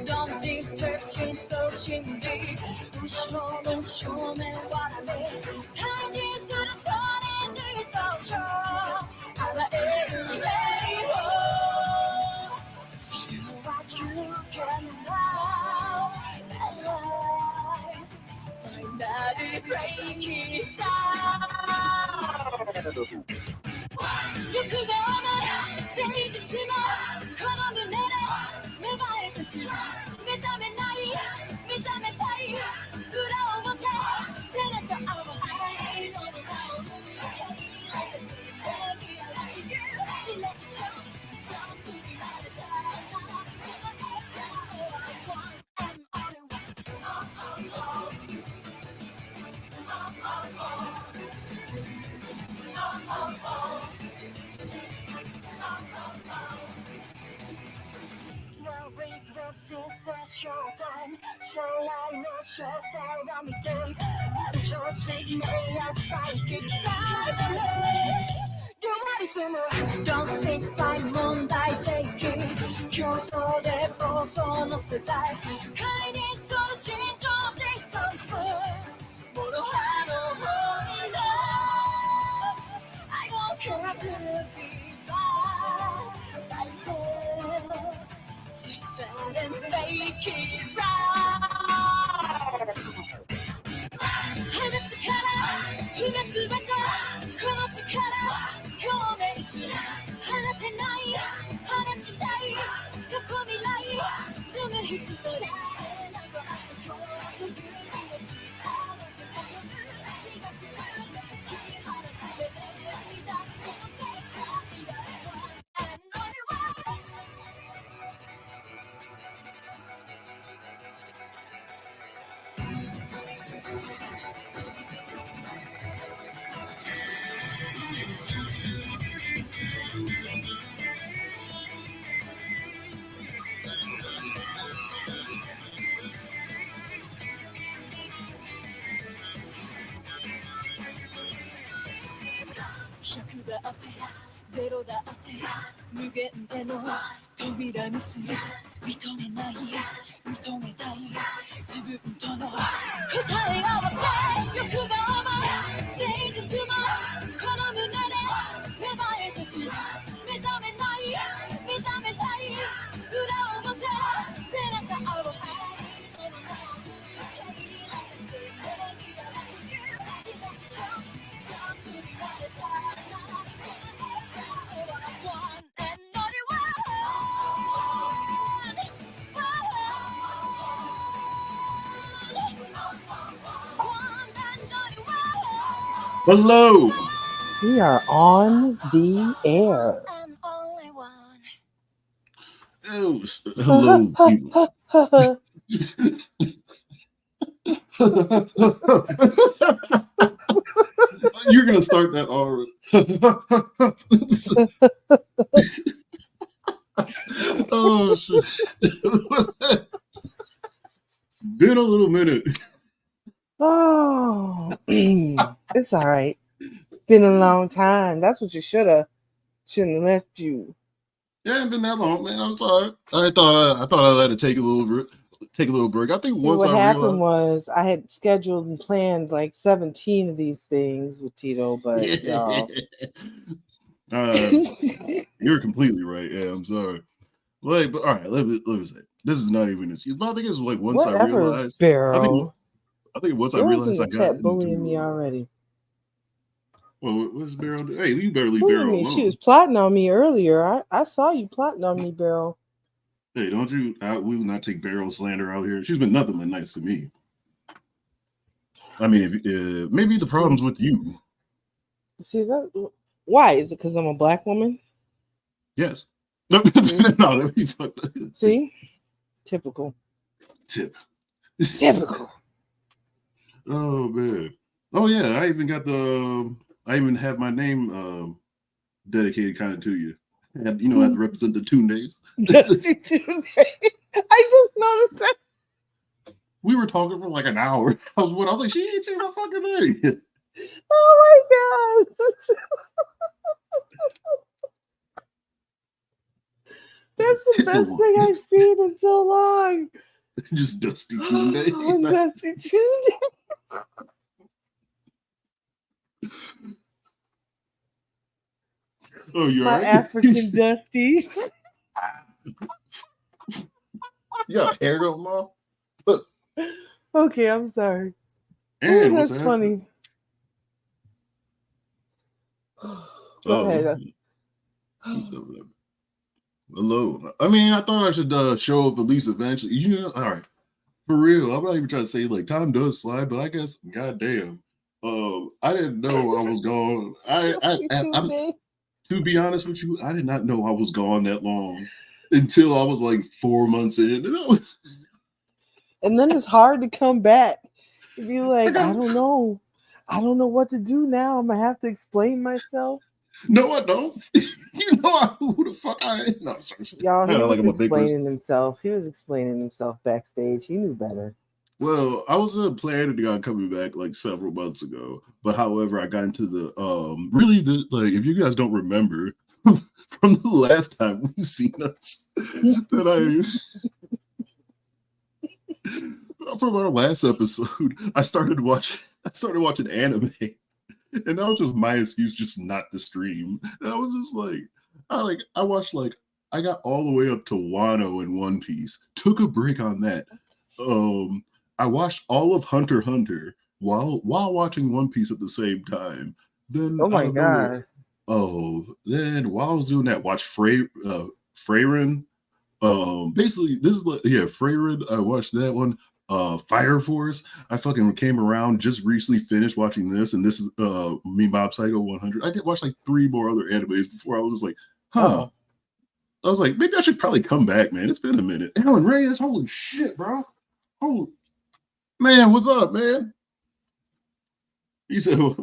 Don't disturb she's so 신비 우시로는 쇼맨 와라네 타진 수를 손에 들서쇼 아마 에르레이호 See what you can now alive 나를 break it down欲が오면 세이지 치마 걸어는 내려 내 발에 뜯기 내 잠에 나이 내 잠에 타이 돌아오 못해 세레터 아무 사이 너를 나오는 여기 알겠지 여기 알겠지 You let me show Don't to be mad at that I'm only No regrets, this is showtime. Shall I not show ceremony day? I'm sure she may have psychic Don't think fine Monday take it. 교소대 벗어놓은 세달. 가인이 서로 신조대 선수. 뭐로 하노 몰라. I don't care to be by myself. She said and make it right. 하나씩 가라, 힘을 받아, 그렇지 가라, 경험에 있으라. 하나 된 나이, 하나씩 따위, 그 꿈이 나이, 숨을 쉴수 있어. 나도 아프고, 또 유리는 시, 아무튼 보면은 네가 필요해. 길 하나 사게 됩니다. 저도 생각이다. And only one.100가 앞에0가 앞에 무게인데 너扉にする認めない認めたい自分との答え合わせ欲が甘い誠実もこの胸で芽生えてく目覚めない目覚めたい裏表背中合わせHello. We are on the air. Oh, hello, people. You're gonna start that already. Oh shit! What's that? Been a little minute. Oh, it's all right. Been a long time. That's what you shouldn't have left you. Yeah, it ain't been that long, man. I'm sorry. I thought I had to take a little break. I think once what I happened realized was I had scheduled and planned like 17 of these things with Tito, but y'all. You're completely right. Yeah, I'm sorry. Like, but all right, let me say this is not even an excuse. But I think it's like once I realized. Barrel. I think once I Barrel's realized in I the got chat bullying me already. Well, what's Barrel? Hey, you better leave Bullying Barrel me. alone. She was plotting on me earlier. I saw you plotting on me, Barrel. Hey, don't you? We will not take Barrel slander out here. She's been nothing but nice to me. I mean, if maybe the problem's with you. See that? Why is it? Because I'm a black woman? Yes. No, that'd be fucked up. See, typical. Typical. Oh man. Oh yeah. I even have my name dedicated kind of to you. And you know, I have to represent the Tune Days. Dusty Tuesday. I just noticed that. We were talking for like an hour. I was like, she ain't seen my fucking name. Oh my god. That's the best thing I've seen in so long. Just Dusty Tune Days. Dusty Tuesday. Oh, you're My right. African Dusty. Yeah, hair going off. Okay, I'm sorry. And Ooh, what's that's happening? funny. Go ahead. Hello. I mean, I thought I should show up at least eventually. You know, all right. For real. I'm not even trying to say like time does fly, but I guess goddamn. I didn't know I was gone. I'm to be honest with you, I did not know I was gone that long until I was like 4 months in. And then it's hard to come back. If you're like, I don't know. I don't know what to do now. I'm gonna have to explain myself. No, I don't. You know who the fuck I am. No, sorry. Y'all, he was I'm a big person. explaining himself. He was explaining himself backstage. He knew better. Well, I was planning on coming back like several months ago, but however, I got into the really the like if you guys don't remember from the last time we've seen us that from our last episode, I started watching anime, and that was just my excuse just not to stream. And I was just like, I watched like I got all the way up to Wano in One Piece, took a break on that. I watched all of Hunter x Hunter while watching One Piece at the same time. Then Oh my god! Then while I was doing that, watched Freyrin. Basically, this is like Freyrin. I watched that one. Fire Force. I fucking came around just recently finished watching this, and this is me Mob Psycho 100. I did watch like 3 more other animes before I was just like, huh. I was like, maybe I should probably come back, man. It's been a minute. Alan Reyes, holy shit, bro. Holy man, what's up, man? He said, well,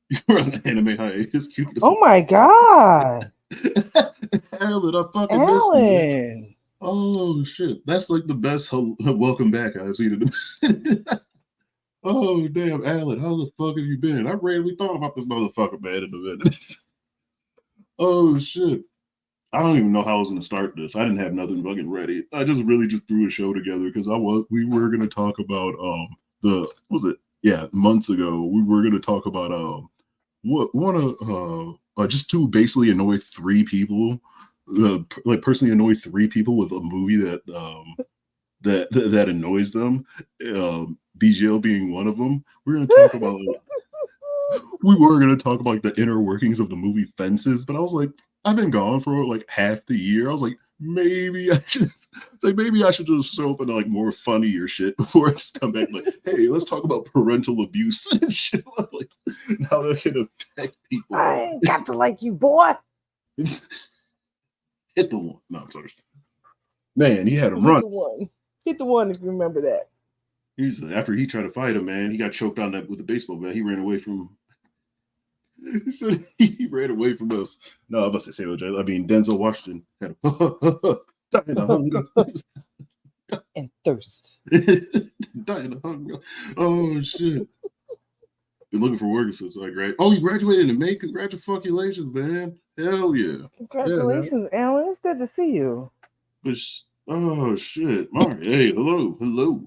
you're on the anime hiatus. Oh my god. Alan, I fucking missed you, man. Oh shit. That's like the best welcome back I've seen in Oh damn, Alan, how the fuck have you been? I randomly thought about this motherfucker, man, in a minute. Oh shit. I don't even know how I was gonna start this. I didn't have nothing fucking ready. I just really just threw a show together because we were gonna talk about months ago we were gonna talk about just to basically annoy 3 people, like personally annoy 3 people with a movie that annoys them. BGL being one of them. We were gonna talk about like the inner workings of the movie Fences, but I was like, I've been gone for like half the year. I was like, maybe I should just show up in like more funnier shit before I just come back like, hey, let's talk about parental abuse and shit, like how that can affect people. I ain't got to like you, boy. Hit the one. No, I'm sorry. Man, he had him run. Hit the one if you remember that. After he tried to fight him, man, he got choked on that with the baseball bat. He ran away from. He said he ran away from us. No, I was about to say I mean, Denzel Washington had dying of hunger and thirst. Dying of hunger. Oh shit! Been looking for work since I graduated. Oh, you graduated in May. Congratulations, man! Hell yeah! Congratulations, yeah, Alan. It's good to see you. Oh shit, Mark. Hey, hello.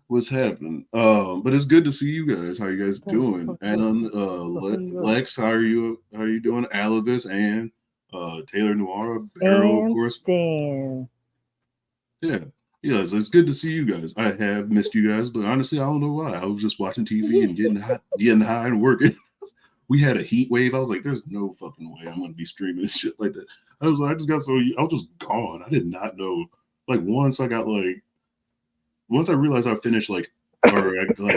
What's happening? But it's good to see you guys. How you guys doing? And Lex, how are you doing? Alibis and Taylor Noir, Barrow, of course. Stan. Yeah, it's good to see you guys. I have missed you guys, but honestly, I don't know why. I was just watching TV and getting high and working. We had a heat wave. I was like, there's no fucking way I'm gonna be streaming and shit like that. I was just gone. I did not know. Like once I realized I finished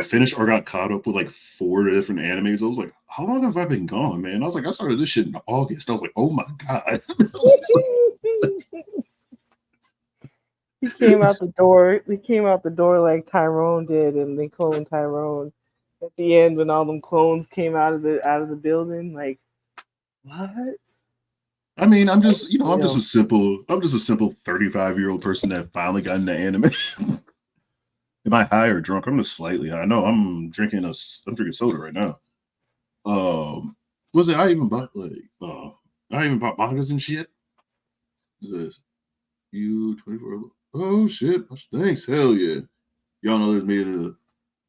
finished or got caught up with like 4 different animes, I was like, how long have I been gone, man? I was like, I started this shit in August. I was like, oh my god. He came out the door. He came out the door like Tyrone did, and they cloned Tyrone. At the end, when all them clones came out of the building, like, what? I mean, I'm just, I'm just a simple 35-year-old person that finally got into anime. Am I high or drunk? I'm just slightly high. No, I'm drinking soda right now. Was it? I even bought mangas and shit. This U24. Oh shit! Thanks. Hell yeah! Y'all know this made it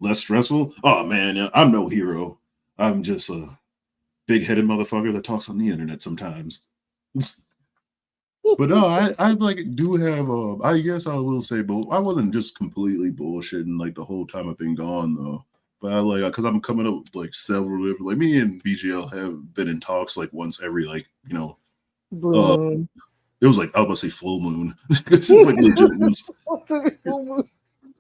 less stressful. Oh man, yeah, I'm no hero. I'm just a big-headed motherfucker that talks on the internet sometimes. But no, I like do have I guess I will say, but I wasn't just completely bullshitting like the whole time I've been gone though. But I like because I'm coming up with like several different, like me and BGL have been in talks like once every like Blue uh moon. it was like I was about to say full moon. It's like legit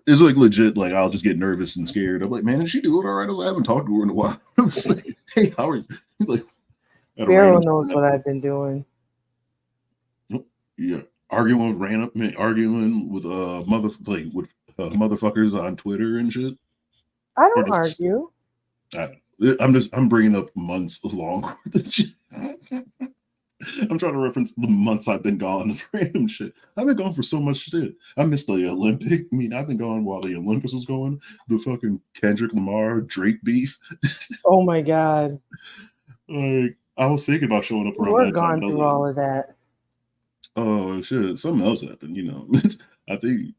it's like legit like I'll just get nervous and scared. I'm like, man, is she doing all right? I haven't talked to her in a while. I'm just like, hey, how are you? Like at a Pharaoh random knows what I've been doing. Yeah, arguing with motherfuckers on Twitter and shit. I Or don't just argue. I'm bringing up months long. I'm trying to reference the months I've been gone of random shit. I've been gone for so much shit. I missed the Olympic. I mean, I've been gone while the Olympics was going. The fucking Kendrick Lamar Drake beef. Oh my god. Like I was thinking about showing up around We're that time, gone but I was through like, all of that. oh shit, something else happened. I think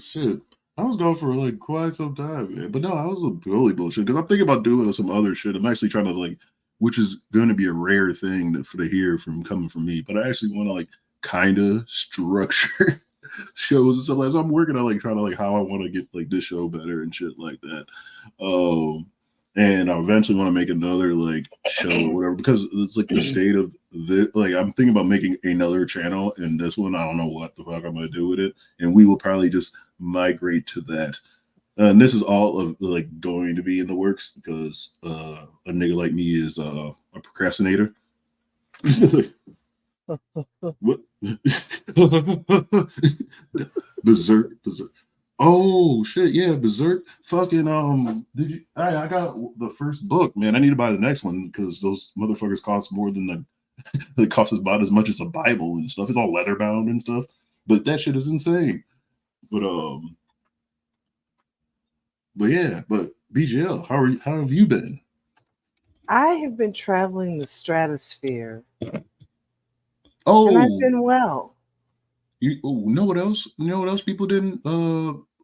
shit. I was gone for like quite some time, man. But no, I was a totally bullshit because I'm thinking about doing some other shit. I'm actually trying to like, which is going to be a rare thing for to hear from coming from me. But I actually want to like kind of structure shows and stuff like that. So I'm working on like trying to like how I want to get like this show better and shit like that. And I eventually want to make another like show or whatever because it's like the state of the like I'm thinking about making another channel and this one I don't know what the fuck I'm gonna do with it and we will probably just migrate to that. And this is all of like going to be in the works because a nigga like me is a procrastinator. What? Berserk. Oh shit, yeah, Berserk. Fucking did you I got the first book, man. I need to buy the next one because those motherfuckers cost more than it costs about as much as a Bible and stuff. It's all leather bound and stuff. But that shit is insane. But yeah, but BGL, how have you been? I have been traveling the stratosphere. And I've Oh, been well. know what else? You know what else people didn't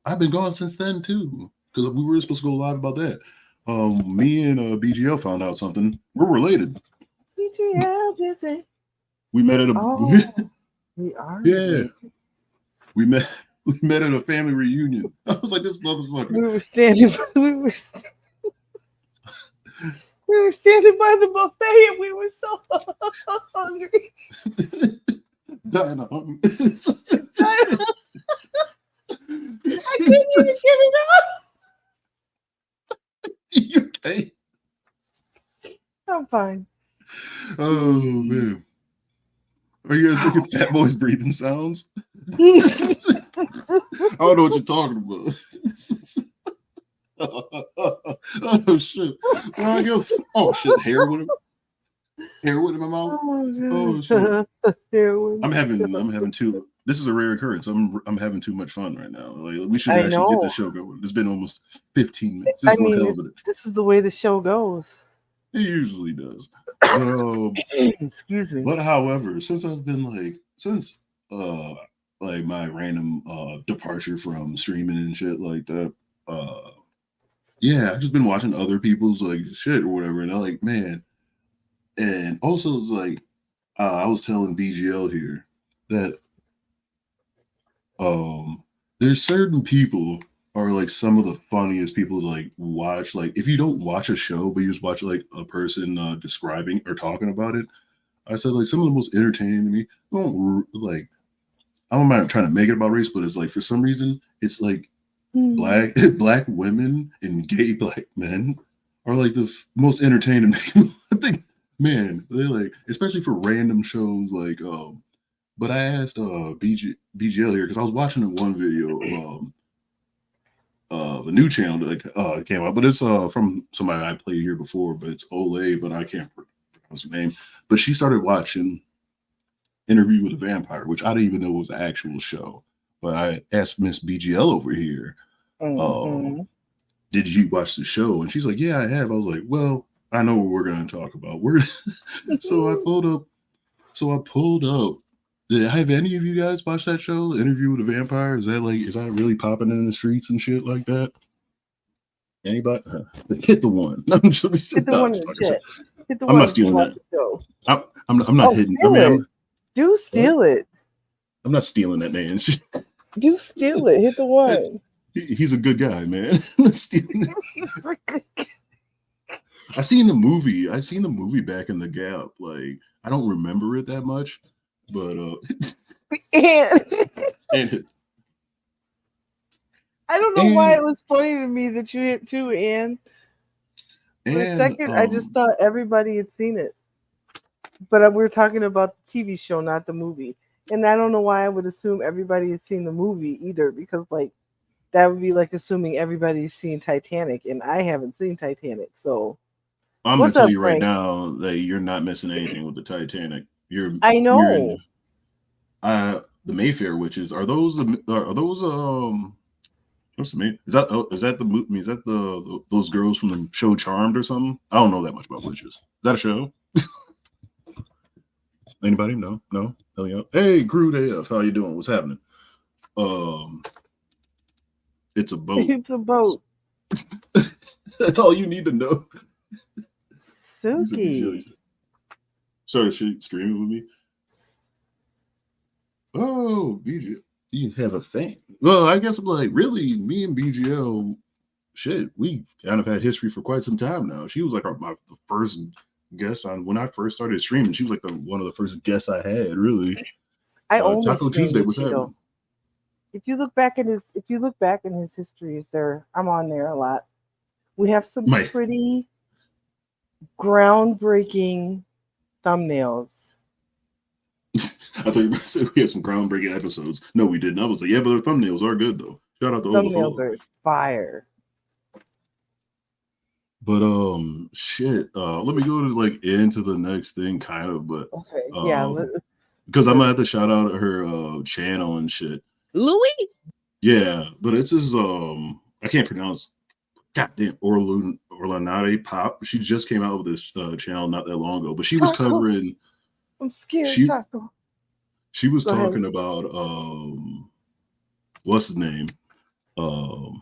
I've been gone since then too. Because we were supposed to go live about that. Me and BGL found out something. We're related. BGL busy. We met at a Oh, we are yeah. related. We met at a family reunion. I was like, this motherfucker. We were standing by the buffet and we were so hungry. Dying of hunger. I couldn't even get it up. You okay? I'm fine. Oh man. Are you guys making fat boys breathing sounds? I don't know what you're talking about. Oh shit. Oh shit, heroin in my mouth. Oh shit. I'm having too. This is a rare occurrence. I'm having too much fun right now. Like we should actually get this show going. It's been almost 15 minutes. This is one hell of it. This is the way the show goes. It usually does. Excuse me. But however, since I've been like my random departure from streaming and shit like that, yeah, I've just been watching other people's like shit or whatever, and I'm like, man. And also it's like I was telling BGL here that there's certain people are like some of the funniest people to like watch. Like if you don't watch a show but you just watch like a person describing or talking about it, I said like some of the most entertaining to me. I'm not trying to make it about race, but it's like for some reason it's like black women and gay black men are like the most entertaining people. I think, man, they like especially for random shows like But I asked BGL here because I was watching one video of a new channel that came out, but it's from somebody I played here before, but it's Olay, but I can't pronounce what's her name, but she started watching Interview with a Vampire, which I didn't even know was an actual show. But I asked Miss BGL over here, did you watch the show? And she's like, yeah, I have. I was like, well, I know what we're going to talk about. So I pulled up. Have any of you guys watched that show, Interview with a Vampire? Is that really popping in the streets and shit like that? Anybody? Hit the one. Hit the one in the chat. Hit the I'm one not stealing that. I'm not hitting. Steal it. Do steal it. I'm not stealing that man. Do steal it. Hit the one. He's a good guy, man. I'm not stealing it. I seen the movie back in the Gap. Like, I don't remember it that much, but and I don't know why it was funny to me that you hit too, Ann. For a second, I just thought everybody had seen it. But we were talking about the TV show, not the movie. And I don't know why I would assume everybody has seen the movie either, because like that would be like assuming everybody's seen Titanic, and I haven't seen Titanic. So I'm gonna tell you right now that you're not missing anything with the Titanic. I know. The Mayfair witches are those what's the name? Is that the movie? Is that those girls from the show Charmed or something? I don't know that much about witches. Is that a show? Anybody? No. Hey, Groot AF, how you doing? What's happening? It's a boat. It's a boat. That's all you need to know. Suki. Started screaming with me. Oh, BGL, you have a fan. Well, I guess I'm like, really, me and BGL, shit, we kind of had history for quite some time now. She was like the first guest on when I first started streaming. She was like one of the first guests I had, really. I only Taco Tuesday was happening. If you look back in his histories, I'm on there a lot. We have some pretty groundbreaking thumbnails. I thought you were about to say we had some groundbreaking episodes. No, we didn't. I was like, yeah, but their thumbnails are good though. Shout out to thumbnails are fire. But shit. Let me go to like into the next thing, kind of. But okay, yeah, because I'm gonna have to shout out her channel and shit. Louis? Yeah, but it's this I can't pronounce. Goddamn, Orlanate Pop. She just came out with this channel not that long ago, but she was covering. I'm scared. Taco. She was talking about what's his name? The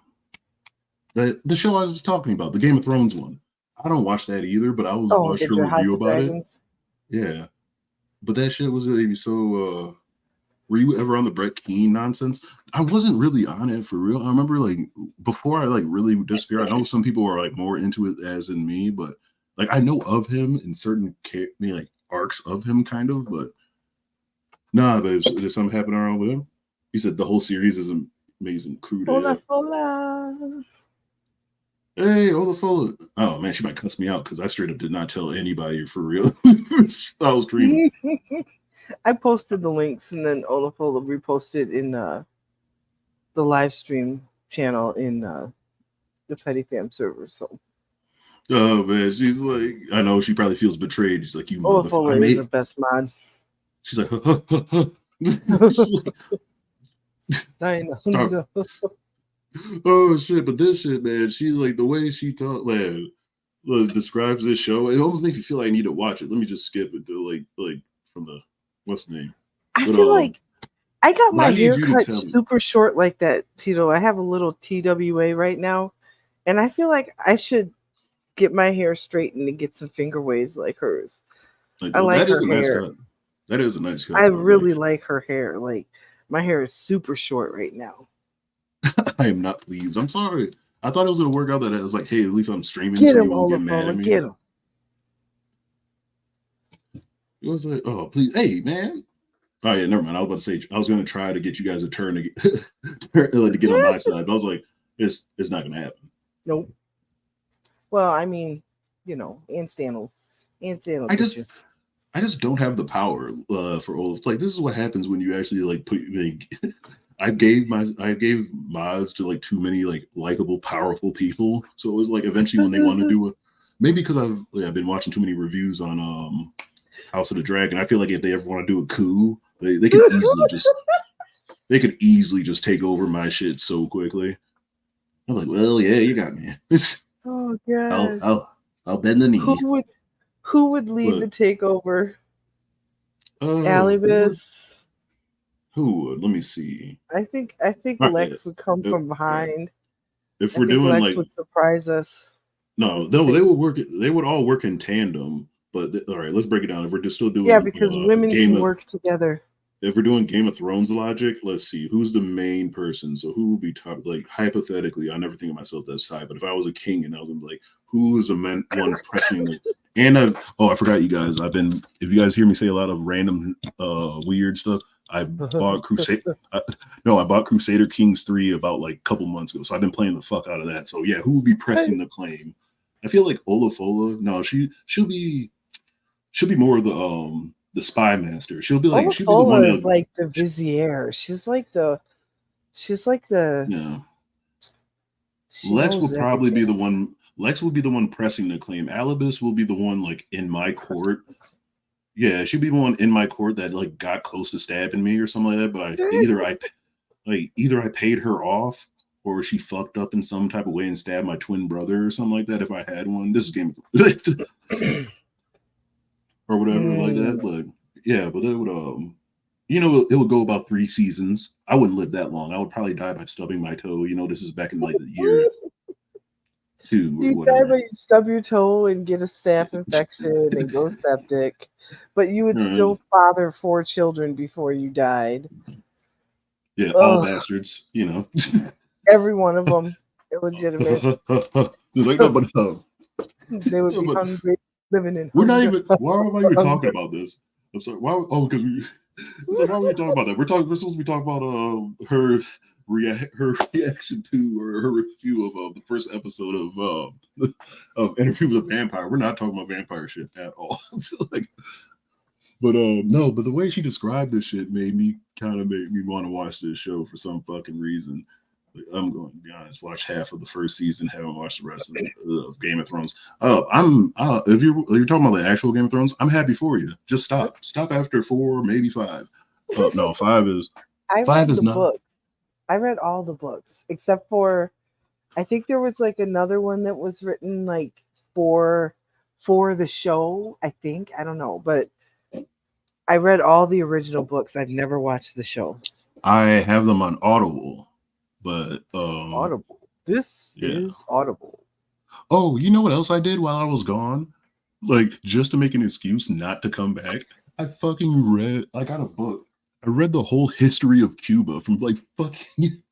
show I was talking about, the Game of Thrones one. I don't watch that either, but I was watching a review about it. Yeah, but that shit was really so. Were you ever on the Brett Keane nonsense? I wasn't really on it for real. I remember like before I like really disappeared. I know some people are like more into it as in me, but like I know of him in certain like arcs of him, kind of. But nah, but there's something happening around with him. He said the whole series is amazing. Hola. Hey, Olafola. Oh man, she might cuss me out because I straight up did not tell anybody for real. I was dreaming. I posted the links and then Olafola reposted in the live stream channel in the Petty Fam server. So, oh man, she's like, I know she probably feels betrayed. She's like, you motherfucker. Olafola is the best mod. She's like, I know. Oh shit! But this shit, man, she's like the way she talk, man, describes this show. It almost makes you feel like I need to watch it. Let me just skip it to like from the what's the name? I feel like I got my hair cut super short like that, Tito. I have a little TWA right now, and I feel like I should get my hair straightened and get some finger waves like hers. I like her hair. Nice cut. That is a nice cut. I really like her hair. Like my hair is super short right now. I am not pleased. I'm sorry. I thought it was gonna work out that it was like, hey, at least I'm streaming, get so him, you won't get mad at me. Get him. It was like, oh please, hey man. Oh yeah, never mind. I was about to say I was gonna try to get you guys a turn to get on my side, but I was like, it's not gonna happen. Nope. Well, I mean, you know, and Stan will I just don't have the power for Olaf. Like this is what happens when you actually like put like I gave mods to like too many like likable, powerful people. So it was like eventually when they want to do maybe because I've been watching too many reviews on House of the Dragon. I feel like if they ever want to do a coup, they could easily just take over my shit so quickly. I'm like, well, yeah, you got me. Oh god. I'll bend the knee. Who would lead the takeover? Alibis. Who would? Let me see. I think Lex would come from behind. If we're doing Lex would surprise us. No, they would work. They would all work in tandem. But all right, let's break it down. If we're just still doing, because women can work together. If we're doing Game of Thrones logic, let's see who's the main person. So who would be top? Like hypothetically, I never think of myself that side. But if I was a king and I was like, who is the one pressing? And I forgot you guys. If you guys hear me say a lot of random weird stuff, I bought I bought Crusader Kings 3 about like a couple months ago. So I've been playing the fuck out of that. So yeah, who would be pressing the claim? I feel like Olafola. No, she'll be more of the spy master. She'll be like she'll be the one is like the vizier. She's like the yeah. Lex will probably be the one. Lex will be the one pressing the claim. Alibis will be the one like in my court. Yeah, she'll be the one in my court that like got close to stabbing me or something like that. But either I paid her off or she fucked up in some type of way and stabbed my twin brother or something like that. If I had one, this is Game of or whatever like that. But yeah, but it would it would go about 3 seasons. I wouldn't live that long. I would probably die by stubbing my toe. This is back in like the year 2 or whatever. Die by you stub your toe and get a staph infection and go septic, but you would still father 4 children before you died. Yeah, all bastards. Every one of them illegitimate. Like, no, but they would be hungry. Living in. We're not even. Why am I even talking about this? I'm sorry. Why? Oh, because why are we talking about that? We're supposed to be talking about her reaction to or her review of the first episode of Interview with a Vampire. We're not talking about vampire shit at all. But the way she described this shit made me want to watch this show for some fucking reason. Like, I'm going to be honest. Watch half of the first season. Haven't watched the rest of Game of Thrones. If you're talking about the actual Game of Thrones, I'm happy for you. Just stop. Stop after 4, maybe 5. No, 5 is. I 5 read is the not. Book. I read all the books except for, I think there was like another one that was written like for the show. I don't know, but I read all the original books. I've never watched the show. I have them on Audible. But Audible. This is Audible. Oh, you know what else I did while I was gone? Like just to make an excuse not to come back. I got a book. I read the whole history of Cuba from like fucking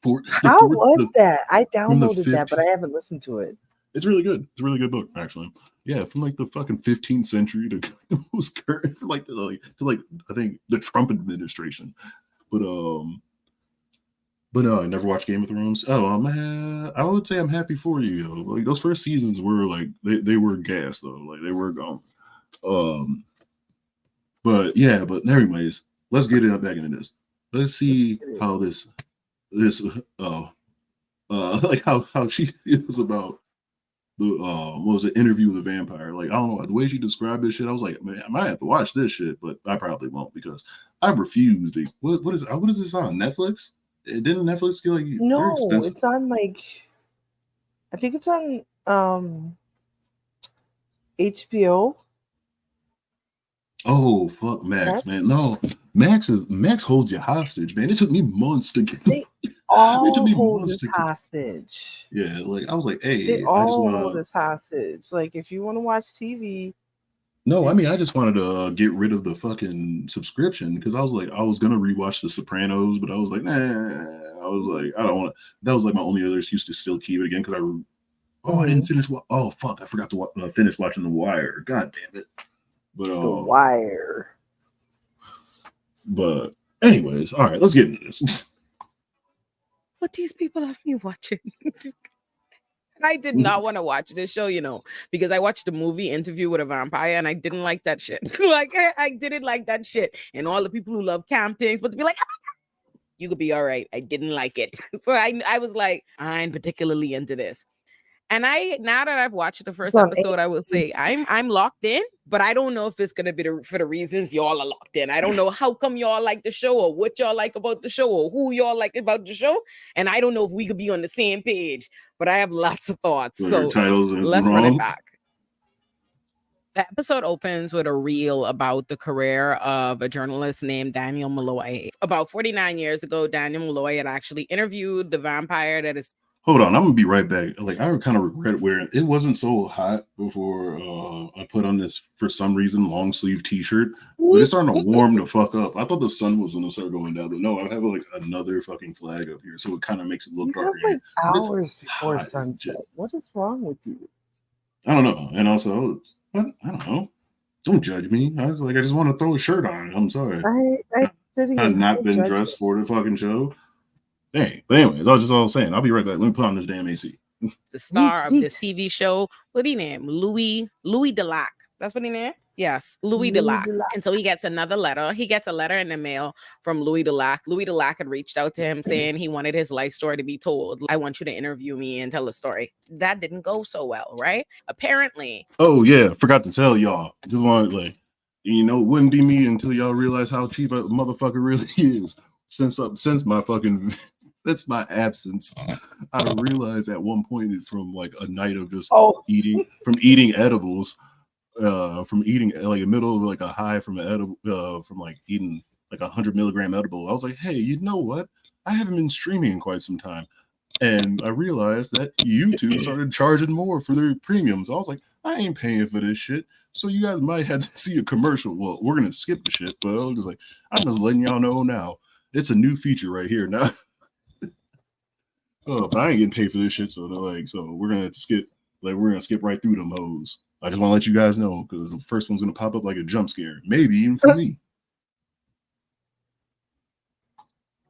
How was that? I downloaded that, but I haven't listened to it. It's really good. It's a really good book, actually. Yeah, from like the fucking 15th century to the most current, to I think the Trump administration. But no, I never watched Game of Thrones. Oh man, I would say I'm happy for you. Like those first seasons were like they were gas though, like they were gone. But anyways, let's get it back into this. Let's see how this like how she feels about the what was it, Interview with a Vampire. Like I don't know the way she described this shit. I was like, man, I might have to watch this shit, but I probably won't because I refuse to. What is this on Netflix? Didn't Netflix get like no? It's on like I think it's on HBO. Oh fuck Max, man! No, Max holds you hostage, man. It took me months to get. They all hold us hostage. Yeah, like I was like, hey, they all hold us hostage. Like if you want to watch TV. No, I mean I just wanted to get rid of the fucking subscription because I was like I was gonna rewatch The Sopranos, but I was like, nah. I was like I don't want to. That was like my only other excuse to still keep it again because I didn't finish. Oh fuck, I forgot to finish watching The Wire. God damn it. But The Wire. But anyways, all right, let's get into this. What these people have me watching. I did not want to watch this show, because I watched the movie Interview with a Vampire and I didn't like that shit. Like I didn't like that shit. And all the people who love camp things, but to be like, you could be all right. I didn't like it. So I was like, I ain't particularly into this. And now that I've watched the first It's on episode, I will say I'm locked in, but I don't know if it's gonna be for the reasons y'all are locked in. I don't know how come y'all like the show or what y'all like about the show or who y'all like about the show. And I don't know if we could be on the same page, but I have lots of thoughts. So titles let's wrong. run it back. The episode opens with a reel about the career of a journalist named Daniel Malloy. About 49 years ago, Daniel Malloy had actually interviewed the vampire that is... Hold on, I'm gonna be right back. Like, I kind of regret wearing it. Wasn't so hot before I put on this, for some reason, long sleeve t-shirt, but it's starting to warm the fuck up. I thought the sun was gonna start going down, but no, I have like another fucking flag up here, so it kind of makes it look You darker. have like hours before hot sunset. What is wrong with you? I don't know. And also, I don't know. Don't judge me. I was like, I just want to throw a shirt on. I'm sorry. I've not been dressed for the fucking show. Dang. But anyways, I was just all saying, I'll be right back. Let me put on this damn AC. The star of this TV show. What he named? Louis Delac. That's what he named? Yes, Louis Delac. And so he gets another letter. He gets a letter in the mail from Louis Delac. Louis Delac had reached out to him saying he wanted his life story to be told. I want you to interview me and tell a story. That didn't go so well, right? Apparently. Oh yeah, forgot to tell y'all. Just want like, it wouldn't be me until y'all realize how cheap a motherfucker really is. Since my fucking that's my absence. I realized at one point from like a night of just eating edibles. From eating like a middle of like a high from an edible, from like eating like 100 milligram edible, I was like, hey, you know what? I haven't been streaming in quite some time, and I realized that YouTube started charging more for their premiums. I was like, I ain't paying for this shit. So you guys might have to see a commercial. Well, we're gonna skip the shit, but I was just like, I'm just letting y'all know now. It's a new feature right here now. But I ain't getting paid for this shit, so we're gonna skip. Like, we're gonna skip right through them hoes. I just want to let you guys know because the first one's gonna pop up like a jump scare, maybe even for me.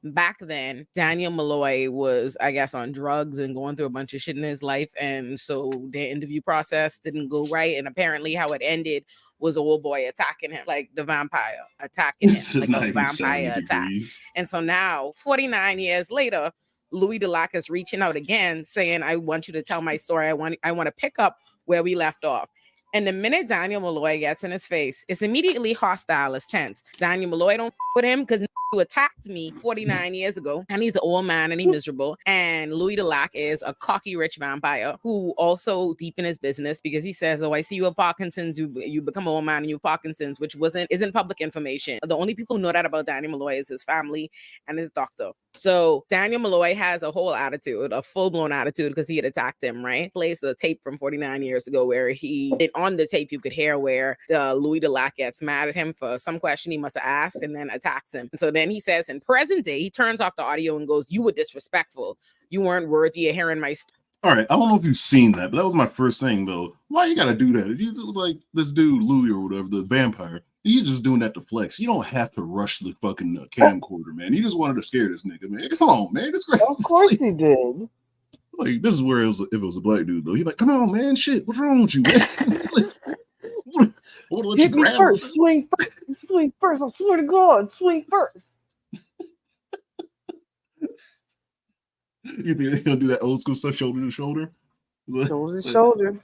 Back then, Daniel Malloy was, I guess, on drugs and going through a bunch of shit in his life, and so their interview process didn't go right. And apparently, how it ended was a old boy attacking him, like the vampire attacking him, like a vampire attack. And so now, 49 years later, Louis Delac is reaching out again, saying, "I want you to tell my story. I want to pick up where we left off." And the minute Daniel Malloy gets in his face, it's immediately hostile, it's tense. Daniel Malloy don't with him because you attacked me 49 years ago, and he's an old man and he's miserable. And Louis Delac is a cocky rich vampire who also deep in his business because he says, "Oh, I see you have Parkinson's. You become an old man and you have Parkinson's," which isn't public information. The only people who know that about Daniel Malloy is his family and his doctor. So Daniel Malloy has a whole attitude, a full-blown attitude, because he had attacked him, right? Plays a tape from 49 years ago where on the tape you could hear where Louis Delac gets mad at him for some question he must have asked and then attacks him. And so then he says, in present day, he turns off the audio and goes, "You were disrespectful. You weren't worthy of hearing my story." All right, I don't know if you've seen that, but that was my first thing, though. Why you gotta do that? If you like this dude, Louis or whatever, the vampire, he's just doing that to flex. You don't have to rush the fucking camcorder, man. He just wanted to scare this nigga, man. Come on, man. That's great. Of course he did. Like, this is where if it was a black dude, though, he'd be like, "Come on, man. Shit, what's wrong with you, man?" Hit me first. Swing first. Swing first. I swear to God, swing first. You think he'll do that old school stuff, shoulder to shoulder? Shoulder to shoulder.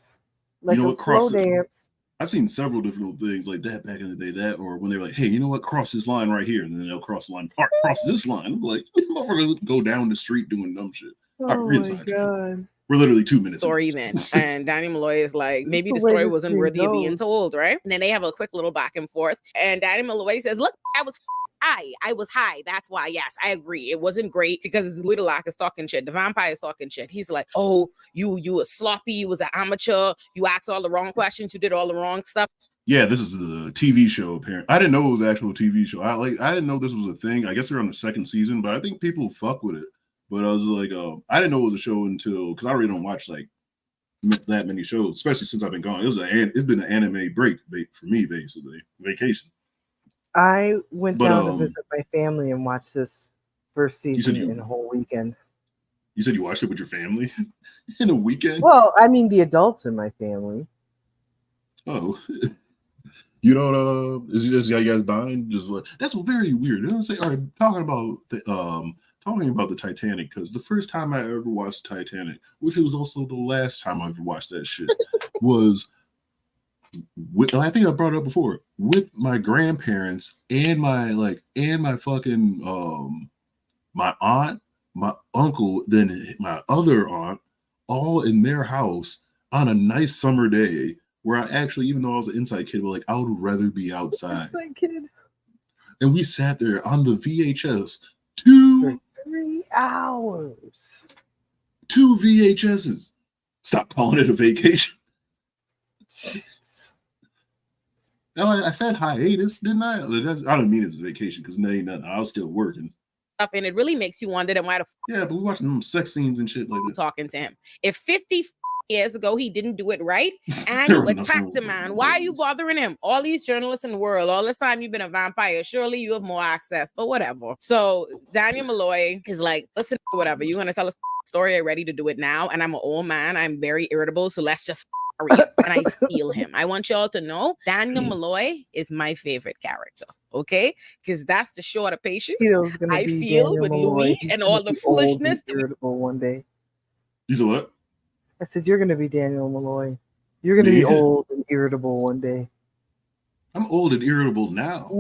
Like a slow dance. I've seen several different things like that back in the day. That, or when they're like, "Hey, you know what? Cross this line right here," and then they'll cross the line. All right, cross this line. I'm like, motherfucker, go down the street doing dumb shit. Oh my God. We're literally 2 minutes. Story then. And Daniel Malloy is like, maybe the story wasn't worthy of being told, right? And then they have a quick little back and forth. And Daniel Malloy says, "Look, I was high. That's why. Yes, I agree. It wasn't great because Louis Delac is talking shit. The vampire is talking shit." He's like, "Oh, you were sloppy. You was an amateur. You asked all the wrong questions. You did all the wrong stuff." Yeah, this is the TV show. Apparently, I didn't know it was an actual TV show. I didn't know this was a thing. I guess they're on the second season, but I think people fuck with it. But I was like, I didn't know it was a show until, because I really don't watch like that many shows, especially since I've been gone. It's been an anime break for me, basically vacation. I went down to visit my family and watched this first season in a whole weekend. You said you watched it with your family in a weekend? Well, I mean the adults in my family. Oh, you don't? Is it just you guys buying? Just like, that's very weird. You know what I'm saying? All right, talking talking about the Titanic because the first time I ever watched Titanic, which was also the last time I ever watched that shit, was with, I think I brought it up before, with my grandparents and my fucking my aunt, my uncle, then my other aunt, all in their house on a nice summer day where I actually, even though I was an inside kid, but like I would rather be outside. And we sat there on the VHS for 3 hours. 2 VHSs. Stop calling it a vacation. No, I said hiatus, didn't I? I don't mean it's a vacation because there ain't nothing. I was still working. And it really makes you wonder then why the yeah, but we watching them sex scenes and shit like that. Talking to him. If 50 years ago he didn't do it right and you attacked the man, why are you bothering him? All these journalists in the world, all this time you've been a vampire, surely you have more access, but whatever. So Daniel Malloy is like, listen, whatever, you want to tell a story, I'm ready to do it now, and I'm an old man, I'm very irritable, so let's just hurry up. And I feel him. I want y'all to know Daniel Malloy is my favorite character, okay? Because that's the show of patience I feel Daniel with Malloy. Louis He's and all the foolishness. Irritable one day. You said what? I said you're gonna be Daniel Malloy. You're gonna be old and irritable one day. I'm old and irritable now.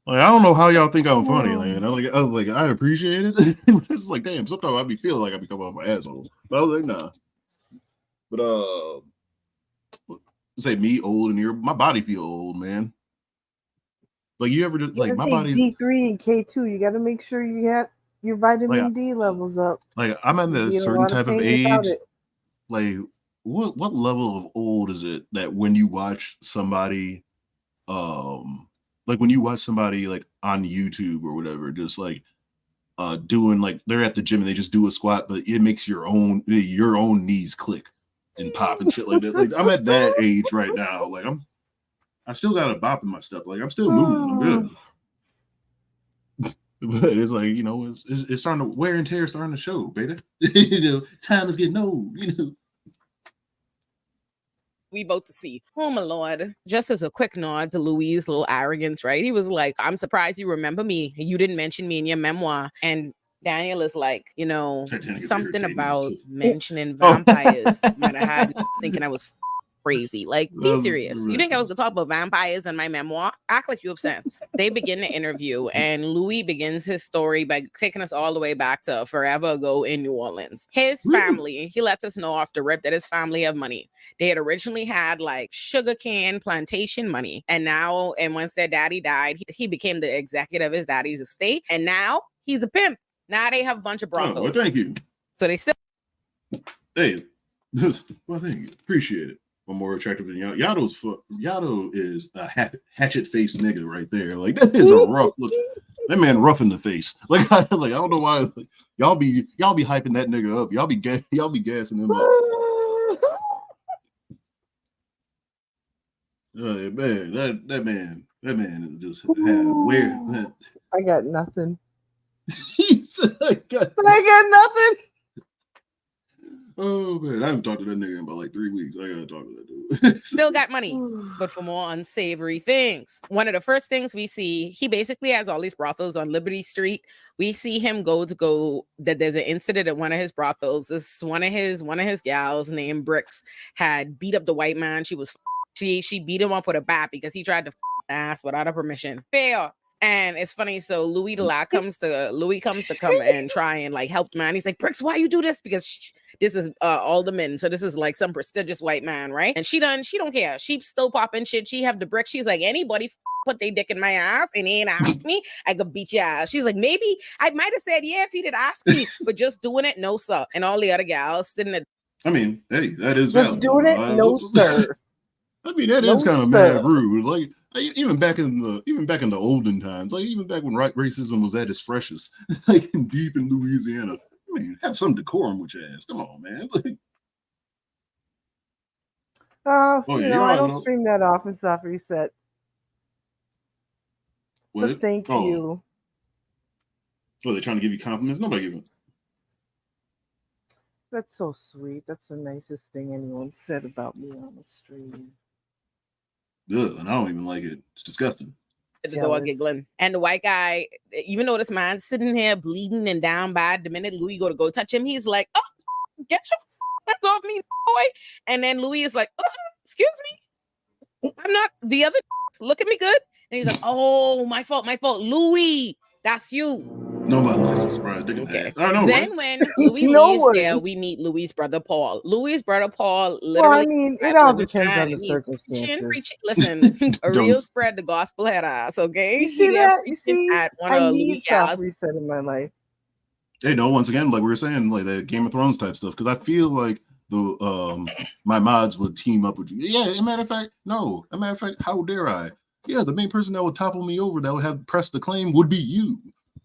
Like, I don't know how y'all think I'm funny, man. I was like, I appreciate it. It's like, damn, sometimes I be feeling like I become off my asshole. But I was like, nah. But say me old and irritable. My body feel old, man. Like you ever just like my body D3 and K2, you gotta make sure you have your vitamin D levels up. Like I'm at a certain type of age. Like what level of old is it that when you watch somebody like when you watch somebody like on YouTube or whatever, just like doing like they're at the gym and they just do a squat, but it makes your own knees click and pop and shit like that. Like I'm at that age right now. Like I still got a bop in my stuff. Like I'm still moving. I'm good. But it's like, you know, it's starting to wear and tear starting to show, baby. Time is getting old, you know. We both to see. Oh my Lord. Just as a quick nod to Louis' little arrogance, right? He was like, I'm surprised you remember me. You didn't mention me in your memoir. And Daniel is like, you know, something about mentioning vampires. Might have had thinking I was crazy. Like, be serious. You think I was gonna talk about vampires in my memoir? Act like you have sense. They begin the interview, and Louis begins his story by taking us all the way back to forever ago in New Orleans. His family, he lets us know off the rip that his family have money. They had originally had like sugarcane plantation money, and once their daddy died, he became the executive of his daddy's estate, and now he's a pimp. Now they have a bunch of brothels. Oh, well, thank you. So they still. Hey, well, thank you. Appreciate it. I'm more attractive than Yato. Yato is a hatchet-faced nigga right there. Like that is a rough look. That man rough in the face. Like I don't know why. Like, y'all be hyping that nigga up. Y'all be gassing him up. Man, that man just had where. I got nothing. He said, I got nothing. Oh man, I haven't talked to that nigga in about like 3 weeks. I gotta talk to that dude. Still got money, but for more unsavory things. One of the first things we see, he basically has all these brothels on Liberty Street. We see him go that there's an incident at one of his brothels. This one of his gals named Bricks had beat up the white man. She beat him up with a bat because he tried to ass without her permission. Fair. And it's funny, so Louis comes to come and try and like help the man. He's like, Bricks, why you do this? Because this is alderman, so this is like some prestigious white man, right? And she don't care. She still popping shit. She have the brick. She's like, anybody put their dick in my ass and he ain't asked me, I could beat your ass. She's like, maybe I might have said yeah if he did ask me, but just doing it, no sir. And all the other gals sitting there. I mean, hey, that is just valid. Doing it, no sir. I mean, that is kind of mad rude. Like even back in the olden times, like even back when racism was at its freshest, like deep in Louisiana. I mean, have some decorum with your ass. Come on, man. Like, I don't stream that off and stuff reset. What? So thank you. Oh, they're trying to give you compliments? Nobody giving. That's so sweet. That's the nicest thing anyone said about me on the stream. Ugh, and I don't even like it. It's disgusting. at the door giggling. And the white guy, even though this man's sitting here bleeding and down bad, the minute Louis go touch him, he's like, oh, get your hands off me, boy. And then Louis is like, oh, excuse me. I'm not the other. Look at me good. And he's like, oh, my fault. Louis, that's you. Nobody likes a surprise dick in the ass. I know, then right? when Louis leaves there, we meet Louis' brother Paul. Louis' brother Paul literally. Well, I mean, it all depends on the circumstances. Listen, a real spread the gospel head ass, okay? You see that? You see, I need self reset in my life. Hey, no, once again, like we were saying, like that Game of Thrones type stuff, because I feel like the my mods would team up with you. Yeah, as a matter of fact, no. As a matter of fact, how dare I? Yeah, the main person that would topple me over, that would have pressed the claim, would be you.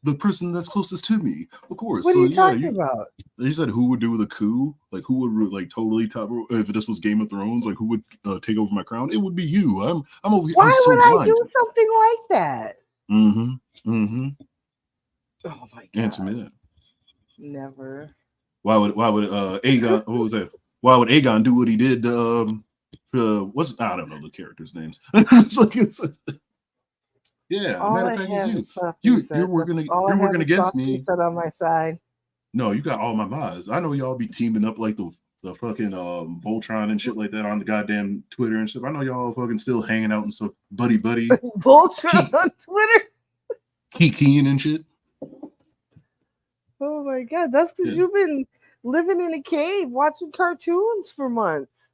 The person that's closest to me, of course. What are you talking about? You said who would do the coup? Like who would like totally top? If this was Game of Thrones, like who would take over my crown? It would be you. I'm over. Why I'm so would blind. I do something like that? Mm-hmm. Oh my god. Answer me that. Never. Why would Aegon? What was that? Why would Aegon do what he did? I don't know the characters' names. Yeah, matter of fact, it's you. You're working against me. Set on my side. No, you got all my mods. I know y'all be teaming up like the fucking Voltron and shit like that on the goddamn Twitter and stuff. I know y'all fucking still hanging out and stuff, buddy. Voltron on Twitter. Kikiing and shit. Oh my god, that's because you've been living in a cave watching cartoons for months.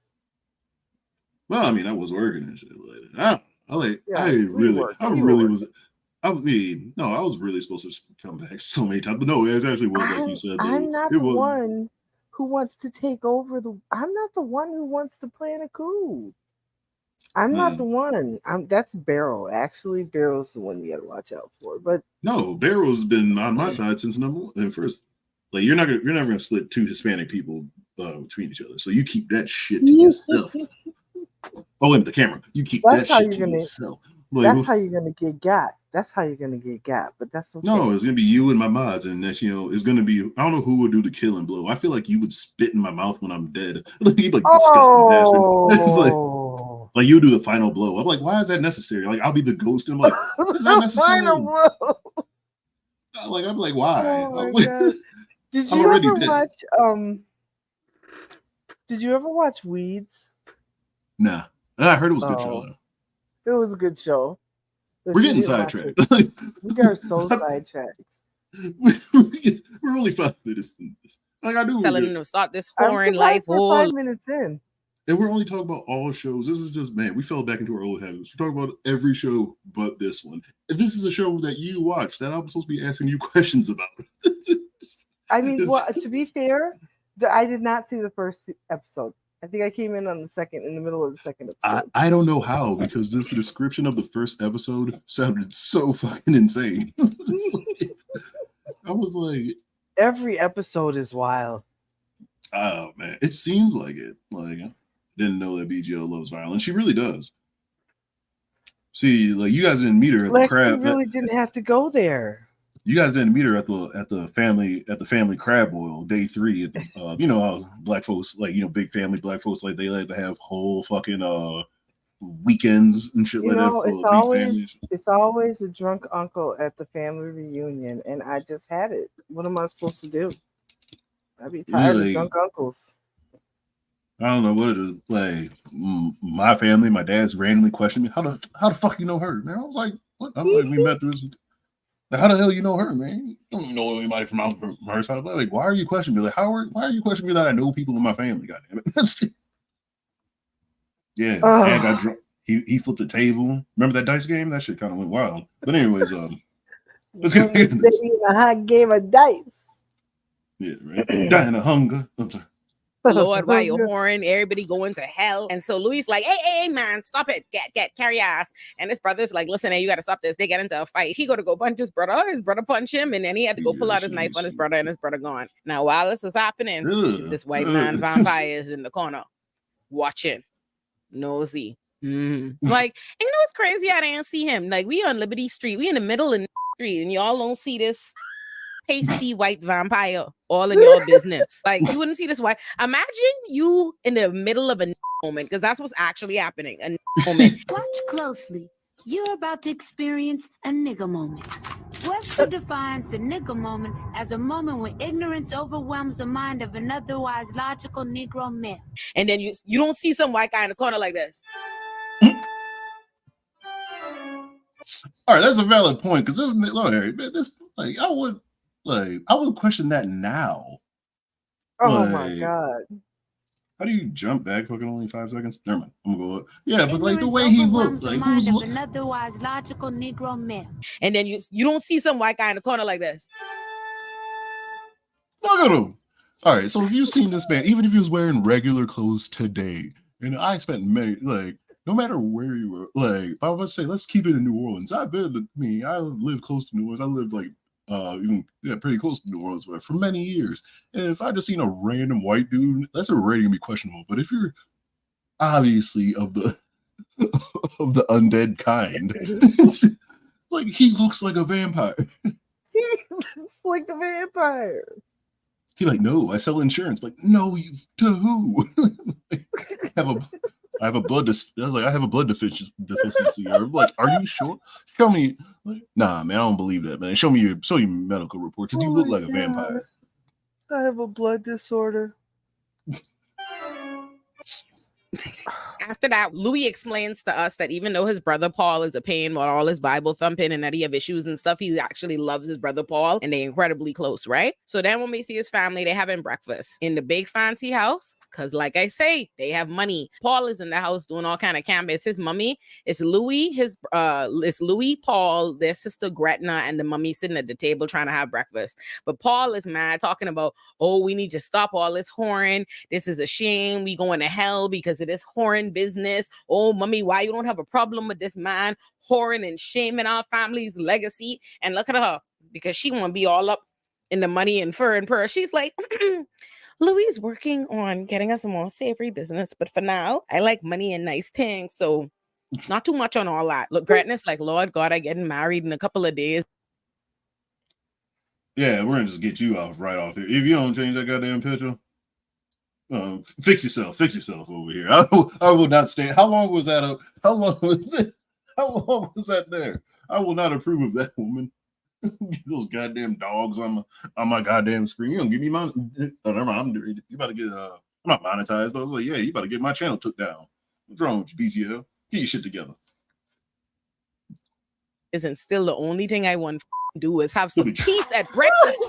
Well, I mean, I was working and shit like that. I was really supposed to come back so many times, but no, it actually was like you said. I'm not the one who wants to take over I'm not the one who wants to plan a coup. I'm not the one. That's Barrow. Actually, Barrow's the one you got to watch out for. But no, Barrow's been on my side since number one. And first, like you're never gonna split two Hispanic people between each other, so you keep that shit to yourself. Oh, in the camera. You keep that shit to yourself. Like, that's how you're gonna get got. But that's okay. No, it's gonna be you and my mods, and that's it's gonna be. I don't know who would do the killing blow. I feel like you would spit in my mouth when I'm dead. Like you like disgusting bastard. It's like you do the final blow. I'm like, why is that necessary? Like I'll be the ghost, and I'm like, is that necessary? Final blow. Like I'm like, why? Oh my god. Did you ever watch? Did you ever watch Weeds? Nah, I heard it was a good show. It was a good show. We're getting sidetracked. We are so sidetracked. We're only 5 minutes in this. Like I do. Telling them to start this whoring life. We're 5 minutes in. And we're only talking about all shows. This is just, man, we fell back into our old habits. We're talking about every show but this one. And this is a show that you watch that I'm supposed to be asking you questions about. I mean, well, to be fair, I did not see the first episode. I think I came in in the middle of the second episode. I don't know how, because this description of the first episode sounded so fucking insane. I was like, every episode is wild. Oh man, it seemed like it. Like I didn't know that BGL loves violence. She really does. See, like you guys didn't meet her at the crab. You really didn't have to go there. You guys didn't meet her at the family crab boil day 3 at the you know how black folks, like, you know, big family black folks, like they like to have whole fucking weekends and shit like that for big families. It's always a drunk uncle at the family reunion, and I just had it. What am I supposed to do? I'd be tired of drunk uncles. I don't know what it is. Like my family, my dad's randomly questioned me, how the fuck you know her, man? I was like, what? I'm like, we met through this. Like, how the hell you know her, man? You don't know anybody from her side. Like, why are you questioning me? Like, why are you questioning me that I know people in my family? Goddamn it! Yeah, Dad got drunk. He flipped the table. Remember that dice game? That shit kind of went wild. But anyways, let's get into this. A hot game of dice. Yeah, right. Dying of hunger. I'm sorry. Lord, why you're whoring, everybody going to hell. And so Louis like, hey, man, stop it. Get, carry ass. And his brother's like, listen, hey, you got to stop this. They get into a fight. He go punch his brother. His brother punch him. And then he had to go pull out his knife on his brother, and his brother gone. Now, while this was happening, this white man vampire is in the corner watching, nosy. Like, and you know what's crazy? I didn't see him. Like, we on Liberty Street. We in the middle of the street, and y'all don't see this pasty white vampire all in your business. Like, you wouldn't see this white. Imagine you in the middle of a moment, because that's what's actually happening. A moment. Watch closely. You're about to experience a nigga moment. Webster defines the nigga moment as a moment when ignorance overwhelms the mind of an otherwise logical Negro male. And then you don't see some white guy in the corner like this. All right, that's a valid point because this I would question that now. Oh my God. How do you jump back? Fucking only 5 seconds. Never mind. I'm gonna go up. Yeah, but like the way he looked, like who's an otherwise logical Negro male. And then you don't see some white guy in the corner like this. Look at him. All right, so if you've seen this man, even if he was wearing regular clothes today, and I spent many no matter where you were, I would say let's keep it in New Orleans. I live close to New Orleans. I lived pretty close to New Orleans for many years. And if I just seen a random white dude, that's already gonna be questionable. But if you're obviously of the undead kind, like he looks like a vampire. He looks like a vampire. He's like, no, I sell insurance. Like, no, you to who? I have a blood deficiency. Or like, are you sure? Show me. Nah, man, I don't believe that, man. Show me your medical report because you look like a vampire. I have a blood disorder. After that, Louis explains to us that even though his brother Paul is a pain with all his Bible thumping and that he have issues and stuff, he actually loves his brother Paul and they're incredibly close, right? So then when we see his family, they're having breakfast in the big fancy house. Because like I say, they have money. Paul is in the house doing all kind of campus. His mommy is Louis, it's Louis, Paul, their sister Gretna, and the mummy sitting at the table trying to have breakfast. But Paul is mad, talking about, oh, we need to stop all this whoring. This is a shame. We going to hell because of this whoring business. Oh, mommy, why you don't have a problem with this man whoring and shaming our family's legacy? And look at her, because she want to be all up in the money and fur and purr. She's like, Louis is working on getting us a more savory business, but for now, I like money and nice things, so not too much on all that. Look, Gretna's like, Lord God, I getting married in a couple of days. Yeah, we're gonna just get you right off here. If you don't change that goddamn picture, fix yourself over here. I will not stand. How long was that up? How long was it? How long was that there? I will not approve of that woman. Those goddamn dogs on my goddamn screen. You don't give me my. Never mind. You about to get. I'm not monetized, but I was like, yeah, you about to get my channel took down. What's wrong with you, BGL? Get your shit together. Isn't still the only thing I want to do is have some peace at breakfast.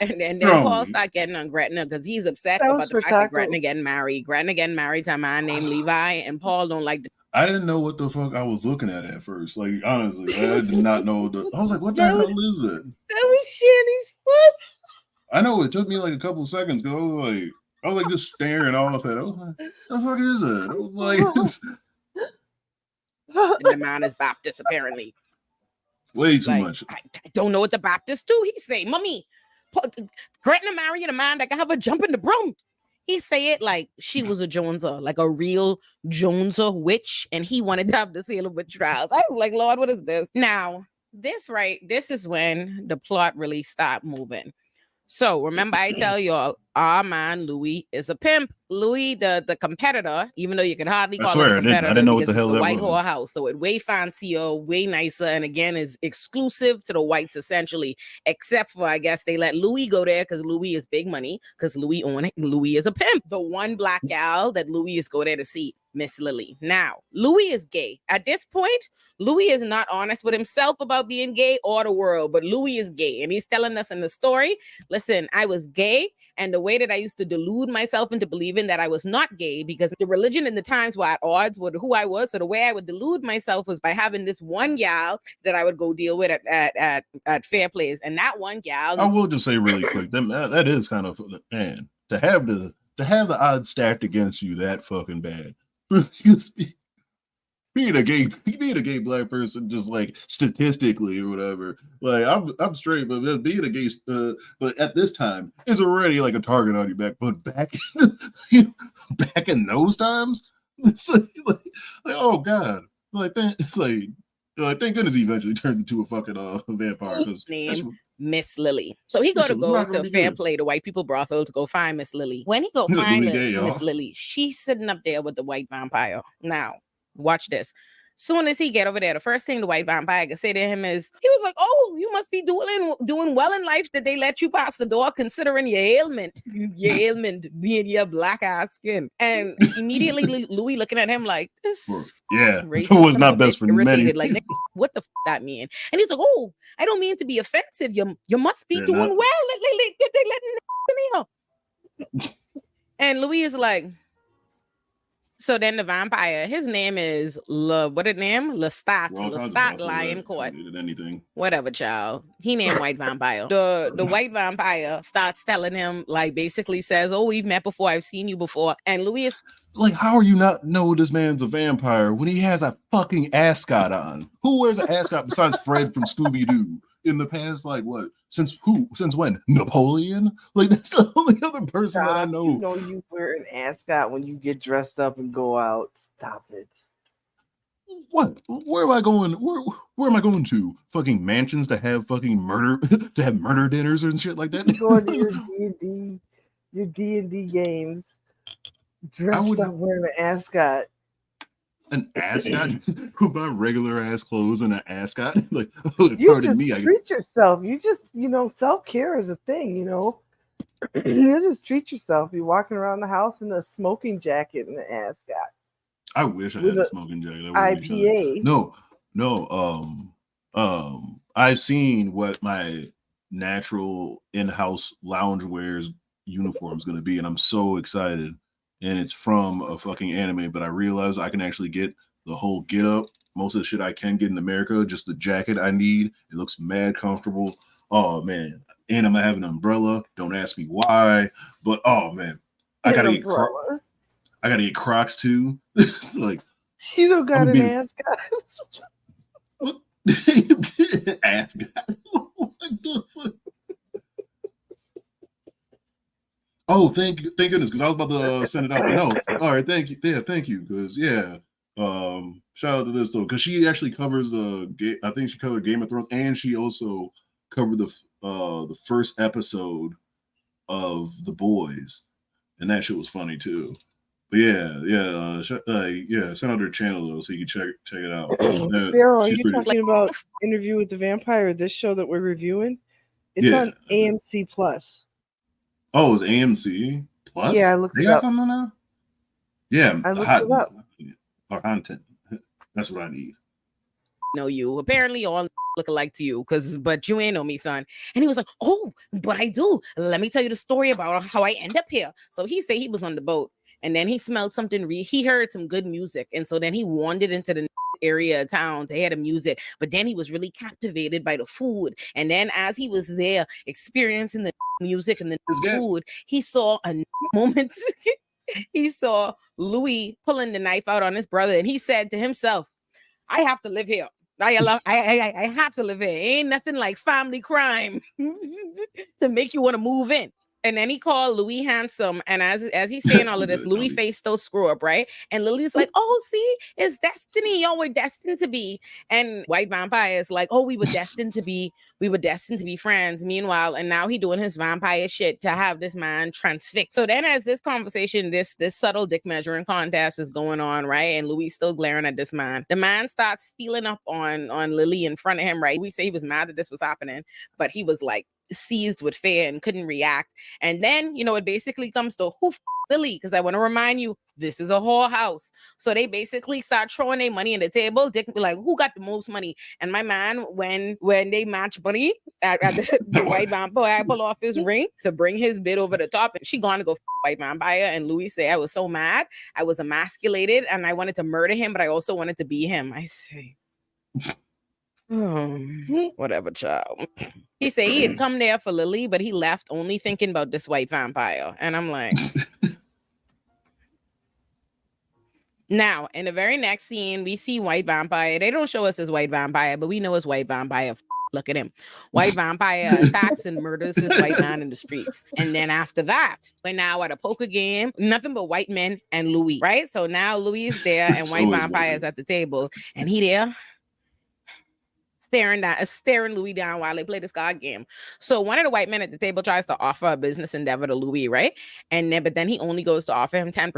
And then Paul start getting on Gretna because he's upset about the fact that Gretna getting married. Gretna getting married to a man named Levi, and Paul don't like the. I didn't know what the fuck I was looking at first. Like, honestly, I did not know. I was like, what the hell is it? That was Shanny's foot. I know it took me like a couple of seconds because I was like just staring off at it. I was like, the fuck is it? I was like, and the man is Baptist, apparently. Way too much. I don't know what the Baptists do. He say, Mommy, Gretna marrying a man that can have a jump in the broom. He say it like she was a Joneser, like a real Joneser witch, and he wanted to have the Salem witch trials. I was like, Lord, what is this? Now, this is when the plot really stopped moving. So remember, I tell y'all, our man Louis is a pimp. Louis, the competitor, even though you can hardly call it a competitor, I didn't know what the hell that was. White whore house, so it way fancier, way nicer, and again is exclusive to the whites essentially. Except for I guess they let Louis go there because Louis is big money, because Louis is a pimp. The one black gal that Louis is go there to see, Miss Lily. Now Louis is gay at this point. Louis is not honest with himself about being gay or the world, but Louis is gay. And he's telling us in the story, listen, I was gay. And the way that I used to delude myself into believing that I was not gay, because the religion and the times were at odds with who I was. So the way I would delude myself was by having this one gal that I would go deal with at Fair Plays. And that one gal. I will just say really quick, that is kind of, man, to have the odds stacked against you that fucking bad. Being a gay black person, just like statistically or whatever, like I'm straight, but being a gay, but at this time is already like a target on your back. But back in those times, it's like oh god, thank goodness he eventually turns into a fucking vampire. Miss Lily. So he go to Fair Play, the white people brothel, to go find Miss Lily. When he go find Miss Lily, she's sitting up there with the white vampire. Now, Watch this. Soon as he get over there, the first thing the white vampire could say to him is, he was like, "Oh, you must be doing well in life that they let you pass the door, considering your ailment, being your black ass skin." And immediately Louis looking at him like, this it was not best for many. Like, what the that mean? And he's like, "Oh, I don't mean to be offensive. You must be doing well. They letting in here." And Louis is like, so then the vampire, his name is Lestat Lion Court. Anything. Whatever, child. He named White Vampire. The White Vampire starts telling him, like, basically says, "Oh, we've met before. I've seen you before." And Louis is like, how are you not know this man's a vampire when he has a fucking ascot on? Who wears an ascot besides Fred from Scooby-Doo? In the past, like what? Since when? Napoleon? Like, that's the only other person that I know. You know you wear an ascot when you get dressed up and go out. Stop it. What? Where am I going? Where am I going to? Fucking mansions to have fucking murder to have murder dinners and shit like that? You go to your D&D games dressed up wearing an ascot. An ascot? Buy regular ass clothes and an ascot? Like, you just treat yourself. You just, self-care is a thing, you just treat yourself. You're walking around the house in a smoking jacket and an ascot. I wish I had a smoking jacket. IPA. No. I've seen what my natural in-house loungewear's uniform is going to be, and I'm so excited. And it's from a fucking anime, but I realized I can actually get the whole get up. Most of the shit I can get in America, just the jacket I need. It looks mad comfortable. Oh man. And I'm gonna have an umbrella. Don't ask me why. But oh man. I gotta get Crocs too. It's like, you don't got an ascot. Ascot. What the fuck? Oh, thank goodness, because I was about to send it out. But no, all right, thank you. Yeah, thank you. Because shout out to this though, because she actually covers I think she covered Game of Thrones, and she also covered the first episode of The Boys, and that shit was funny too. But send out her channel though, so you can check it out. Daryl, are you talking about Interview with the Vampire? This show that we're reviewing, it's on AMC Plus. Oh, it's AMC Plus? Yeah, I looked it up. They got something now? Yeah, I looked it up. Content. That's what I need. Know you. Apparently all look alike to you, but you ain't know me, son. And he was like, "Oh, but I do. Let me tell you the story about how I end up here." So he said he was on the boat, and then he smelled something. He heard some good music, and so then he wandered into the area of town to hear the music. But then he was really captivated by the food, and then as he was there experiencing the music and the food, he saw a moment. He saw Louis pulling the knife out on his brother, and he said to himself, "I have to live here. I have to live here. Ain't nothing like family crime to make you want to move in." And then he called Louis handsome. And as he's saying all of this, Louis face still screw up, right? And Lily's like, "Oh, see, it's destiny. Y'all were destined to be." And White Vampire is like, "Oh, we were destined to be friends." Meanwhile, and now he doing his vampire shit to have this man transfixed. So then as this conversation, this subtle dick measuring contest is going on, right? And Louis still glaring at this man. The man starts feeling up on Lily in front of him, right? We say he was mad that this was happening, but he was like seized with fear and couldn't react. And then, it basically comes to who Lily, because I want to remind you, this is a whorehouse. So they basically start throwing their money on the table. Dick be like, "Who got the most money?" And my man, when they match money at the White Vampire, pull off his ring to bring his bid over the top, and she gonna go White Vampire. And Louis say, "I was so mad, I was emasculated, and I wanted to murder him, but I also wanted to be him." I say, whatever, child. He said he had come there for Lily, but he left only thinking about this White Vampire. And I'm like, now in the very next scene, we see White Vampire. They don't show us as White Vampire, but we know it's White Vampire. Look at him. White Vampire attacks and murders his white man in the streets. And then after that, we're now at a poker game, nothing but white men and Louis, right? So now Louis is there and White Vampire is at the table, and he there staring Louis down while they play this card game. So one of the white men at the table tries to offer a business endeavor to Louis, right? But then he only goes to offer him 10%.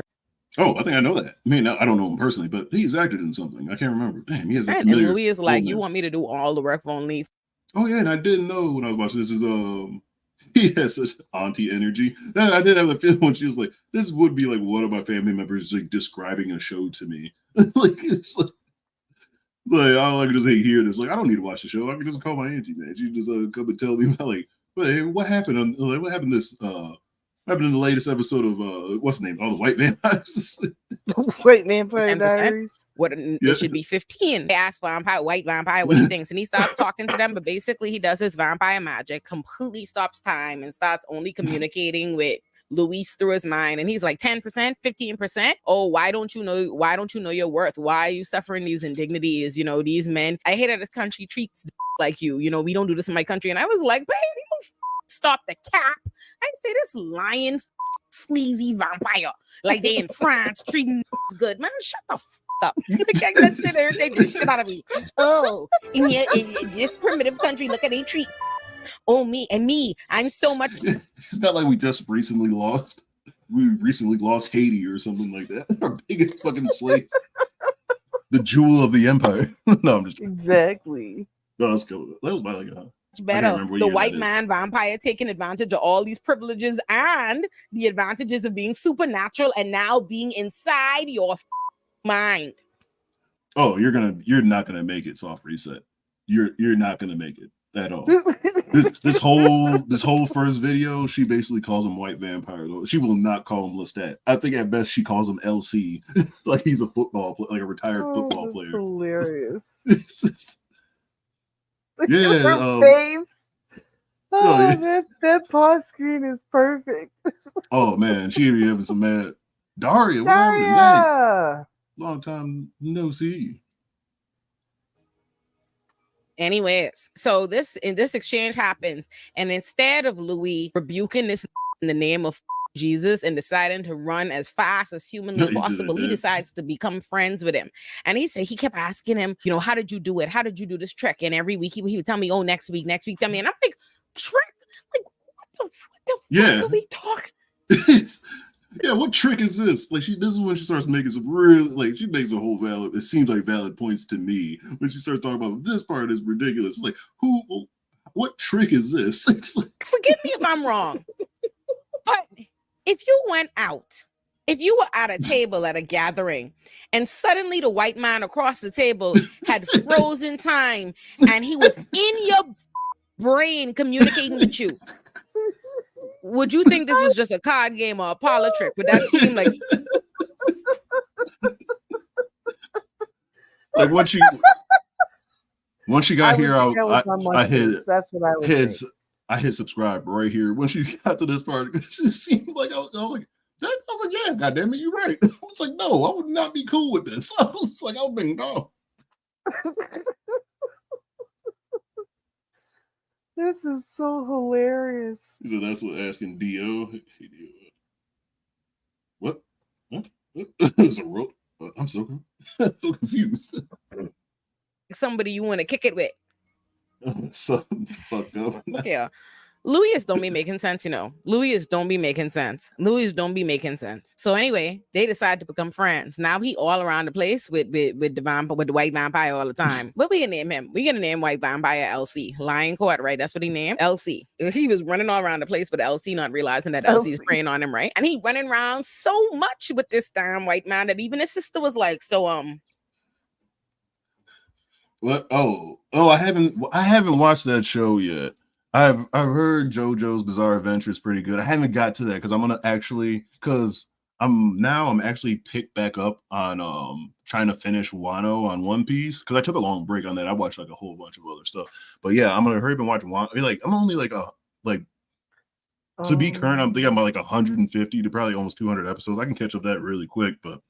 Oh, I think I know that. I mean, I don't know him personally, but he's acted in something. I can't remember. Damn, he has a And familiar. Louis is like, you want me to do all the work for only? Oh yeah, and I didn't know when I was watching this. Is he has such auntie energy. And I did have a feeling when she was like, "This would be like one of my family members like describing a show to me." Like it's like I like just hear this. Like I don't need to watch the show. I can just call my auntie, man. She just come and tell me about like, hey, what happened on like what happened this happened in the latest episode of what's the name? Oh, the White Vampires. White Vampire 10%. Diaries. What it should be 15. They ask vampire, white vampire, what he thinks, and he starts talking to them. But basically, he does his vampire magic, completely stops time, and starts only communicating with Luis through his mind. And he's like 10%, 15%. Oh, why don't you know? Why don't you know your worth? Why are you suffering these indignities? You know, these men. I hate that this country treats like you. You know, we don't do this in my country. And I was like, baby, you stop the cap. I say this lying sleazy vampire like they in France treating good, man. Shut the up. Like, that shit irritates the shit out of me. Oh, in this primitive country, look at they treat. Oh, me, I'm so much. It's not like we just recently lost. We recently lost Haiti or something like that. Our biggest fucking slaves. The jewel of the empire. No, I'm just exactly. No, let's go. That was by like better. The white man vampire taking advantage of all these privileges and the advantages of being supernatural and now being inside your mind. Oh, you're not gonna make it, soft reset. You're not gonna make it at all. this whole first video, she basically calls him white vampire. She will not call him Lestat. I think at best she calls him LC, like he's a football player, like a retired football player. Hilarious. Yeah, face. Oh, yeah. that pause screen is perfect. Oh man, she be having some mad. Daria, what happened? Dang. Long time no see. Anyways, so this exchange happens, and instead of Louis rebuking this in the name of Jesus and deciding to run as fast as humanly possible, he decides to become friends with him. And he kept asking him, you know, how did you do it? How did you do this trick? And every week he would tell me, oh, next week, tell me. And I'm like, trick? Like, what the fuck are we talking? Yeah, what trick is this? Like this is when she starts making some really like she makes a whole valid. It seems like valid points to me when she starts talking about this part is ridiculous. It's like what trick is this? Like, forgive me if I'm wrong, but if you went out, if you were at a table at a gathering, and suddenly the white man across the table had frozen time, and he was in your brain communicating with you. Would you think this was just a card game or a parlor trick? Would that seem like once she got here, I hit. That's what I would say. I hit subscribe right here. When she got to this part, it seemed like I was like, yeah, goddamn it, you're right. I was like, no, I would not be cool with this. I was like, I've been gone. This is so hilarious. So that's what asking Do. What? It's a rope. I'm so confused. Somebody you want to kick it with. So fucked up. Yeah. Louis don't be making sense, you know. Louis don't be making sense. So anyway, they decide to become friends. Now he all around the place with the white vampire all the time. What we gonna name him? We gonna name white vampire LC. Lion Court, right? That's what he named. LC. He was running all around the place with LC, not realizing that LC is preying on him, right? And he running around so much with this damn white man that even his sister was like, What? Oh, I haven't watched that show yet. I've heard JoJo's Bizarre Adventure is pretty good. I haven't got to that because I'm actually picked back up on trying to finish Wano on One Piece because I took a long break on that. I watched like a whole bunch of other stuff, but yeah, I'm gonna hurry up and watch Wano. Like I'm only to be current, I'm thinking about like 150 to probably almost 200 episodes. I can catch up that really quick, but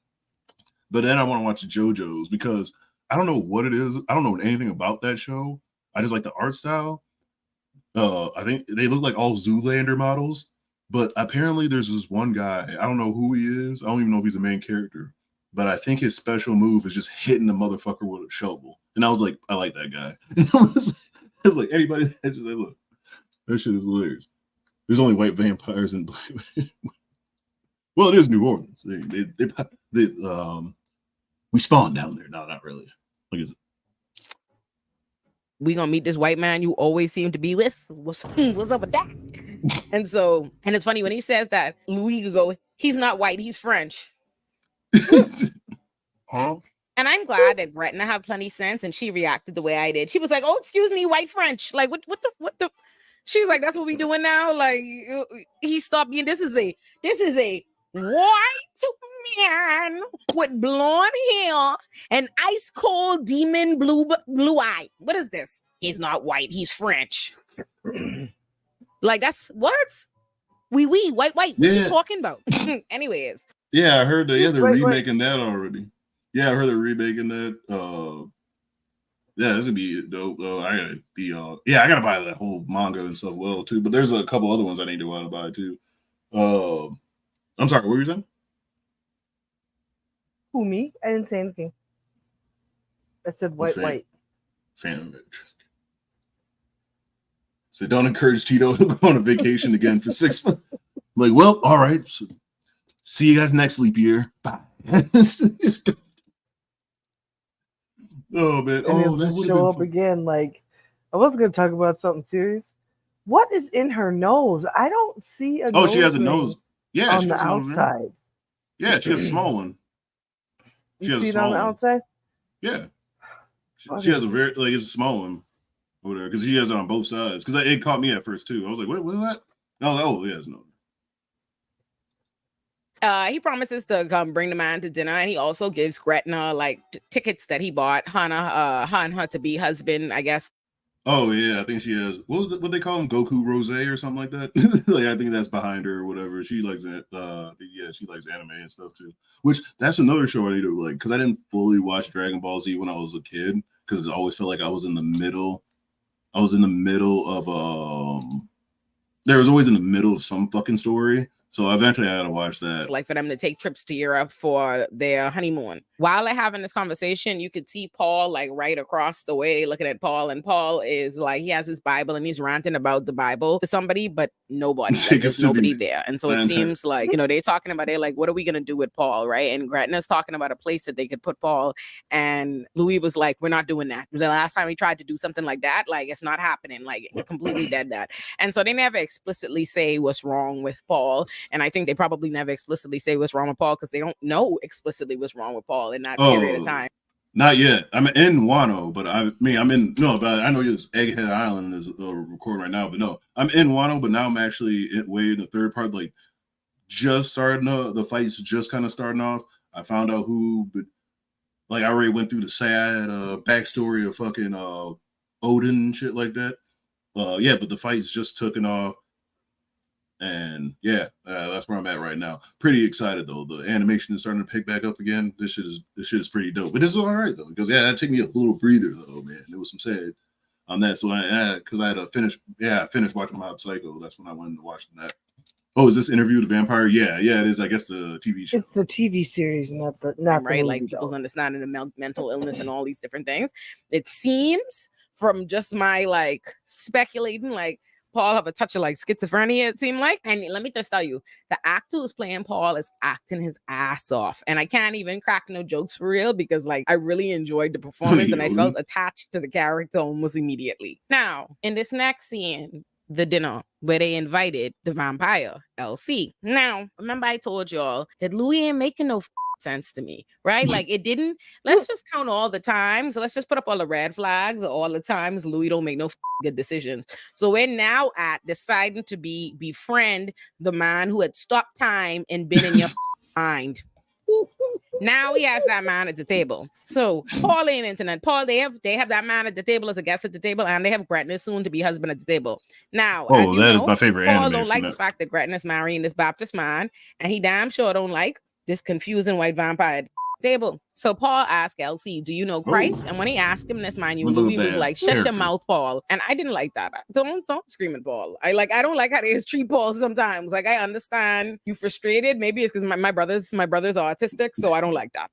then I want to watch JoJo's because I don't know what it is. I don't know anything about that show. I just like the art style. I think they look like all Zoolander models, but apparently there's this one guy. I don't know who he is. I don't even know if he's a main character, but I think his special move is just hitting the motherfucker with a shovel. And I was like, I like that guy. It was like anybody that just look, that shit is hilarious. There's only white vampires and black. Well, it is New Orleans. We spawned down there. No, not really. Look at it. We gonna meet this white man you always seem to be with. What's up with that? And it's funny when he says that, Louis could go, he's not white, he's French. Huh? And I'm glad that Gretna had plenty of sense and she reacted the way I did. She was like, oh, excuse me, white French. Like, what the? She was like, that's what we doing now? Like, he stopped being, this is a white man with blonde hair and ice cold demon blue eye. What is this? He's not white, he's French. Like, that's what? White. What are you talking about? Anyways. Yeah, I heard they're remaking that already. Yeah, I heard they're remaking that. Yeah, this would be dope though. I gotta buy that whole manga and stuff well too. But there's a couple other ones I need to want to buy too. I'm sorry, what were you saying? Who, me? I didn't say anything. I said white. Fan of interest. So don't encourage Tito to go on a vacation again for 6 months. Like, well, all right. So see you guys next leap year. Bye. Oh man! And that would show up again. Like, I wasn't gonna talk about something serious. What is in her nose? I don't see a. Oh, she has a nose. Yeah, on the outside. Yeah, she has a small one. She has a small on the outside. Yeah, she has a very it's a small one over there because she has it on both sides. Because it caught me at first too. I was like, what is that? Oh, yeah, it's no. He promises to come bring the man to dinner, and he also gives Gretna like tickets that he bought her to be husband, I guess. Oh yeah, I think she has. What they call him? Goku Rose or something like that. Like I think that's behind her or whatever. She likes it. She likes anime and stuff too. Which that's another show I need to like because I didn't fully watch Dragon Ball Z when I was a kid because I always felt like I was in the middle. I was in the middle of There was always in the middle of some fucking story. So eventually I had to watch that. It's like for them to take trips to Europe for their honeymoon. While they're having this conversation, you could see Paul like right across the way looking at Paul. And Paul is like, he has his Bible and he's ranting about the Bible to somebody, but nobody. Like, there's nobody there. And so it seems like, they're talking about it like, what are we going to do with Paul, right? And Gretna's talking about a place that they could put Paul. And Louis was like, we're not doing that. The last time we tried to do something like that, like it's not happening. Like completely dead that. And so they never explicitly say what's wrong with Paul. And I think they probably never explicitly say what's wrong with Paul because they don't know explicitly what's wrong with Paul in that period of time. Not yet. I'm in Wano, but I know it's Egghead Island is recording right now, but no, I'm in Wano, but now I'm actually way in the third part, like just starting the fights, just kind of starting off. I found out but like I already went through the sad backstory of fucking Odin and shit like that. But the fights just took off. And that's where I'm at right now. Pretty excited though. The animation is starting to pick back up again. This shit is pretty dope. But this is all right though, because that took me a little breather though, man. There was some sad on that. So because I had to finish watching Mob Psycho. That's when I went to watch that. Oh, is this Interview with the Vampire? Yeah, it is. I guess the TV show. It's the TV series, not right. The movie, like people's understanding of mental illness and all these different things. It seems from just my like speculating, like. Paul have a touch of like schizophrenia, it seemed like. And let me just tell you, the actor who's playing Paul is acting his ass off. And I can't even crack no jokes for real because like I really enjoyed the performance and I felt attached to the character almost immediately. Now, in this next scene, the dinner where they invited the vampire, LC. Now, remember I told y'all that Louis ain't making no sense to me, right? Like it didn't. Let's just count all the times. Let's just put up all the red flags all the times Louis don't make no good decisions. So we're now at deciding to befriend the man who had stopped time and been in your mind. Now he has that man at the table. So Paul ain't internet. Paul, they have that man at the table as a guest at the table, and they have Gretna soon to be husband at the table. Now, as you know, is my favorite. Paul don't like the fact that Gretna's marrying this Baptist man, and he damn sure don't like this confusing white vampire table. So Paul asked LC, do you know Christ? And when he asked him this, man, Louis was like, shut your mouth, Paul. And I didn't like that. Don't scream at Paul. I don't like how they treat Paul sometimes. Like I understand you frustrated. Maybe it's because my brother's autistic, so I don't like that.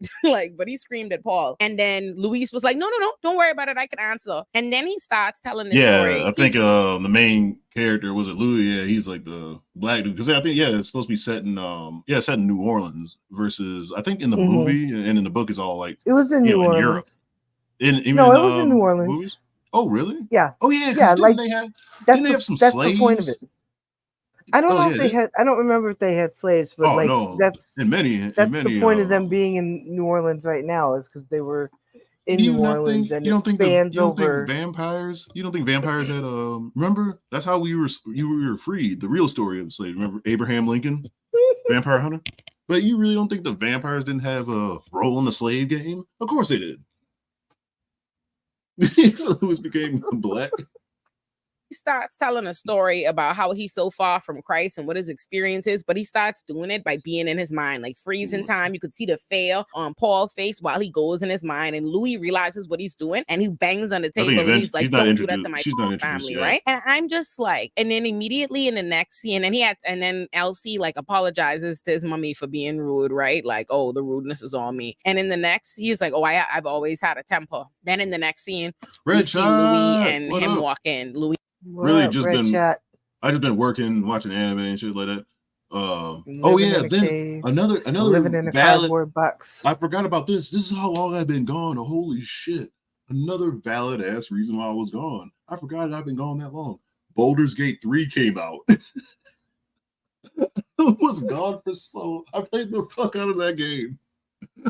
But he screamed at Paul. And then Luis was like, no, don't worry about it. I can answer. And then he starts telling this story. I think the main character. Was it Louis? Yeah, he's like the black dude. Because I think it's supposed to be set in set in New Orleans versus I think in the movie and in the book is all like it was in New Orleans. In Europe. It was in New Orleans. Movies? Oh, really? Yeah. Oh, yeah. Yeah, like they have some that's slaves? the point of it. I don't know if they had. I don't remember if they had slaves, but that's the point of them being in New Orleans right now is because they were in New Orleans and you don't think over. vampires? You don't think vampires had remember? That's how we were freed. The real story of slaves. Remember Abraham Lincoln, vampire hunter? But you really don't think the vampires didn't have a role in the slave game? Of course they did. So Louis became black. He starts telling a story about how he's so far from Christ and what his experience is, but he starts doing it by being in his mind, like freezing time. You could see the fear on Paul's face while he goes in his mind, and Louis realizes what he's doing, and he bangs on the table, and he's like, "Don't do that to my family," right? And I'm just like, and then immediately in the next scene, and then Elsie like apologizes to his mommy for being rude, right? Like, oh, the rudeness is on me. And in the next, he was like, oh, I've always had a temper. Then in the next scene, we see Louis and him walk in. Louis. Really just been I just been working, watching anime and shit like that. Then another living in a cardboard box. I forgot about this. This is how long I've been gone. Holy shit. Another valid ass reason why I was gone. I forgot I've been gone that long. Baldur's Gate 3 came out. I was gone for I played the fuck out of that game.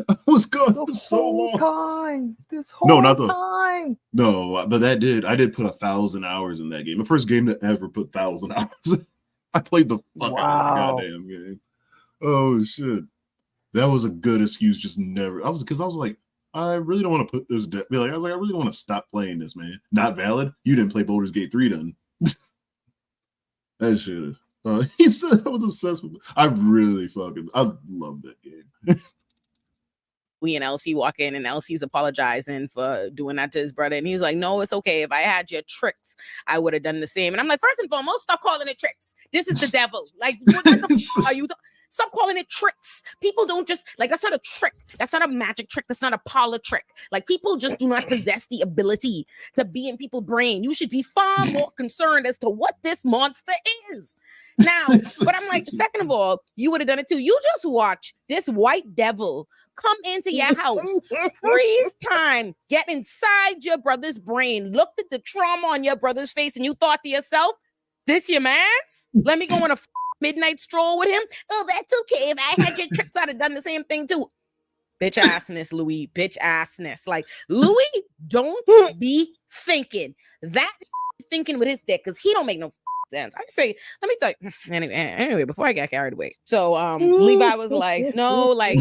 I was gone for so long. This whole time. No, but I did put 1,000 hours in that game. The first game to ever put 1,000 hours. I played the fuck out of the goddamn game. Oh shit. That was a good excuse. Just never. I was like, I really don't want to put this I really don't want to stop playing this, man. Not valid. You didn't play Baldur's Gate 3 then. That shit. He said I was obsessed with I love that game. We and Elsie walk in, and Elsie's apologizing for doing that to his brother. And he was like, no, it's okay. If I had your tricks, I would have done the same. And I'm like, first and foremost, stop calling it tricks. This is the devil. Like, what the are you? Stop calling it tricks. People don't just, like, that's not a trick. That's not a magic trick. That's not a parlor trick. Like, people just do not possess the ability to be in people's brain. You should be far more concerned as to what this monster is. Now, but I'm like, second of all, you would have done it too. You just watch this white devil come into your house, freeze time, get inside your brother's brain, looked at the trauma on your brother's face, and you thought to yourself, this your man's? Let me go on a midnight stroll with him? Oh, that's okay. If I had your tricks, I'd have done the same thing too. Bitch assness, Louis. Bitch assness. Like, Louis, don't be thinking that thinking with his dick, because he don't make no sense. I say, let me tell you. Anyway, before I got carried away. So Levi was like, no, like,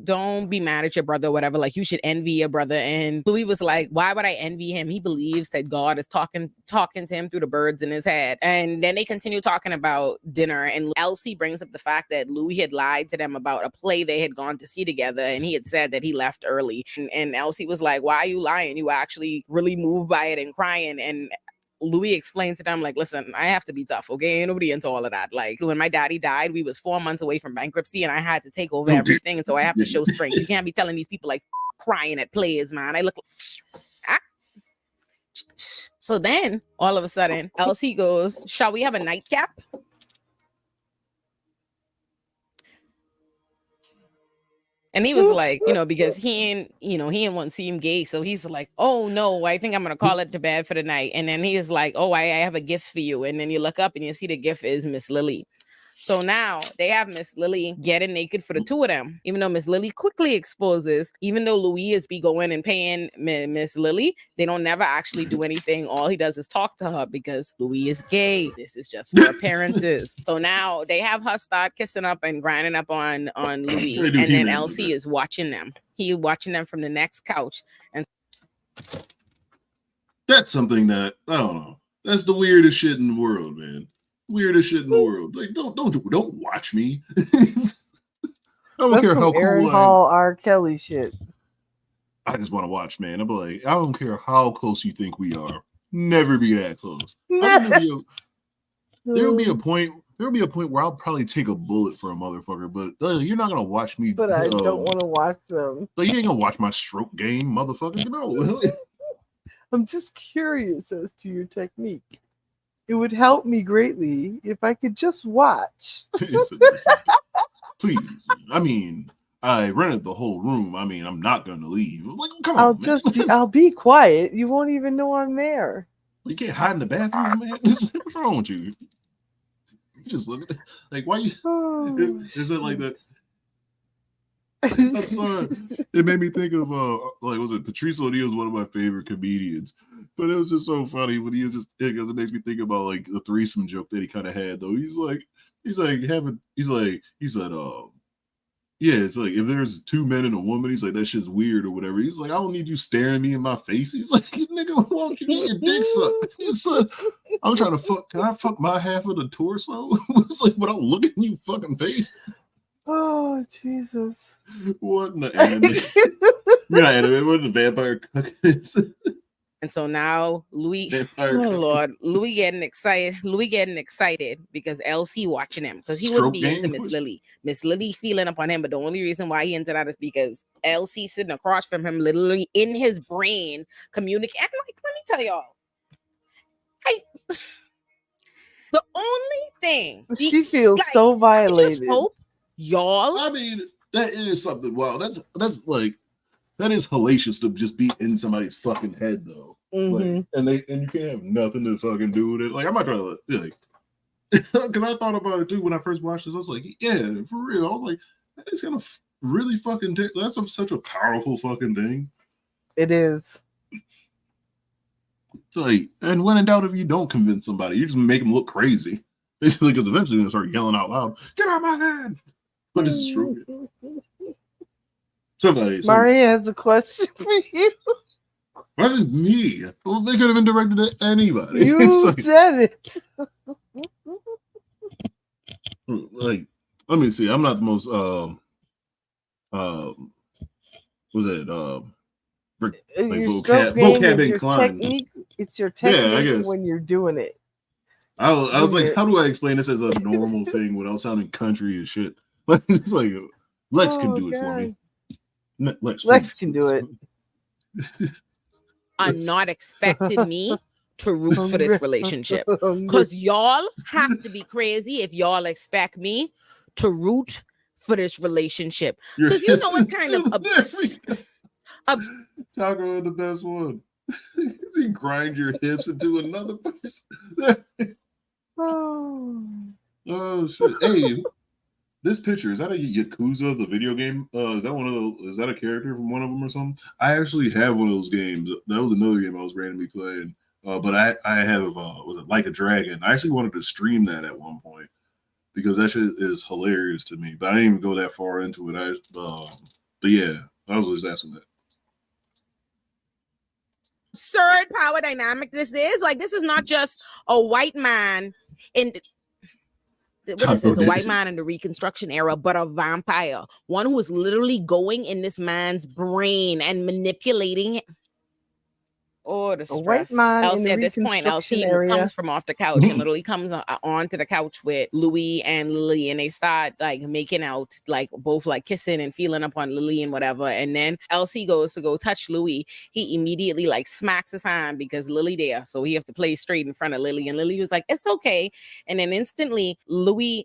don't be mad at your brother or whatever. Like, you should envy your brother. And Louis was like, why would I envy him? He believes that God is talking to him through the birds in his head. And then they continue talking about dinner. And Elsie brings up the fact that Louis had lied to them about a play they had gone to see together. And he had said that he left early. And Elsie was like, why are you lying? You were actually really moved by it and crying. And Louis explained to them, like, listen, I have to be tough, okay? Ain't nobody into all of that. Like, when my daddy died, we was 4 months away from bankruptcy, and I had to take over everything, and so I have to show strength. You can't be telling these people, like, crying at plays, man. I look like... So then, all of a sudden, Elsie goes, shall we have a nightcap? And he was like, because he didn't want to seem gay. So he's like, oh, no, I think I'm going to call it to bed for the night. And then he is like, oh, I have a gift for you. And then you look up and you see the gift is Miss Lily. So now they have Miss Lily getting naked for the two of them, even though Miss Lily quickly exposes, even though Louis is be going and paying Miss Lily, they don't never actually do anything. All he does is talk to her because Louis is gay. This is just for appearances. So now they have her start kissing up and grinding up on Louis. And then Elsie is watching them. He's watching them from the next couch. And that's something that, I don't know. That's the weirdest shit in the world, man. Weirdest shit in the world. Like, don't watch me. I don't care how cool Aaron Hall, R. Kelly shit. I just want to watch, man. I'm like, I don't care how close you think we are. Never be that close. There will be a point where I'll probably take a bullet for a motherfucker, but you're not gonna watch me. But I don't want to watch them. Like, you ain't gonna watch my stroke game, motherfucker. No. I'm just curious as to your technique. It would help me greatly if I could just watch. Please. I mean, I rented the whole room. I mean, I'm not gonna leave. Like, come on, man. I'll be quiet. You won't even know I'm there. You can't hide in the bathroom, man. What's wrong with you? You just look at it. Like, why you is it like that? I'm sorry. It made me think of like, was it Patrice O'Neal was one of my favorite comedians, but it was just so funny when he was just, because it makes me think about like the threesome joke that he kind of had though. He said, yeah, it's like if there's two men and a woman, he's like, that shit's weird or whatever. He's like, I don't need you staring me in my face. He's like, nigga, why don't you get your dick sucked? He said, I'm trying to fuck. Can I fuck my half of the torso? It's like, without looking in your fucking face. Oh Jesus. What in the anime? You're not anime. What in the vampire cookies? And so now Louis getting excited because LC watching him, because he wouldn't be into Miss Lily. Miss Lily feeling up on him, but the only reason why he into that is because LC sitting across from him, literally in his brain, communicating. Like, let me tell y'all, the only thing she feels so violated. I just hope y'all. I mean, that is something. Wow, that's like, that is hellacious to just be in somebody's fucking head though. Like, and you can't have nothing to fucking do with it. Like, I might try to like, because I thought about it too when I first watched this. I was like, yeah, for real. I was like, that is gonna really fucking that's such a powerful fucking thing. It is. It's like, and when in doubt, if you don't convince somebody, you just make them look crazy. Because eventually you're gonna start yelling out loud, "Get out of my head!" But this is true. Somebody. Maria has a question for you. That's me. Well, they could have been directed at anybody. You said it. Like, let me see. I'm not the most vocab inclined. It's your technique when you're doing it. I was like, how do I explain this as a normal thing without sounding country as shit? It's like Lex can do it for me. Lex can do it. Are not expecting me to root for this relationship, because y'all have to be crazy if y'all expect me to root for this relationship, because you know what kind of Taco the best one. You grind your hips into another person. Oh shit! Hey, this picture, is that a Yakuza, the video game? Is that one of those? Is that a character from one of them or something? I actually have one of those games. That was another game I was randomly playing. But I have was it Like a Dragon? I actually wanted to stream that at one point because that shit is hilarious to me. But I didn't even go that far into it. But yeah, I was just asking that. Absurd power dynamic this is. Like, this is not just a white man in this is a white man in the Reconstruction era, but a vampire, one who is literally going in this man's brain and manipulating it. Oh, the stress. Elsie at this point, Elsie comes from off the couch and literally comes onto the couch with Louis and Lily, and they start like making out, like both like kissing and feeling upon Lily and whatever. And then Elsie goes to go touch Louis. He immediately like smacks his hand because Lily there, so he have to play straight in front of Lily. And Lily was like, "It's okay." And then instantly,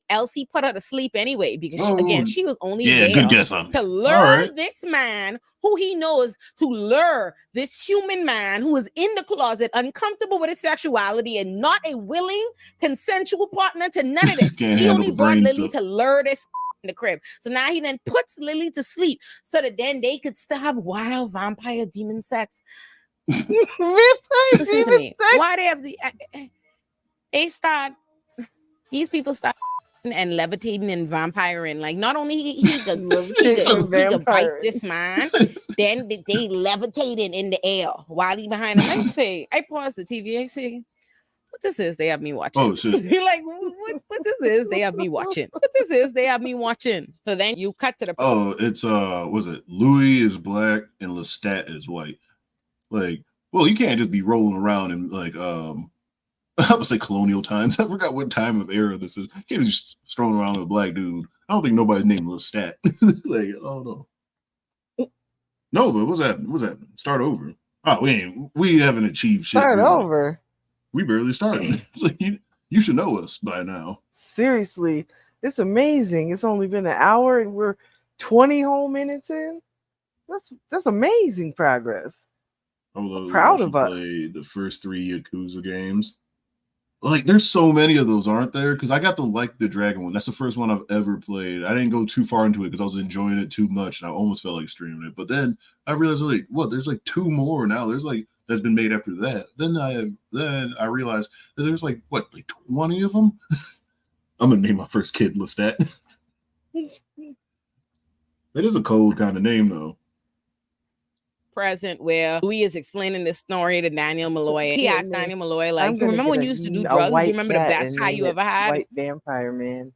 Elsie put her to sleep anyway because she was only there to lure this man who he knows, to lure this human man who is in the closet, uncomfortable with his sexuality and not a willing, consensual partner to none of this. He only brought Lily to lure this in the crib. So now he then puts Lily to sleep so that then they could still have wild vampire demon sex. Listen to me. Why they have these people start and levitating and vampiring. Like, not only he could bite this man, then they levitating in the air while he behind him. I paused the TV. I say, what this is, they have me watching. Oh shit. Like, what this is, they have me watching. What this is, they have me watching. So then you cut to the it's was it Louis is black and Lestat is white. Like, well, you can't just be rolling around and like I would say colonial times. I forgot what time of era this is. You can't be just strolling around with a black dude. I don't think nobody's named Lestat. Like, oh no. No, but what's that? Start over. Oh, we haven't achieved shit. Start over. We barely started. Like, you should know us by now. Seriously, it's amazing. It's only been an hour and we're 20 whole minutes in. That's amazing progress. I'm proud of us. Play the first 3 Yakuza games. Like, there's so many of those, aren't there? Because I got the Like the Dragon one. That's the first one I've ever played. I didn't go too far into it because I was enjoying it too much, and I almost felt like streaming it. But then I realized, like, what? There's like 2 more now. There's like that's been made after that. Then I realized that there's like 20 of them. I'm gonna name my first kid Lestat. That is a cold kind of name, though. Present where Louis is explaining this story to Daniel Malloy. He asked Daniel Malloy, like, you remember when you used to do drugs? Do you remember the best high you ever had? White Vampire Man.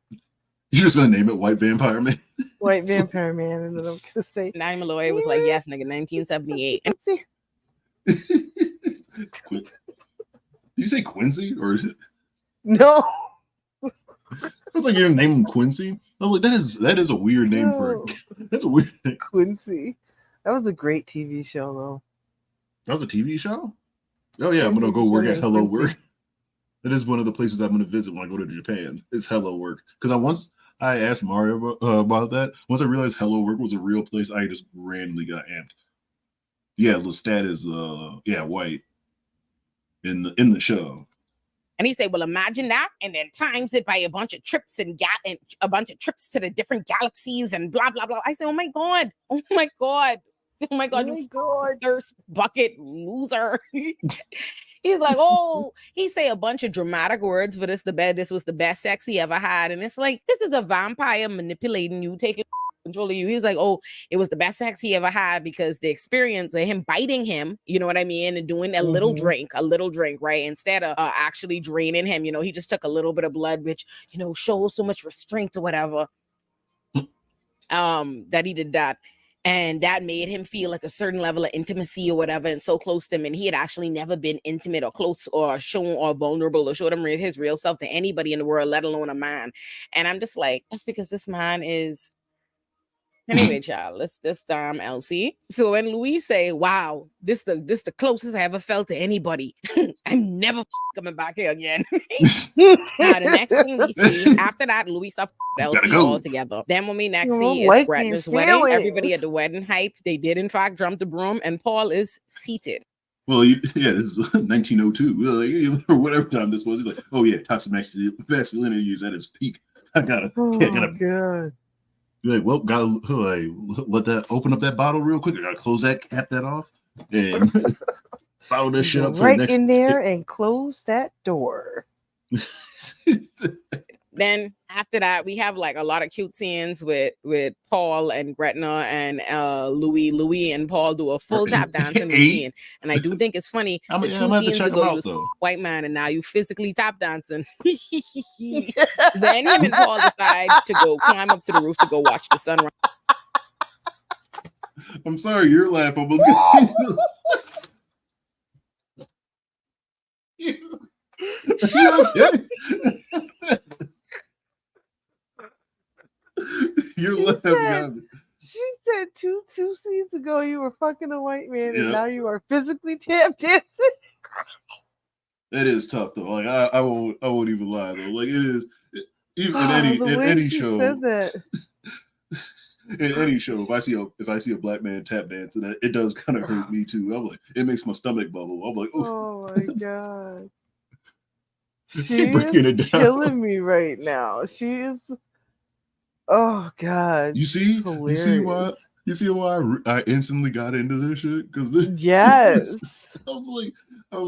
You're just gonna name it White Vampire Man? White Vampire Man, and then I'm gonna say Daniel Malloy was like, yes, nigga, 1978. Did you say Quincy or no? I was like, you're gonna name him Quincy? I was like, that is a weird name for that's a weird name. Quincy. That was a great TV show, though. That was a TV show? Oh yeah, I'm gonna go work at Hello Work. That is one of the places I'm gonna visit when I go to Japan. It's Hello Work. Because I asked Mario about that. Once I realized Hello Work was a real place, I just randomly got amped. Yeah, Lestat is white in the show. And he said, well, imagine that, and then times it by a bunch of trips and a bunch of trips to the different galaxies and blah, blah, blah. I said, oh my God, you thirst bucket loser. He's like, he say a bunch of dramatic words for this was the best sex he ever had. And it's like, this is a vampire manipulating you, taking control of you. He was like, it was the best sex he ever had because the experience of him biting him, you know what I mean, and doing a little drink, right? Instead of actually draining him, he just took a little bit of blood, which, shows so much restraint or whatever. That he did that. And that made him feel like a certain level of intimacy or whatever, and so close to him. And he had actually never been intimate or close or shown or vulnerable or showed him his real self to anybody in the world, let alone a man. And I'm just like, that's because this man is... Anyway, child, let's LC. So when Louis say, wow, this the closest I ever felt to anybody. I'm never coming back here again. Now, the next thing we see, after that, Louis stuff LC all together. Then when we next see is Gretna's wedding. Everybody at the wedding hype. They did, in fact, jump the broom, and Paul is seated. Well, this is 1902, or whatever time this was. He's like, oh yeah, toxic masculinity is at its peak. I gotta. God. You're like, well, gotta let that open up that bottle real quick. I gotta close that, cap that off, and bottle this shit up for right the next in there and close that door. Then after that, we have like a lot of cute scenes with Paul and Gretna and Louis and Paul do a full tap dancing routine. And I do think it's funny. The 2 scenes ago, you was a white man and now you physically tap dancing. Then him and Paul decide to go climb up to the roof to go watch the sunrise. I'm sorry, your laugh almost. You're laughing. She said two scenes ago you were fucking a white man, and now you are physically tap dancing. That is tough though. Like I won't even lie though. Like it is even in any show. Said that. In any show, if I see a black man tap dancing, it does kind of hurt me too. I'm like, it makes my stomach bubble. I'm like, oh my God. She is killing me right now. She is. Oh God! You see why I instantly got into this shit? Because yes, I was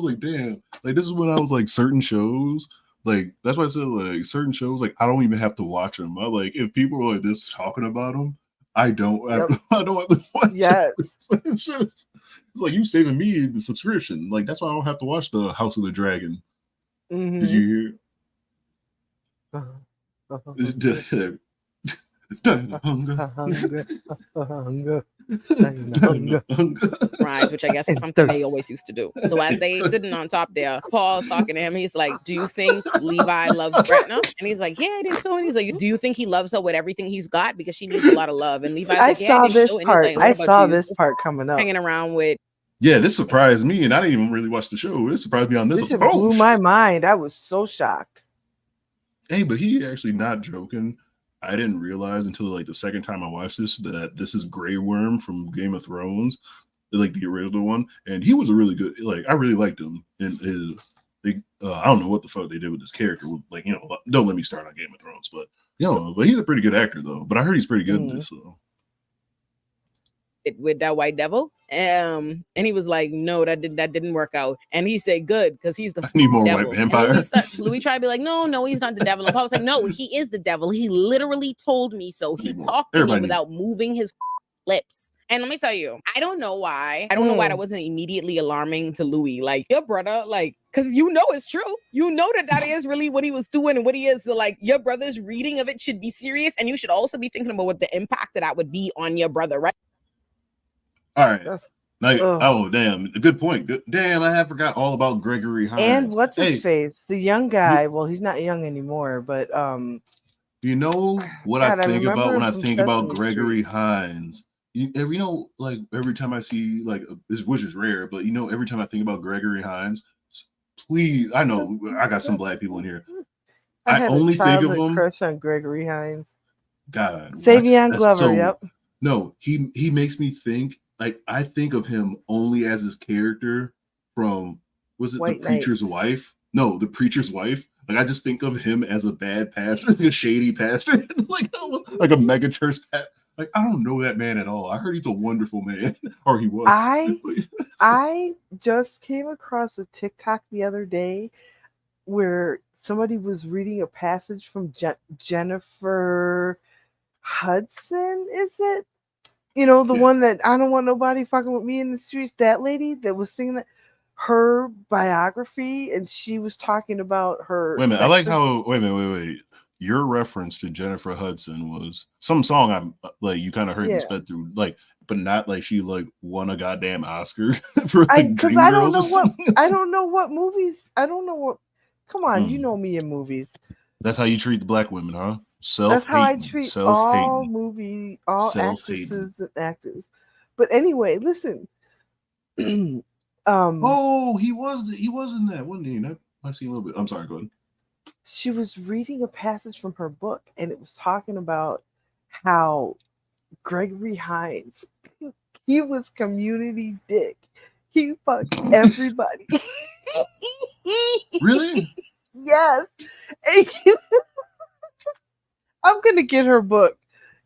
like, damn, like this is when I was like certain shows, like that's why I said like certain shows, like I don't even have to watch them. I like if people are like this talking about them, I don't have to watch. Yes, it's like you saving me the subscription. Like that's why I don't have to watch the House of the Dragon. Mm-hmm. Did you hear? Right, which I guess is something they always used to do. So as they sitting on top there, Paul's talking to him. He's like, do you think Levi loves Gretna? And he's like, yeah, I think so. And he's like, do you think he loves her with everything he's got? Because she needs a lot of love. And Levi's like, yeah, I think so. And he's like, I saw this part coming up. Hanging around with Yeah, this surprised me, and I didn't even really watch the show. It surprised me on this. This shit blew my mind. I was so shocked. Hey, but he actually not joking. I didn't realize until like the second time I watched this that this is Grey Worm from Game of Thrones, like the original one, and he was a really good. Like I really liked him in his. I don't know what the fuck they did with this character. Like don't let me start on Game of Thrones, but but he's a pretty good actor though. But I heard he's pretty good in this. So. With that white devil, and he was like, "No, that didn't work out." And he said, "Good, because he's the I need more devil." white vampire. Louis tried to be like, "No, he's not the devil." And Paul was like, "No, he is the devil. He literally told me so. He talked to me without moving his lips." And let me tell you, I don't know why. I don't know why that wasn't immediately alarming to Louis. Like your brother, like, because it's true. You know that is really what he was doing and what he is. So, like, your brother's reading of it should be serious, and you should also be thinking about what the impact that would be on your brother, right? All right. Oh, damn. Good point. Good. Damn, I have forgot all about Gregory Hines. And what's his face? The young guy. Well, he's not young anymore, but you know what I think about when I think about Gregory Hines? Like every time I see which is rare, but every time I think about Gregory Hines, please, I know I got some black people in here. I only think of him. Crush on Gregory Hines. God, Savion Glover. Yep. No, he makes me think. Like I think of him only as his character from The Preacher's Wife? No, The Preacher's Wife. Like I just think of him as a bad pastor, like a shady pastor, like a mega church pastor. Like I don't know that man at all. I heard he's a wonderful man, or he was. I just came across a TikTok the other day where somebody was reading a passage from Jennifer Hudson. Is it? The one that I don't want nobody fucking with me in the streets. That lady that was singing her biography, and she was talking about her. Wait a minute. I like how. Wait a minute. Wait. Your reference to Jennifer Hudson was some song I'm like you kind of heard and sped through, like, but not like she won a goddamn Oscar for because I don't know I don't know what movies. I don't know what. Come on, you know me in movies. That's how you treat the black women, huh? That's how I treat all actresses and actors. But anyway, listen. Oh, he was in that, wasn't he? I've seen a little bit. I'm sorry, go ahead. She was reading a passage from her book, and it was talking about how Gregory Hines, he was community dick. He fucked everybody. Really? Yes. I'm going to get her book.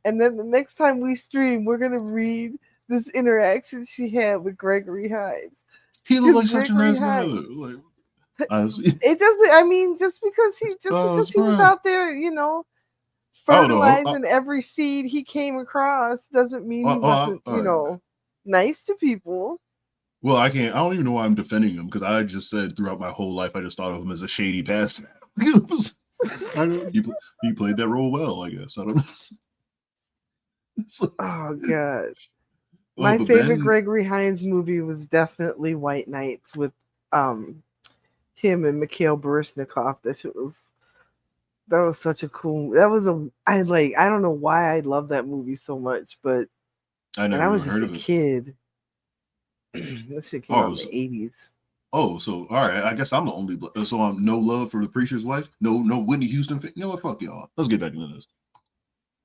And then the next time we stream, we're going to read this interaction she had with Gregory Hines. He looked like such a nice guy. It doesn't, I mean, just because he was out there, fertilizing every seed he came across doesn't mean he wasn't, nice to people. Well, I don't even know why I'm defending him, because I just said throughout my whole life, I just thought of him as a shady pastor. He played that role well, I guess. I don't know. Oh gosh. My favorite Gregory Hines movie was definitely White Nights with him and Mikhail Baryshnikov. That was such a cool. I don't know why I love that movie so much, but I was just a kid. That shit came out in the 80s. Oh, so all right. I guess I'm the only. So I'm no love for The Preacher's Wife. No Whitney Houston. You know what? Fuck y'all. Let's get back into this.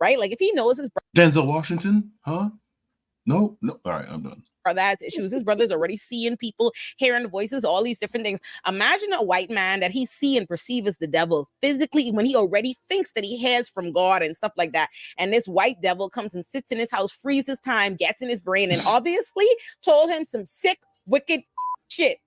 Right? Like if he knows his Denzel Washington, huh? No. All right, I'm done. Brother has issues. His brother's already seeing people, hearing voices, all these different things. Imagine a white man that he see and perceive as the devil physically when he already thinks that he hears from God and stuff like that. And this white devil comes and sits in his house, frees his time, gets in his brain, and obviously told him some sick, wicked shit.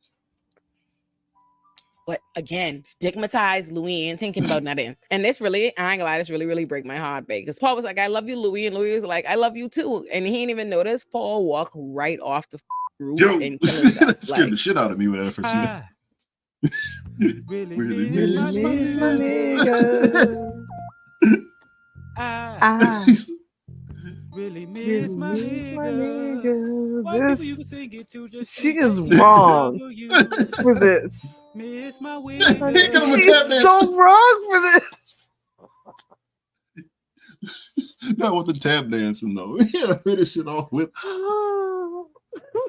But again, stigmatized Louis ain't thinking about nothing. And this really, I ain't gonna lie, this really break my heart, babe. Because Paul was like, I love you, Louis. And Louis was like, I love you too. And he ain't even notice Paul walk right off the roof and kill himself. That scared the shit out of me when I first seen it. Really miss my nigga. Really miss my nigga. She is wrong for this. Miss my She's so wrong for this. Not with the tap dancing though. You gotta finish it off with.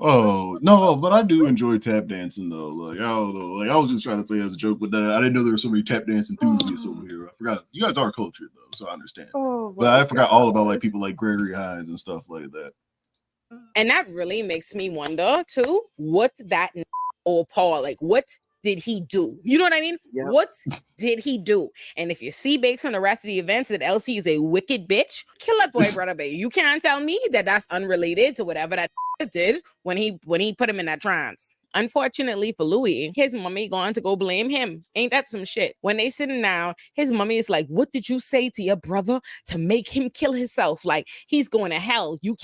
Oh no, but I do enjoy tap dancing though. Like I don't know, like I was just trying to say as a joke, but I didn't know there were so many tap dance enthusiasts over here. I forgot you guys are cultured though, so I understand. Oh, But I forgot all about like people like Gregory Hines and stuff like that. And that really makes me wonder too, what's that or Paul, like what did he do? You know what I mean? Yep. What did he do? And if you see based on the rest of the events that Elsie is a wicked bitch, kill that boy, brother, baby. You can't tell me that that's unrelated to whatever that did when he put him in that trance. Unfortunately for Louis, his mommy going to go blame him. Ain't that some shit? When they sitting down, his mommy is like, what did you say to your brother to make him kill himself? Like, he's going to hell. You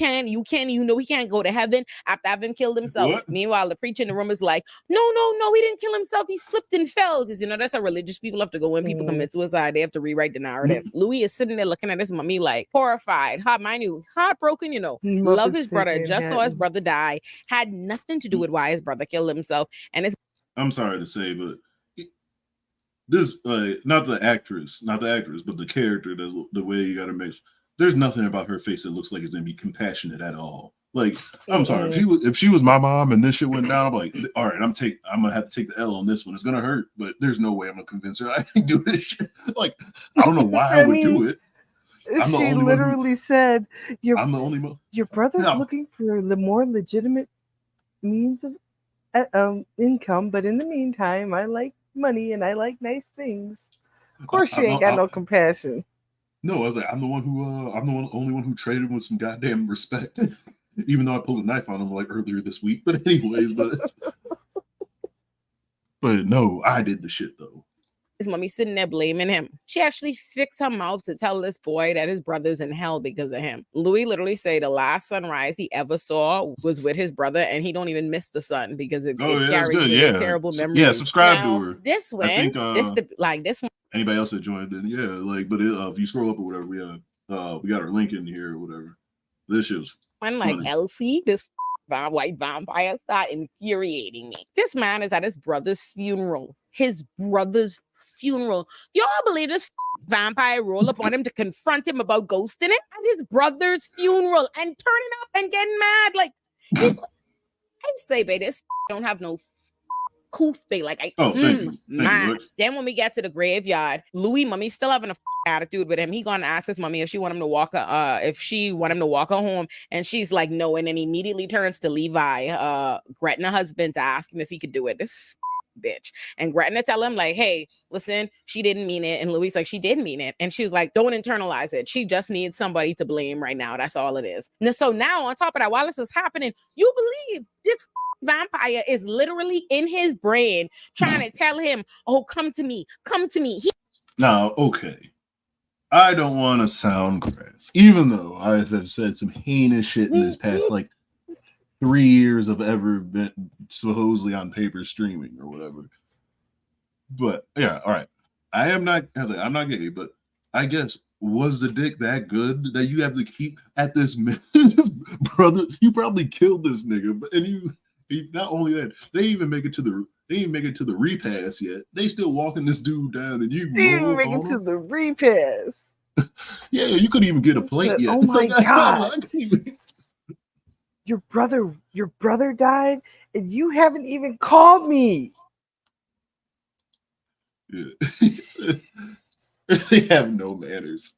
know he can't go to heaven after having killed himself. What? Meanwhile, the preacher in the room is like, no, he didn't kill himself. He slipped and fell. Because, you know, that's how religious people have to go when people commit suicide. They have to rewrite the narrative. Louis is sitting there looking at his mommy like horrified, heartbroken, you know. Love his brother, just saw his brother die, had nothing to do with why his brother killed himself. And it's I'm sorry to say, but this not the actress, but the character, the way you got to mix. There's nothing about her face that looks like it's gonna be compassionate at all. Like, I'm sorry, if she was my mom and this shit went down, I'm like, all right, I'm gonna have to take the L on this one. It's gonna hurt, but there's no way I'm gonna convince her I can do this shit. Like, I don't know why I would do it. She literally said, I'm the only one. Your brother's looking for the more legitimate means of income, but in the meantime, I like money and I like nice things. Of course, she ain't got no compassion. No, I was like, I'm the only one who traded with some goddamn respect. Even though I pulled a knife on him like earlier this week. But anyways, but no, I did the shit though. His mommy sitting there blaming him. She actually fixed her mouth to tell this boy that his brother's in hell because of him. Louis literally said the last sunrise he ever saw was with his brother, and he don't even miss the sun because it carries really terrible memories. Yeah, subscribe to her. This one, this one. Anybody else that joined in, yeah, like, but if you scroll up or whatever, we got our link in here or whatever. This shit was one like Elsie, this white vampire, start infuriating me. This man is at his brother's funeral. Y'all believe this vampire roll up on him to confront him about ghosting him at his brother's funeral and turning up and getting mad? Like, I say, baby, this don't have no coof, baby. Like, thank you. Then when we get to the graveyard, Louis' mommy still having a attitude with him. He gonna ask his mommy if she want him to walk her home, and she's like no, and then immediately turns to Levi, Gretna husband, to ask him if he could do it. This bitch. And Gretna tell him like, hey, listen, she didn't mean it. And Louis like, she did mean it. And she was like, don't internalize it. She just needs somebody to blame right now. That's all it is. And so now on top of that, while this is happening, you believe this vampire is literally in his brain trying to tell him, oh, come to me. Now, okay. I don't want to sound crass, even though I have said some heinous shit in this past like 3 years of ever been supposedly on paper streaming or whatever. But yeah, all right. I'm not gay, but I guess was the dick that good that you have to keep at this brother? You probably killed this nigga, but he not only that, they even make it to the repass yet. They still walking this dude down, and you didn't make it to the repass. Yeah, you couldn't even get a plate yet. Oh my god. Your brother died, and you haven't even called me. Yeah. They have no manners.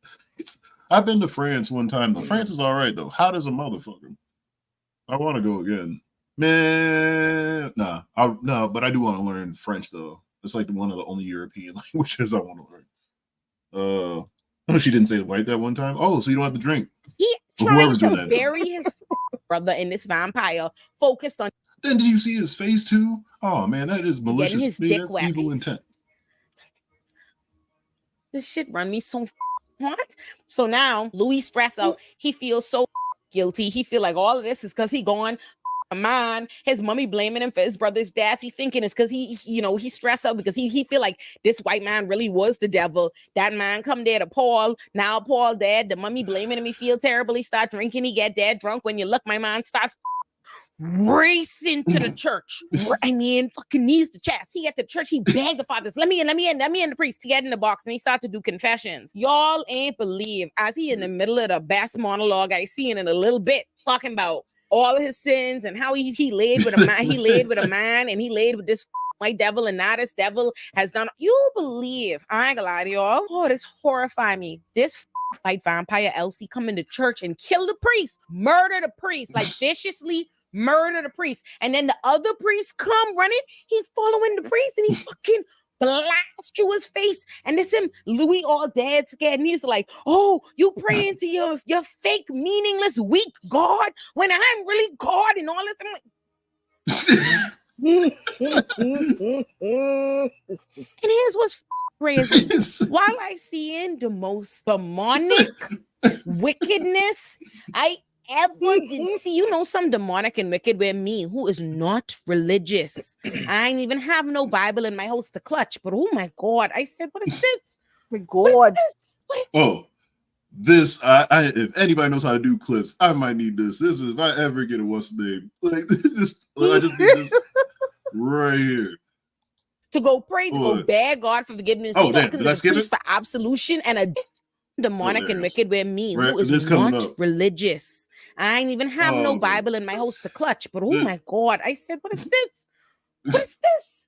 I've been to France one time though. France is all right though. Hot as a motherfucker. I want to go again. Man, but I do want to learn French though. It's like one of the only European languages I want to learn. She didn't say white that one time. Oh, so you don't have to drink. He tried to bury his brother in this vampire, focused on. Then did you see his face too? Oh man, that is malicious. His dick that's evil intent. This shit run me so hot. So now Louis stressed out. He feels so guilty. He feel like all of this is because he gone. Man, his mommy blaming him for his brother's death. He thinking it's because he stressed out because he feel like this white man really was the devil. That man come there to Paul. Now Paul dead. The mommy blaming him. He feel terrible. He start drinking. He get dead drunk. When you look, my man start racing to the church. I mean, fucking knees to chest. He at the church. He begged the fathers, let me in. The priest. He get in the box and he start to do confessions. Y'all ain't believe as he in the middle of the best monologue I seen in a little bit talking about all of his sins and how he laid with a man, he laid with a man, and he laid with this white devil, and now this devil has done. You believe? I ain't gonna lie to y'all. Oh, this horrified me. This white vampire Elsie come into church and kill the priest, murder the priest, like viciously murder the priest, and then the other priest come running. He's following the priest, and he fucking blast you his face, and this him Louis all dead scared, and he's like, oh, you praying to your fake meaningless weak God when I'm really God and all this. I'm like, and here's what's crazy. While I seeing the most demonic wickedness I ever did see, some demonic and wicked with me who is not religious. I ain't even have no Bible in my house to clutch, but oh my God, I said, what is this? My God. This, I if anybody knows how to do clips, I might need this. This is if I ever get a what's the name, I just need this right here. To go pray, to go beg God for forgiveness. Oh, damn, did I skip it? For absolution, and a demonic and wicked with me who is this not religious. I ain't even have no Bible in my house to clutch, but oh my God, I said, what is this? What is this?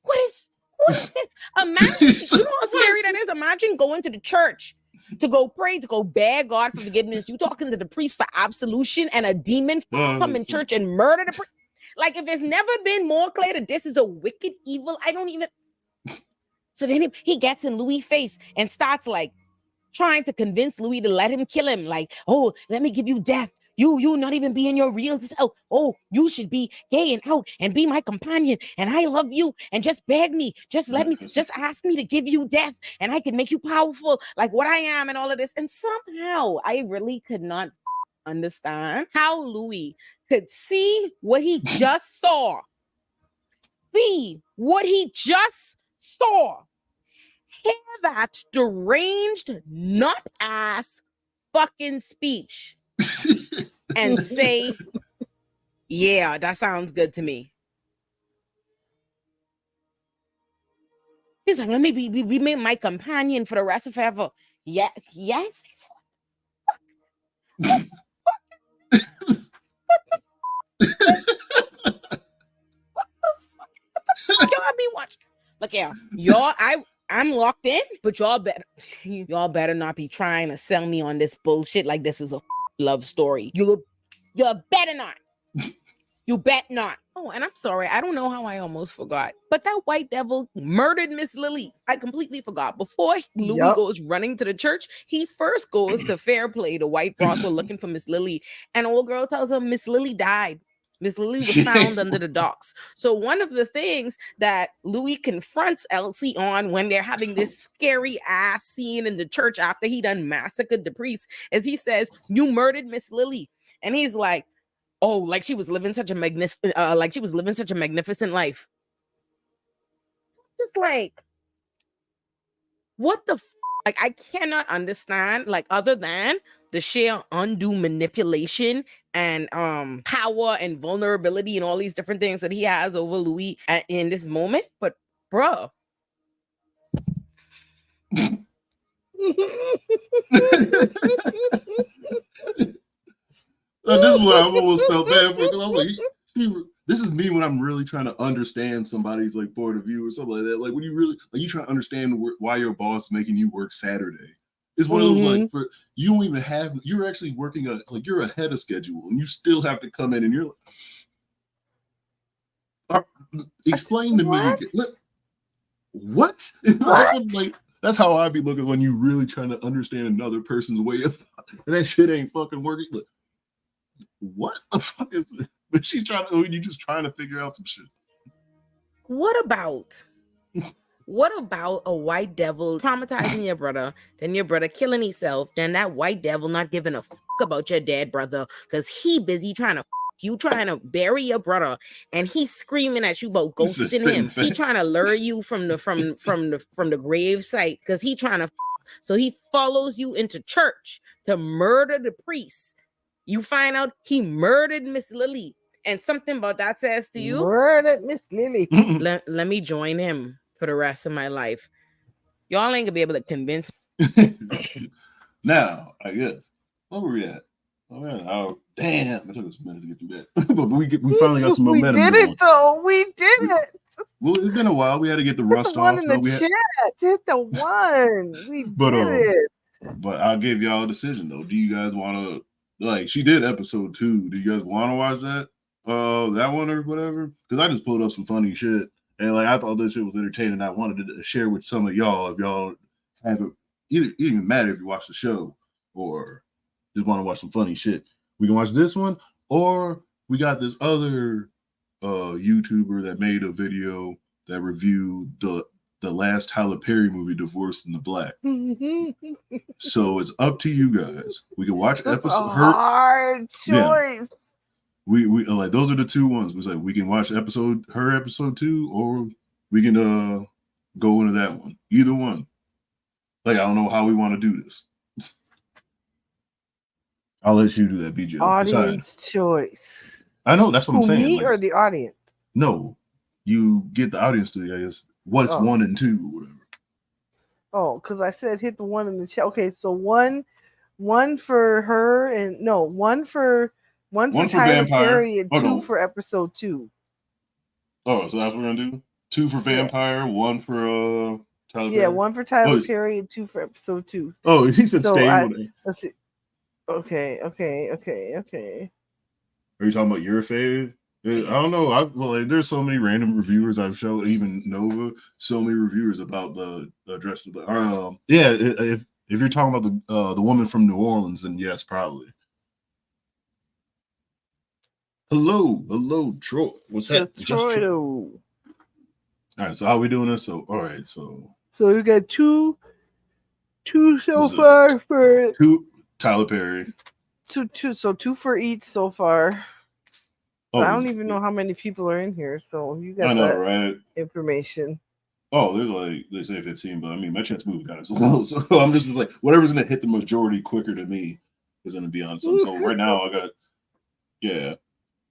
What is this? Imagine, you know how scary that is? Imagine going to the church to go pray, to go beg God for forgiveness. You talking to the priest for absolution, and a demon come in church and murder the priest. Like, if it's never been more clear that this is a wicked evil, I don't even. So then he gets in Louis' face and starts like trying to convince Louis to let him kill him. Like, oh, let me give you death. You not even being your real self. Oh, you should be gay and out and be my companion. And I love you. And just beg me. Just ask me to give you death. And I can make you powerful like what I am and all of this. And somehow I really could not understand how Louis could see what he just saw. See what he just saw. Hear that deranged nut ass fucking speech and say, yeah, that sounds good to me. He's like, let me be my companion for the rest of forever. Yeah, yes. Y'all be watching. Look here, y'all. I'm locked in, but y'all better not be trying to sell me on this bullshit like this is a love story. You better not. You bet not. Oh, and I'm sorry. I don't know how I almost forgot. But that white devil murdered Miss Lily. I completely forgot. Before Louis goes running to the church, he first goes to Fairplay, the white brothel, looking for Miss Lily. And old girl tells him Miss Lily died. Miss Lily was found under the docks. So one of the things that Louis confronts Elsie on when they're having this scary ass scene in the church after he done massacred the priest is he says, you murdered Miss Lily. And he's like, oh, like she was living such a magnificent life. Just like, what the like, I cannot understand, like, other than the sheer undue manipulation and power and vulnerability and all these different things that he has over Louis in this moment. But bruh. This is what I've always felt bad for, because I was like, this is me when I'm really trying to understand somebody's like point of view or something like that. Like when you really like you trying to understand why your boss is making you work Saturday. It's one of those like for you don't even have, you're actually working you're ahead of schedule and you still have to come in and you're like, explain to me what? Like that's how I be looking when you really trying to understand another person's way of thought. And that shit ain't fucking working. Like, what the fuck is it? But she's trying to, you just trying to figure out some shit. What about a white devil traumatizing your brother, then your brother killing himself, then that white devil not giving a fuck about your dead brother because he busy trying to you trying to bury your brother, and he's screaming at you about ghosting him. He trying to lure you from the grave site because he trying to. So he follows you into church to murder the priest. You find out he murdered Miss Lily, and something about that says to you, murdered Miss Lily. Let me join him for the rest of my life. Y'all ain't gonna be able to convince me. Now, I guess where were we at? Oh man, damn! It took us a minute to get through that, but we finally got some momentum. We did it though. We did it. Well, it's been a while. We had to get the rust the one off. in the chat. Hit the one. We did it. But I'll give y'all a decision though. Do you guys want to like? She did episode 2. Do you guys want to watch that? That one or whatever? Because I just pulled up some funny shit and like I thought this shit was entertaining. I wanted to share with some of y'all if y'all haven't either. It doesn't matter if you watch the show or just want to watch some funny shit. We can watch this one, or we got this other YouTuber that made a video that reviewed the last Tyler Perry movie, Divorced in the Black. So it's up to you guys. We can watch episode. Hard choice. Yeah. We like those are the two ones. We like we can watch episode 2, or we can go into that one. Either one. Like I don't know how we want to do this. I'll let you do that, BGL. Audience choice. I know that's what I'm saying. Me like, or the audience? No, you get the audience to, I guess, what's 1 and 2 or whatever. Oh, because I said hit the one in the chat. Okay, so one for her and no, one for Tyler Vampire. Perry and 2 for episode 2. Oh, so that's what we're gonna do? 2 for Vampire, 1 for Tyler Perry. Yeah, 1 for Tyler Perry and 2 for episode 2. Oh, he said so stay. Let's see. Okay. Are you talking about your fave? I don't know. There's so many random reviewers I've shown, even Nova. So many reviewers about the dress. Yeah, if you're talking about the woman from New Orleans, then yes, probably. Hello, Troy. What's that? Troy. All right. So how are we doing this? So all right. So you got two so far for 2 Tyler Perry. Two. So 2 for each so far. Oh, I don't even know how many people are in here, so you got right? Information. Oh, there's like they say 15, but I mean my chance moving kind of slow, so I'm just like whatever's gonna hit the majority quicker than me is gonna be on some. So right now I got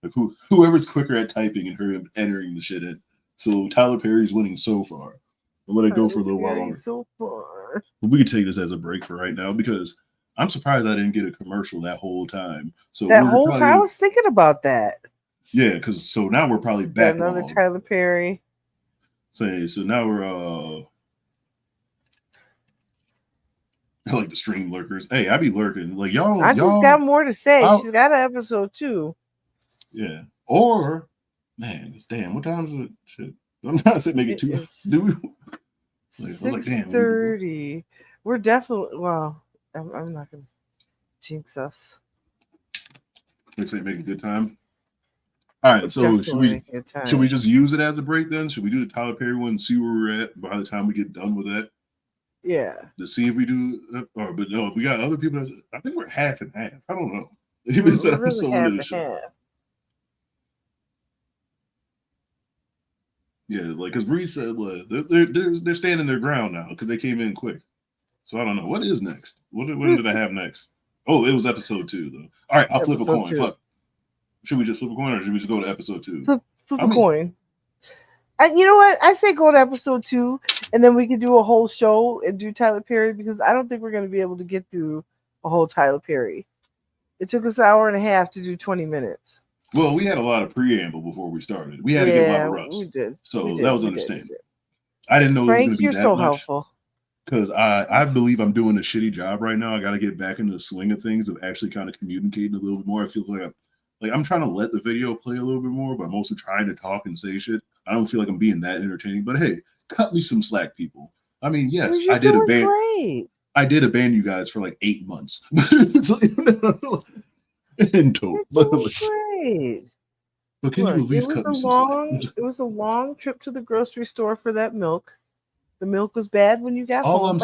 like whoever's quicker at typing and her entering the shit in. So Tyler Perry's winning so far. I'll let it go for a little while longer. So far, but we could take this as a break for right now because I'm surprised I didn't get a commercial that whole time. So that whole time I was thinking about that. Yeah, because so now we're probably back. Another Tyler Perry. So now we're like the stream lurkers. Hey, I be lurking. Like y'all. I just got more to say. She's got an episode 2. Yeah. Or man, damn, what time is it? Shit. I'm trying to say make it 2. Do we? Like damn. 6:30. We're definitely I'm not gonna jinx us. Make a good time. All right, so should we just use it as a break then? Should we do the Tyler Perry one and see where we're at by the time we get done with that? Yeah. To see if we do, but no, we got other people. I think we're half and half. I don't know. We're really half and half. Yeah, like because Bree said they're standing their ground now because they came in quick. So I don't know what is next. What did I have next? Oh, it was episode 2 though. All right, I'll flip a coin. 2. Fuck. Should we just flip a coin or should we just go to episode 2? Flip a coin. And you know what? I say go to episode 2, and then we can do a whole show and do Tyler Perry because I don't think we're going to be able to get through a whole Tyler Perry. It took us an hour and a half to do 20 minutes. Well, we had a lot of preamble before we started. We had to get a lot of rust. We did. So that was understandable. I didn't know Frank, it was going to be you're that so much. Helpful. Because I believe I'm doing a shitty job right now. I got to get back into the swing of things of actually kind of communicating a little bit more. I feel like I'm trying to let the video play a little bit more, but I'm also trying to talk and say shit. I don't feel like I'm being that entertaining. But hey, cut me some slack, people. I mean, yes, I did abandon. Great. I did abandon you guys for like 8 months. It's like, in total. Great. But can you at least cut me some slack? It was a long trip to the grocery store for that milk. The milk was bad when you got home. All I'm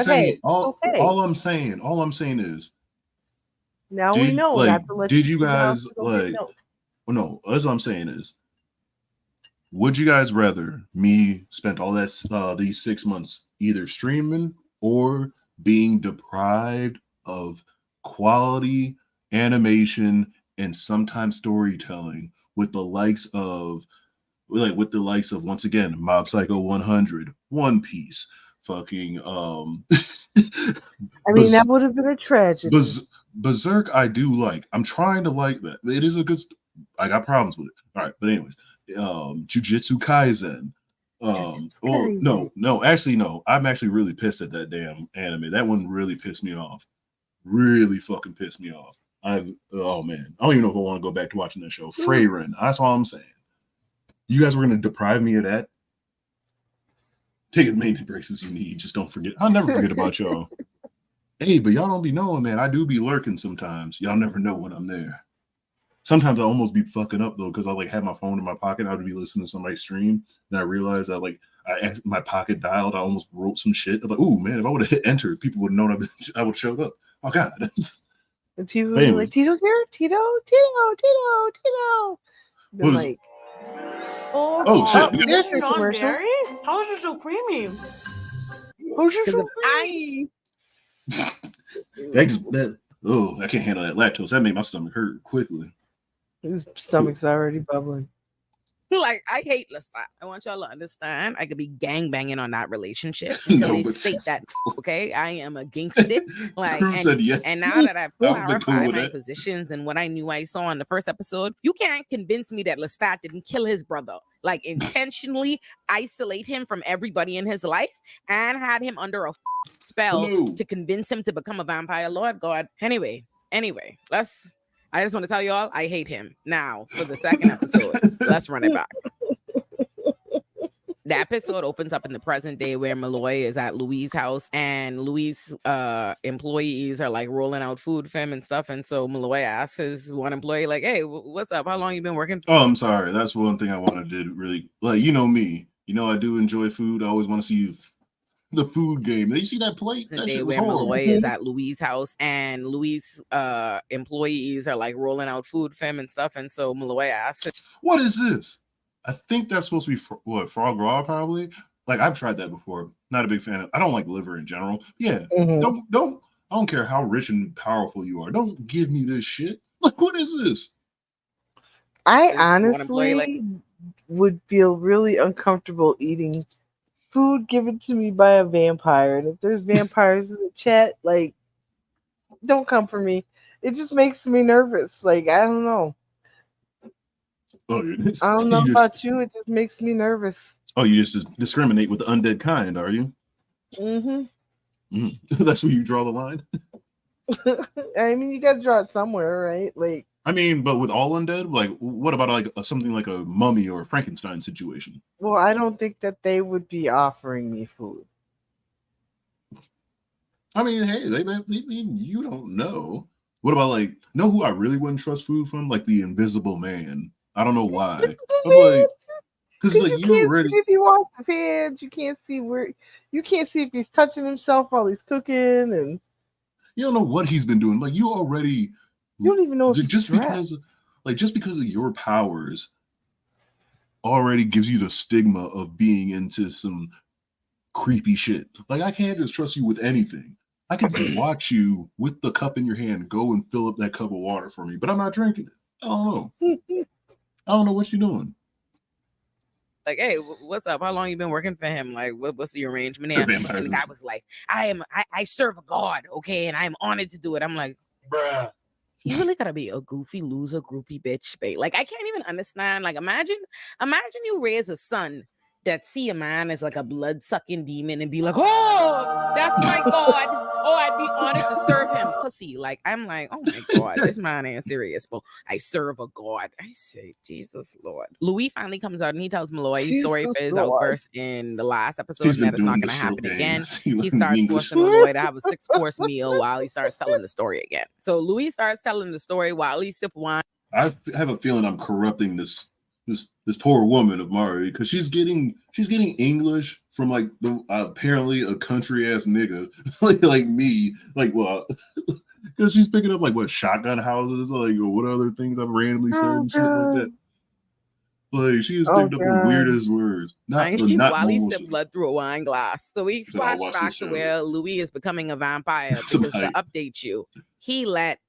saying is now we know not to let did you guys like well, no, that's what I'm saying is would you guys rather me spend all that these 6 months either streaming or being deprived of quality animation and sometimes storytelling with the likes of once again Mob Psycho 100, One Piece, fucking I mean that would have been a tragedy. Berserk, I do like. I'm trying to like that. It is a good. I got problems with it. All right, but anyways, Jujutsu Kaisen. Well, no, actually, no. I'm actually really pissed at that damn anime. That one really pissed me off. Really fucking pissed me off. Oh man, I don't even know if I want to go back to watching that show. Freyren. That's all I'm saying. You guys were gonna deprive me of that. Take as many breaks as you need. Just don't forget. I'll never forget about y'all. Hey, but y'all don't be knowing, man. I do be lurking sometimes. Y'all never know when I'm there. Sometimes I almost be fucking up though, because I like have my phone in my pocket. I would be listening to somebody's stream, and I realized that my pocket dialed. I almost wrote some shit. I'm like, ooh man, if I would have hit enter, people would have known I would have showed up. Oh god. And people would be like, Tito's here, Tito. Been like, oh shit. There's your commercial. Dairy? How is it so creamy? How's your so I can't handle that lactose. That made my stomach hurt quickly. His stomach's already bubbling. Like, I hate Lestat. I want y'all to understand. I could be gangbanging on that relationship until they state that, okay, I am against it. Like, and now that I've clarified my positions and what I knew I saw in the first episode, you can't convince me that Lestat didn't kill his brother. Like, intentionally isolate him from everybody in his life and had him under a spell to convince him to become a vampire lord. God. Anyway, I just want to tell y'all, I hate him. Now, for the second episode, let's run it back. The episode opens up in the present day where Malloy is at Louis' house, and Louis' employees are like rolling out food for him and stuff. And so Malloy asks his one employee, like, hey, what's up? How long you been working for? Oh, I'm sorry. That's one thing I wanted to really, like, you know me. You know, I do enjoy food. I always want to see the food game. Did you see that plate? That shit was horrible. Malloy is at Louis' house, and Louis' employees are like rolling out food for him and stuff. And so Malloy asks him, what is this? I think that's supposed to be frog raw, probably. Like, I've tried that before. Not a big fan of. I don't like liver in general. Yeah, don't. I don't care how rich and powerful you are. Don't give me this shit. Like, what is this? I honestly would feel really uncomfortable eating food given to me by a vampire. And if there's vampires in the chat, like, don't come for me. It just makes me nervous. Like, I don't know. I don't know about you. It just makes me nervous. Oh, you just discriminate with the undead kind, are you? That's where you draw the line? I mean, you got to draw it somewhere, right? Like, I mean, but with all undead, like, what about like something like a mummy or a Frankenstein situation? Well, I don't think that they would be offering me food. I mean, hey, you don't know. What about like, know who I really wouldn't trust food from? Like the Invisible Man. I don't know why. I'm like, because like you already. If you wash his hands, you can't see if he's touching himself while he's cooking, and you don't know what he's been doing. Like you already. You don't even know if just because of your powers already gives you the stigma of being into some creepy shit. Like I can't just trust you with anything. I can watch you with the cup in your hand go and fill up that cup of water for me, but I'm not drinking it. I don't know. I don't know what you're doing. Like, hey, what's up? How long you been working for him? Like, what's the arrangement here? And the guy was like, I serve a god, okay, and I'm honored to do it. I'm like, bruh. You really gotta be a goofy loser, groupie bitch, babe. Like, I can't even understand. Like, imagine you raise a son that see a man as like a blood-sucking demon and be like, oh, that's my god. Oh, I'd be honored to serve him. Pussy. Like, I'm like, oh my god, this man ain't serious. But I serve a god. I say, Jesus Lord. Louis finally comes out and he tells Malloy he's sorry for his outburst in the last episode and that it's not gonna happen again. He starts forcing Malloy to have a 6-course meal while he starts telling the story again. So Louis starts telling the story while he sip wine. I have a feeling I'm corrupting this poor woman of Mari, because she's getting English from like the apparently a country ass nigga like me, like, well, because she's picking up like what shotgun houses, like, or what other things I've randomly said and shit like that. Like she's picked up the weirdest words. Not while he sipped blood through a wine glass. So we flash back to where Louis is becoming a vampire because to update you, he let.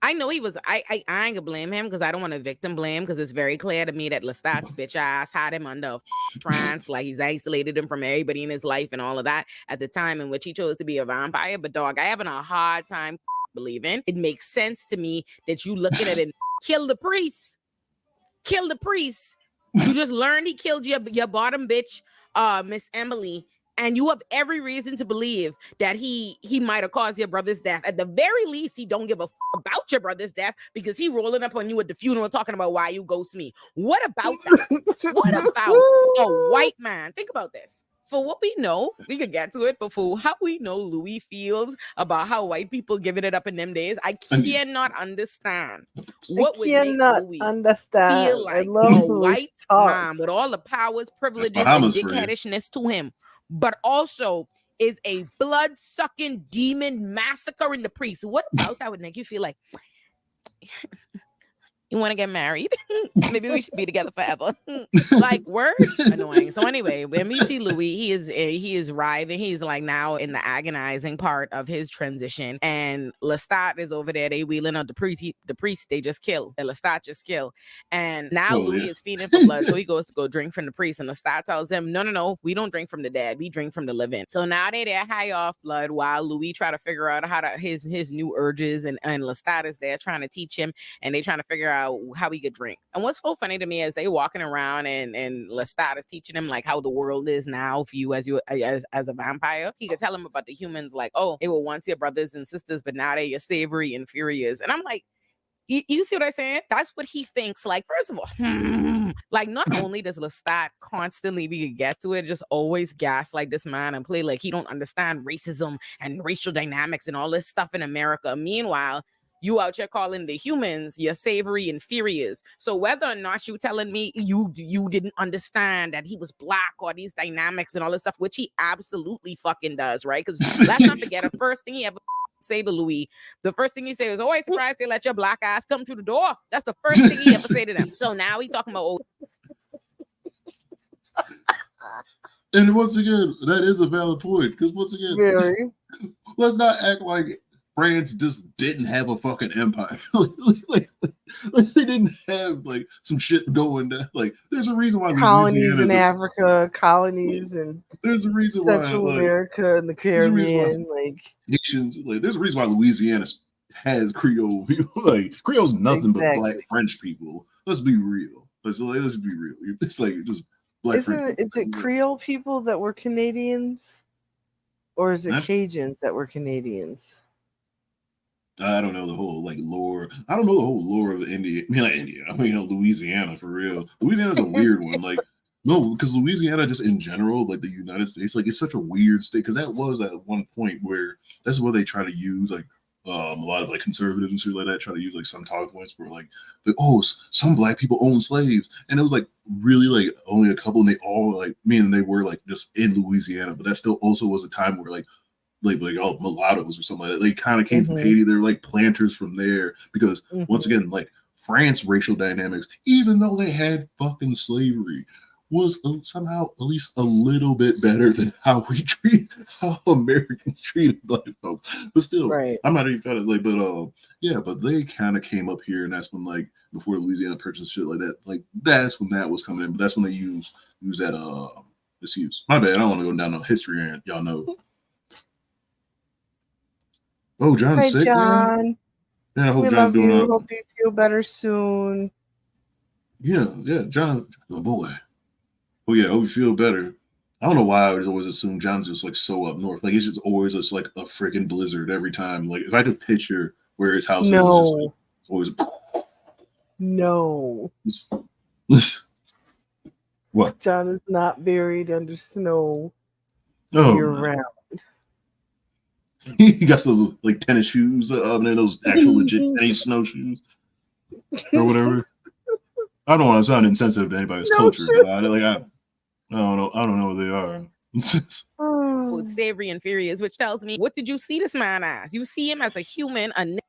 I know he was. I ain't gonna blame him because I don't want to victim blame because it's very clear to me that Lestat's bitch ass had him under a trance, like he's isolated him from everybody in his life and all of that at the time in which he chose to be a vampire. But dog, I having a hard time believe in. It makes sense to me that you looking at it. Kill the priest. Kill the priest. You just learned he killed your bottom bitch, Miss Emily, and you have every reason to believe that he might have caused your brother's death. At the very least, he don't give a about your brother's death because he rolling up on you at the funeral talking about why you ghost me. What about that? What about a white man? Think about this. For what we know, we could get to it, but for how we know Louis feels about how white people giving it up in them days, I cannot understand what would make Louis feel like a white man with all the powers, privileges, and dickheadishness to him, but also is a blood-sucking demon massacring the priest. What about that would make you feel like you want to get married? Maybe we should be together forever. Like, word? Annoying. So anyway, when we see Louis, he is writhing. He's like now in the agonizing part of his transition. And Lestat is over there. They wheeling out the priest they just killed. And Lestat just killed. And now Louis is feeding for blood. So he goes to go drink from the priest. And Lestat tells him, no, we don't drink from the dead. We drink from the living. So now they're high off blood while Louis try to figure out how to his new urges. And Lestat is there trying to teach him. And they trying to figure out how he could drink. And what's so funny to me is they walking around and Lestat is teaching him like how the world is now for you as a vampire. He could tell him about the humans like, oh, they were once your brothers and sisters, but now they're your savory inferiors. And I'm like, you see what I'm saying? That's what he thinks. Like, first of all, like not only does Lestat constantly, we could get to it, just always gaslight this man and play like he don't understand racism and racial dynamics and all this stuff in America. Meanwhile, you out here calling the humans your savory inferiors. So whether or not you telling me you didn't understand that he was black or these dynamics and all this stuff, which he absolutely fucking does, right? Because let's not forget, the first thing he ever say to Louis, the first thing he said was, "Oh, I'm surprised they let your black ass come through the door." That's the first thing he ever say to them. So now he talking about, And once again, that is a valid point. Because once again, let's not act like France just didn't have a fucking empire. like they didn't have like some shit going down. Like there's a reason why colonies in Africa, colonies and there's a reason why Central America and the Caribbean, like Haitians. Like there's a reason why Louisiana has Creole people. Like Creole's nothing but black French people. Let's be real. Let's be real. It's like just black. Is it Creole people that were Canadians, or is it Cajuns that were Canadians? I don't know the whole like lore. I don't know the whole lore of India. I mean, not India. I mean, Louisiana for real. Louisiana's a weird one. Like, no, because Louisiana just in general, like the United States, like it's such a weird state. Because that was at one point where that's where they try to use like a lot of like conservatives and shit like that. Try to use like some talking points where like oh, some black people own slaves, and it was like really like only a couple, and they all like meaning they were like just in Louisiana. But that still also was a time where like all mulattoes or something like that. They kind of came from Haiti. They're like planters from there because once again, like France racial dynamics, even though they had fucking slavery, was somehow at least a little bit better than how Americans treated black folks. But still, I'm not even trying to like, but they kind of came up here, and that's when like before Louisiana Purchase shit like that, like that's when that was coming in. But that's when they use that excuse. My bad. I don't want to go down no history rant. Y'all know. Oh, John's sick, John. Man. Yeah, I hope we John's love doing you. Hope you feel better soon. Yeah, John. Oh boy. Oh yeah, I hope you feel better. I don't know why I would always assume John's just like so up north. Like it's just always just like a freaking blizzard every time. Like if I could picture where his house is, it's just like always. No. What? John is not buried under snow year round. He got those like tennis shoes, and those actual legit tennis snowshoes or whatever. I don't want to sound insensitive to anybody's culture, but I don't know what they are. Food savory inferiors, which tells me, what did you see this man as? You see him as a human, and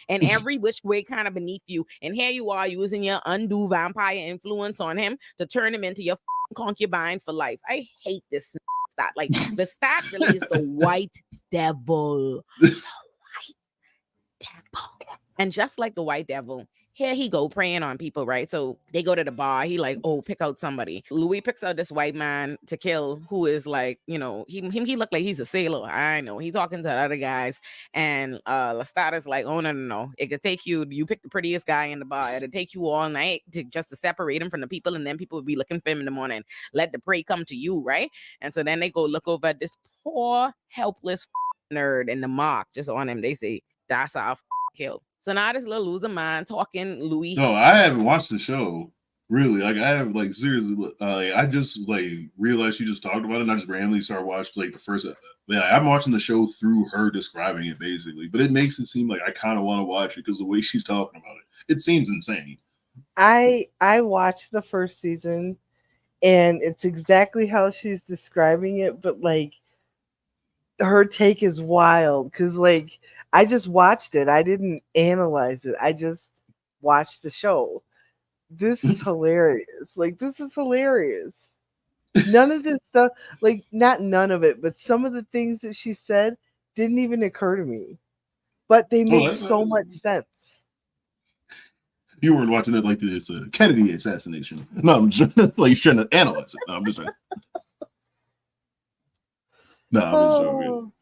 every which way kind of beneath you. And here you are using your undue vampire influence on him to turn him into your concubine for life. I hate this stat. Like the stat really is the white devil. The white devil. And just like the white devil, here he go preying on people, right? So they go to the bar. He like, oh, pick out somebody. Louis picks out this white man to kill, who is like, you know, he looked like he's a sailor. I know. He talking to the other guys, and Lestat is like, oh no. It could take you. You pick the prettiest guy in the bar. It'll take you all night just to separate him from the people, and then people will be looking for him in the morning. Let the prey come to you, right? And so then they go look over at this poor, helpless nerd, and the mark just on him. They say, that's our kill. So now this little loser man talking Louis. No, I haven't watched the show. Really, like I have, like seriously, I just like realized you just talked about it, and I just randomly started watching like the first. Yeah, I'm watching the show through her describing it basically, but it makes it seem like I kind of want to watch it because the way she's talking about it seems insane. I watched the first season, and it's exactly how she's describing it, but like her take is wild because like I just watched it. I didn't analyze it. I just watched the show. This is hilarious. Like, this is hilarious. None of this stuff, like, not none of it, but some of the things that she said didn't even occur to me. But they make so much sense. You weren't watching it like it's a Kennedy assassination. No, I'm just like you shouldn't analyze it. No, I'm just trying. No, I'm just joking.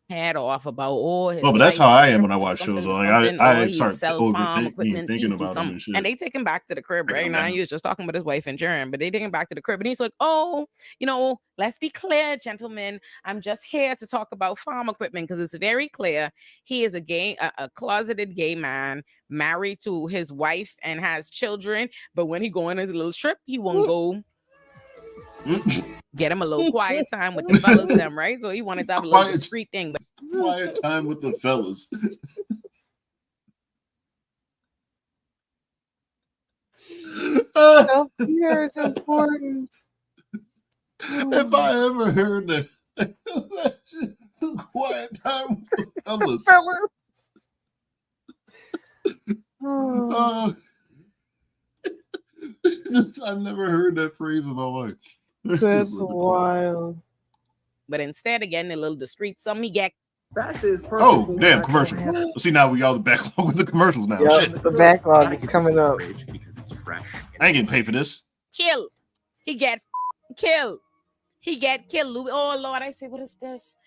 Head off about all his. Oh, but that's how I am when I watch shows. Like I start thinking about him and shit. And they take him back to the crib right now. He was just talking about his wife and children, but they take him back to the crib, and he's like, "Oh, you know, let's be clear, gentlemen. I'm just here to talk about farm equipment because it's very clear he is a closeted gay man, married to his wife and has children. But when he go on his little trip, he won't go." Get him a little quiet time with the fellas, them, right? So he wanted to have a little discreet thing, but quiet time with the fellas. Self-care is important. If I ever heard that shit, quiet time with the fellas. I've never heard that phrase in my life. That's wild. But instead of getting a little discreet, some he get. Oh, damn, commercial. See, now we got the backlog with the commercials now. Yep, shit. The backlog is coming up. Because it's fresh. I ain't getting paid for this. Kill. He get killed. He get killed. Louis. Oh, Lord, I say, what is this?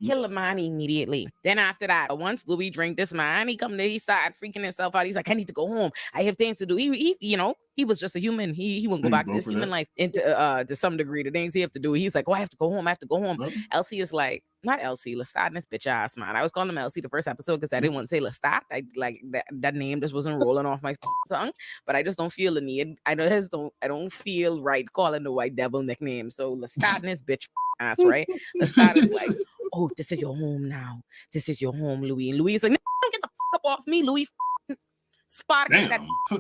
Kill the man immediately. Then after that, once Louis drink this man, he started freaking himself out. He's like, I need to go home. I have things to do. He you know, he was just a human. He wouldn't go back to his human life into to some degree. The things he have to do. He's like, oh, I have to go home. Yep. Elsie is like, not Elsie, Lestat and this bitch ass man. I was calling him Elsie the first episode because I didn't want to say Lestat. I like that name just wasn't rolling off my tongue. But I just don't feel the need. I don't feel right calling the white devil nickname. So Lestat and his bitch ass, right? Lestat is like, oh, this is your home now. This is your home, Louis. And Louis is like, no, don't get the fuck up off me, Louis. Spot him,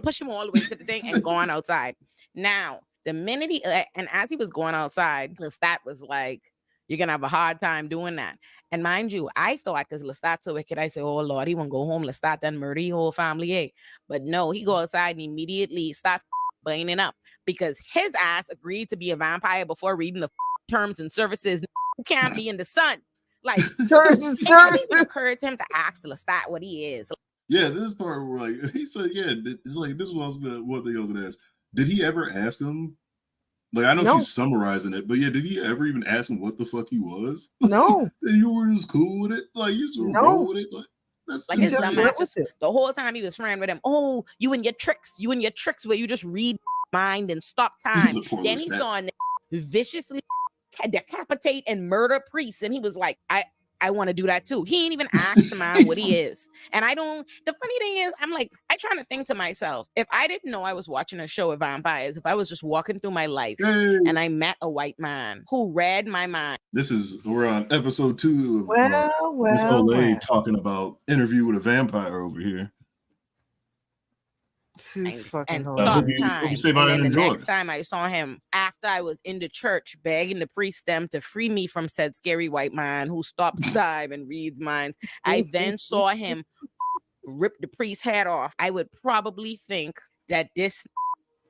push him all the way to the thing and going outside. Now, the minute and as he was going outside, Lestat was like, you're gonna have a hard time doing that. And mind you, I thought because Lestat's so wicked, I said, oh Lord, he won't go home. Lestat done murder your whole family, eh? But no, he go outside and immediately start burning up because his ass agreed to be a vampire before reading the terms and services. You can't be in the sun. Like, it didn't even occur to him to ask Lestat what he is. Yeah, this part where like he said, yeah, like this was what they was gonna ask. Did he ever ask him? Like I know she's summarizing it, but yeah, did he ever even ask him what the fuck he was? No. And you were just cool with it, like you just roll with it, like that's like his dumbass just the whole time he was friend with him. Oh, you and your tricks where you just read mind and stop time. Then he saw him viciously decapitate and murder priests, and he was like, I want to do that too. He ain't even asked the man what he is. And the funny thing is, I'm like, I trying to think to myself, if I didn't know I was watching a show of vampires, if I was just walking through my life and I met a white man who read my mind. We're on episode 2 of Miss Olay talking about Interview with a Vampire over here. She's fucking hilarious. And then the next time I saw him, after I was in the church begging the priest them to free me from said scary white man who stops time and reads minds, I then saw him rip the priest's head off. I would probably think that this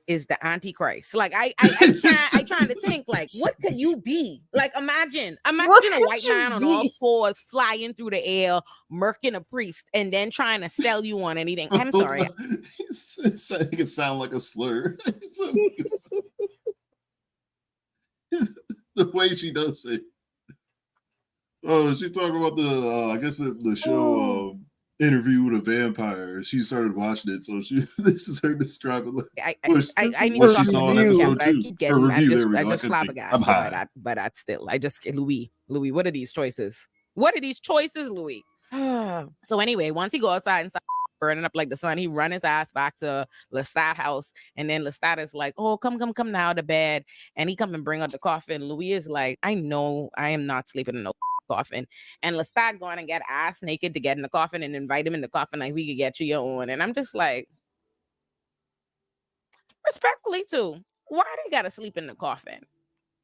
is the Antichrist. Like I can't. I trying to think like what could you be? Like imagine a white man on all fours flying through the air, murking a priest, and then trying to sell you on anything. I'm sorry. It can sound like a slur. The way she does it. Oh, she's talking about the I guess the show Interview with a Vampire. She started watching it, so this is her describing I need what to talk she saw about in this episode again, but I 2. keep getting I'm just flabbergasted by that, but that's still I just Louis, what are these choices? What are these choices, Louis? So anyway, once he go outside and start burning up like the sun, he run his ass back to Lestat house, and then Lestat is like, oh, come now to bed, and he come and bring out the coffin. Louis is like, I know I am not sleeping in no coffin, and Lestat going and get ass naked to get in the coffin and invite him in the coffin like we could get you your own, and I'm just like, respectfully too, why they gotta sleep in the coffin?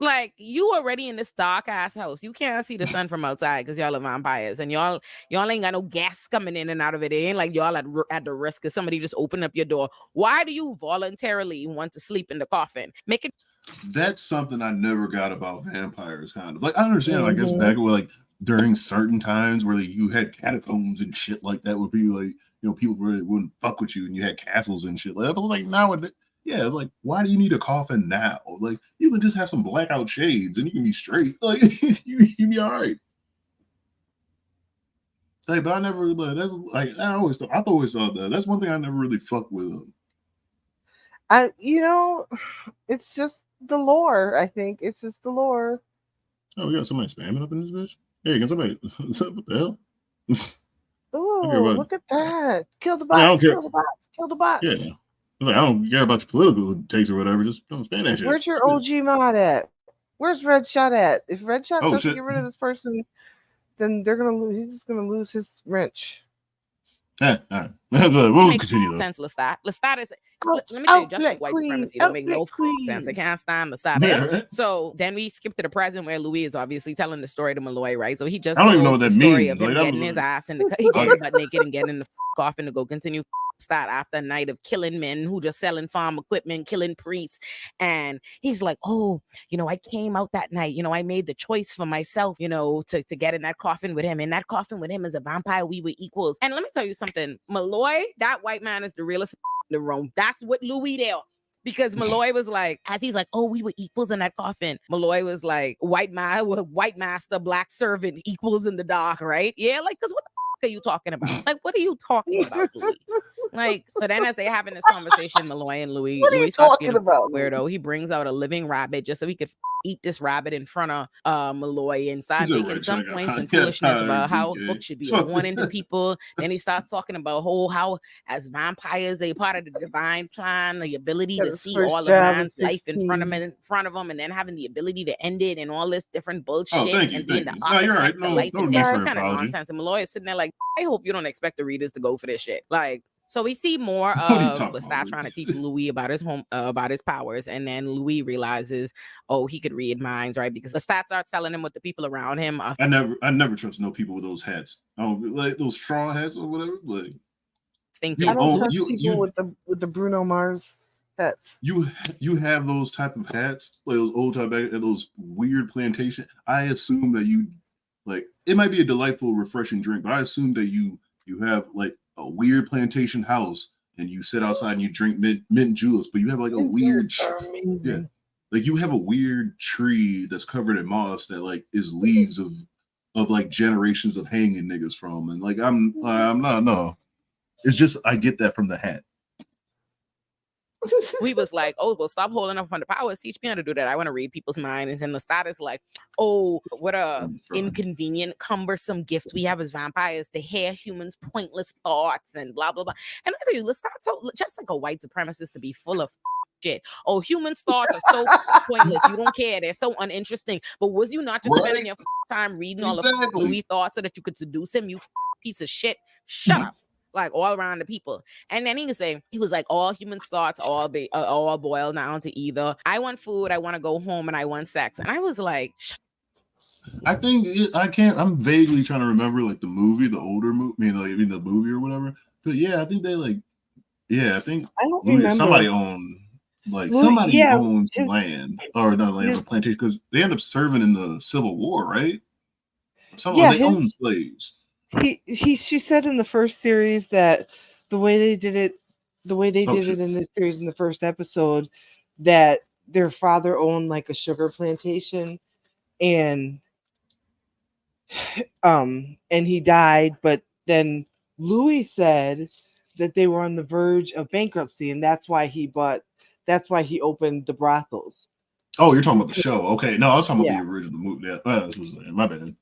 Like, you already in this dark ass house. You can't see the sun from outside because y'all are vampires, and y'all ain't got no gas coming in and out of it. It ain't like y'all at the risk of somebody just open up your door. Why do you voluntarily want to sleep in the coffin? Make it. That's something I never got about vampires. Kind of like I understand. I guess back when like during certain times where you had catacombs and shit like that, would be like people really wouldn't fuck with you, and you had castles and shit like that. But like nowadays. Yeah, it's like, why do you need a coffin now? Like, you can just have some blackout shades and you can be straight. Like, you be all right. Like, but I never, like, that's like, I always thought that. That's one thing I never really fucked with them. It's just the lore, I think. It's just the lore. Oh, we got somebody spamming up in this bitch? Hey, can somebody, what the hell? Oh, look at that. Kill the bots, I don't care. Kill the bots. Yeah. Like, I don't care about your political takes or whatever. Just don't spam that shit. Where's your OG mod at? Where's Red Shot at? If Red Shot doesn't get rid of this person, then they're gonna lose. He's just gonna lose his wrench. All right. We'll continue. Sense, Lestat is. Let me tell you, just like white supremacy don't make no sense. I can't stand Lestat. Yeah, right? So then we skip to the present where Louis is obviously telling the story to Malloy, right? So he just I don't even know what that story means. of him like, getting his ass in the he getting butt naked and getting the coffin to go continue start after a night of killing men who just selling farm equipment, killing priests. And he's like, oh, I came out that night, I made the choice for myself, to get in that coffin with him. And that coffin with him is a vampire. We were equals. And let me tell you something, Malloy, that white man is the realest in the room. That's what Louis there. Because Malloy was like, as he's like, oh, we were equals in that coffin. Malloy was like, white master, black servant, equals in the dark, right? Yeah, like, because what the are you talking about? Like, what are you talking about, Louis? Like, so then as they having this conversation, Malloy and Louis, what are you talking about? Weirdo. He brings out a living rabbit just so he could eat this rabbit in front of Malloy and start making some points and foolishness about how a book should be a warning to people. Then he starts talking about how as vampires they part of the divine plan, the ability to see all of man's life in front of them, and then having the ability to end it and all this different bullshit and being the opposite to life and death, some kind of nonsense. And Malloy is sitting there like, I hope you don't expect the readers to go for this shit. Like, so we see more of Lestat trying to teach Louis about his about his powers, and then Louis realizes, oh, he could read minds, right? Because Lestat starts telling him what the people around him are. I never trust no people with those hats. Like those straw hats or whatever. Like, I don't trust people with the Bruno Mars hats. You have those type of hats, like those old type and those weird plantation. I assume that you like it might be a delightful, refreshing drink, but I assume that you have like a weird plantation house and you sit outside and you drink mint juleps, but you have like a weird like you have a weird tree that's covered in moss that like is leaves of like generations of hanging niggas from, and like I'm not, no, it's just I get that from the hat. We was like, oh, well, stop holding up on the powers. Teach me how to do that. I want to read people's minds. And the status like, oh, what a inconvenient, cumbersome gift we have as vampires to hear humans' pointless thoughts and blah, blah, blah. And I tell you, let's start so just like a white supremacist to be full of shit. Oh, humans' thoughts are so pointless. You don't care. They're so uninteresting. But was you not just spending your time reading all of Louis' thoughts so that you could seduce him? You piece of shit. Shut up. Like all around the people. And then he was like, all humans' thoughts all boil down to either I want food, I want to go home, and I want sex. And I was like, I think I'm vaguely trying to remember like the movie, the older movie, the movie or whatever. But yeah, I think they like, I think I don't remember. Somebody owned Like Louis, somebody yeah, owns his, land, or not land, his, but plantation, because they end up serving in the Civil War, right? Someone yeah, they own his slaves. she said in the first series that the way they did it, Oh shit. in this series in the first episode, that their father owned like a sugar plantation, and and he died, but then Louis said that they were on the verge of bankruptcy, and that's why he opened the brothels. Oh, you're talking about the show. Okay, no, I was talking about Yeah. the original movie. Yeah, this was my bad.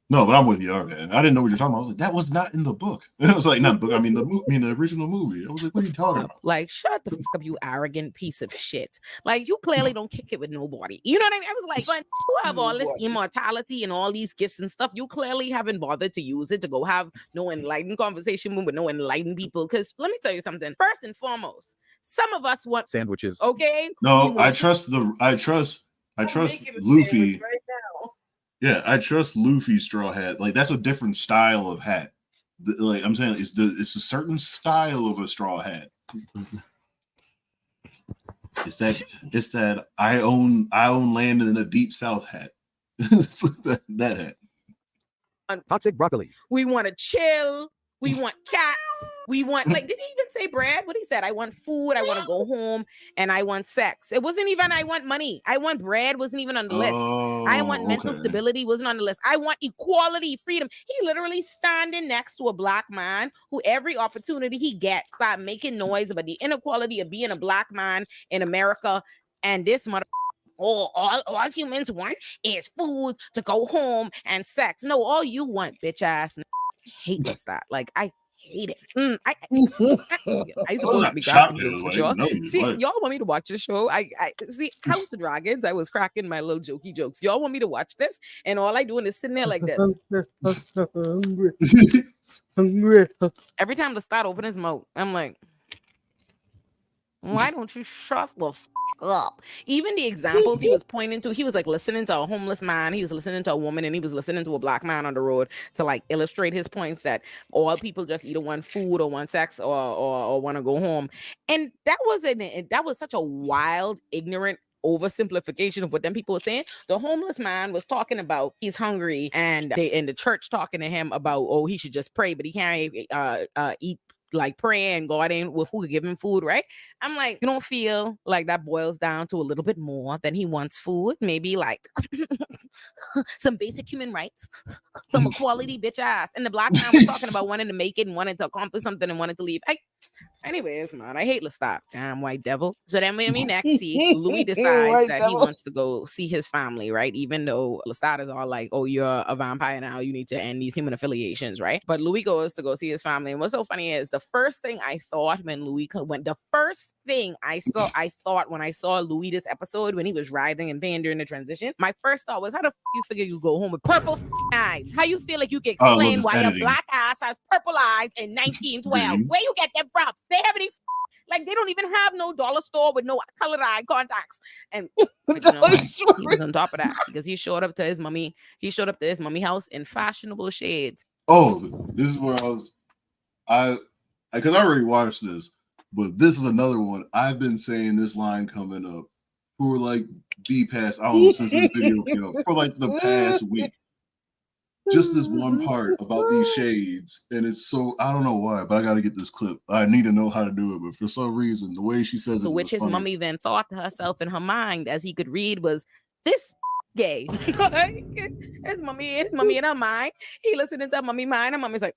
No, but I'm with you. Okay, I didn't know what you're talking about. I was like, that was not in the book. And I was like, not the book. I mean the original movie. I was like, what are you talking about? Like, shut the fuck up, you arrogant piece of shit. Like, you clearly don't kick it with nobody. You know what I mean? I was like, when you have all this immortality and all these gifts and stuff, you clearly haven't bothered to use it to go have no enlightened conversation with no enlightened people. Because let me tell you something. First and foremost, some of us want sandwiches. Okay. No, I trust Luffy. Right now. Yeah, I trust Luffy's straw hat. Like that's a different style of hat. Like I'm saying, it's a certain style of a straw hat. It's that I own land in the deep south hat. that hat. Toxic broccoli. We want to chill. We want cats. We want, like, did he even say Brad? What he said? I want food. I want to go home, and I want sex. It wasn't even I want money. I want bread. Wasn't even on the list. I want mental stability. Wasn't on the list. I want equality, freedom. He literally standing next to a black man who every opportunity he gets start making noise about the inequality of being a black man in America, and this mother. Oh, all humans want is food, to go home, and sex. No, all you want, bitch ass. Hate that. Like, I hate it. I supposed to be cracking jokes for sure. See, y'all want me to watch the show? I see House of Dragons. I was cracking my little jokey jokes. Y'all want me to watch this? And all I doing is sitting there like this. Every time the start open his mouth, I'm like, why don't you shut the f up? Even the examples he was pointing to, he was like listening to a homeless man, he was listening to a woman, and he was listening to a black man on the road to like illustrate his points that all people just either want food or want sex or want to go home. And that was such a wild, ignorant oversimplification of what them people were saying. The homeless man was talking about he's hungry, and they in the church talking to him about, oh, he should just pray, but he can't eat, like pray and God ain't with who could give him food, right? I'm like, you don't feel like that boils down to a little bit more than he wants food? Maybe like some basic human rights, some equality, bitch ass. And the black man was talking about wanting to make it and wanting to accomplish something and wanting to leave. Anyways, man, I hate Lestat. Damn white devil. So then when we next see Louis decides that he wants to go see his family, right? Even though Lestat is all like, oh, you're a vampire now, you need to end these human affiliations, right? But Louis goes to go see his family. And what's so funny is the first thing I thought when Louis went, the first thing I thought when I saw Louis this episode, when he was writhing in pain during the transition, my first thought was, how the f you figure you go home with purple eyes? How you feel like you can explain why your black ass has purple eyes in 1912? Where you get them from? They have any, like, they don't even have no dollar store with no colored eye contacts. And but you know what? He was on top of that because he showed up to his mommy house in fashionable shades. Oh, this is where because I already watched this, but this is another one. I've been saying this line coming up for like the past, I don't know, since this video came up, for like the past week. Just this one part about these shades, and it's so, I don't know why, but I got to get this clip. I need to know how to do it, but for some reason, the way she says it, which his mommy then thought to herself in her mind as he could read was, this gay. his mommy in her mind, he listening to mommy mind, and mommy's like,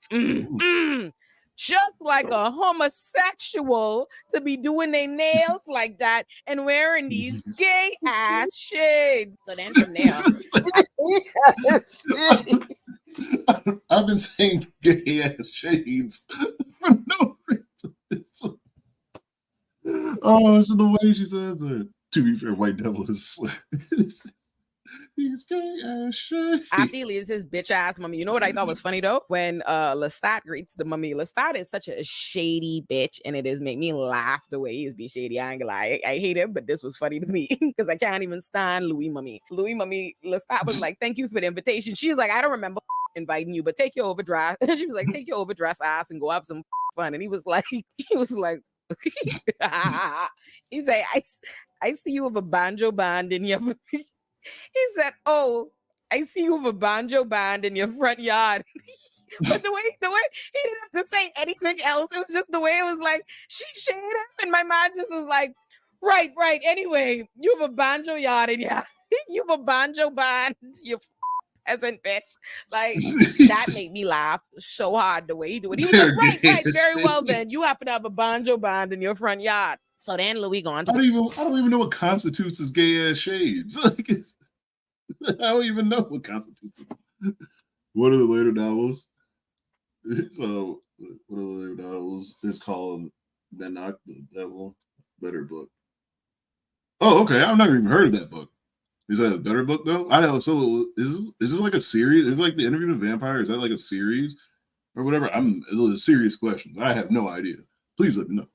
just like a homosexual to be doing their nails like that and wearing these gay ass shades. So then from there, I've been saying gay ass shades for no reason. Oh, so the way she says it. To be fair, White Devil is these gay ass shades. After he leaves his bitch ass mommy, you know what I thought was funny though? When Lestat greets the mommy. Lestat is such a shady bitch, and it is make me laugh the way he's be shady. I ain't gonna lie. I hate him, but this was funny to me because I can't even stand Louis mommy. Lestat was like, thank you for the invitation. She was like, I don't remember inviting you, but take your overdress. She was like, take your overdress ass and go have some fun. And he was like, He said, I see you with a banjo band in your. He said, "Oh, I see you with a banjo band in your front yard." But the way he didn't have to say anything else. It was just the way it was like she shaded him, and my mind just was like, right. Anyway, you have a banjo yard and yeah, you have a banjo band, you peasant bitch. Like that made me laugh so hard the way he do it. He was like, right, very well then. You happen to have a banjo band in your front yard. So then Louis going to I don't even know what constitutes as gay ass shades. Like, I don't even know what constitutes it. One of the later novels. So one of the later novels is called "The Knock the Devil." Better book. Oh, okay. I've never even heard of that book. Is that a better book though? I know. So is this like a series? Is it like The Interview with the Vampire? Is that like a series or whatever? It's a serious question. I have no idea. Please let me know.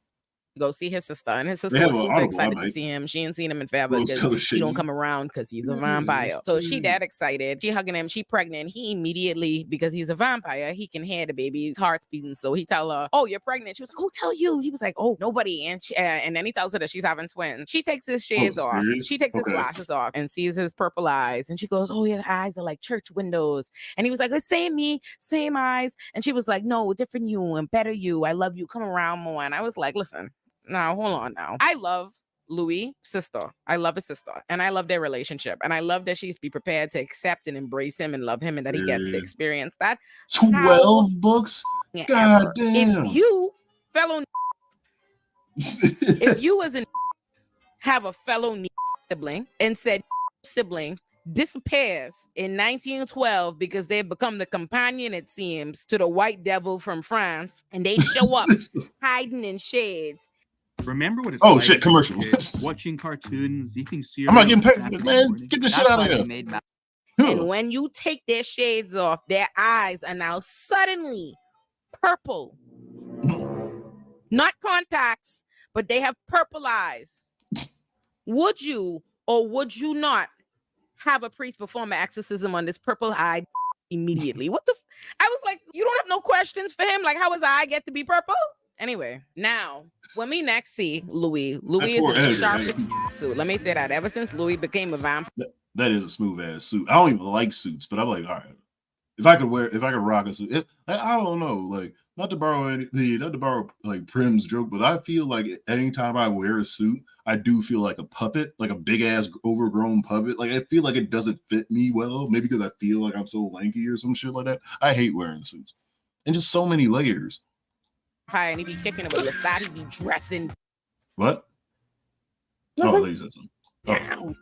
Go see his sister, and his sister was super excited to see him. She ain't seen him in forever because he don't come around because he's a vampire. So she that excited. She hugging him. She pregnant. He immediately, because he's a vampire, he can hear the baby's heart beating. So he tell her, "Oh, you're pregnant." She was like, "Who tell you?" He was like, "Oh, nobody." And then he tells her that she's having twins. She takes his shades off. She takes his glasses off and sees his purple eyes. And she goes, "Oh, your eyes are like church windows." And he was like, "Same me, same eyes." And she was like, "No, different you and better you. I love you. Come around more." And I was like, listen. Now, hold on now. I love Louis' sister. I love his sister. And I love their relationship. And I love that she's be prepared to accept and embrace him and love him and that he gets to experience that. 12 books? God damn. If you, fellow if you as an have a fellow sibling and said sibling disappears in 1912 because they've become the companion, it seems, to the white devil from France, and they show up hiding in shades. Remember what it's like shit, commercial. Watching cartoons, eating cereal. I'm not getting paid for this, man. Get this shit out of here. And when you take their shades off, their eyes are now suddenly purple. Not contacts, but they have purple eyes. Would you or would you not have a priest perform an exorcism on this purple-eyed immediately? What the? I was like, you don't have no questions for him? Like, how his eye get to be purple? Anyway, now, when we next see Louis is in the sharpest suit. Let me say that. Ever since Louis became a vampire. That is a smooth ass suit. I don't even like suits, but I'm like, all right. If I could rock a suit, I don't know, like, not to borrow like Prim's joke, but I feel like anytime I wear a suit, I do feel like a puppet, like a big ass overgrown puppet. Like I feel like it doesn't fit me well, maybe because I feel like I'm so lanky or some shit like that. I hate wearing suits. And just so many layers. And he be kicking it with Lestat, he be dressing. What? Oh, they said something. Oh.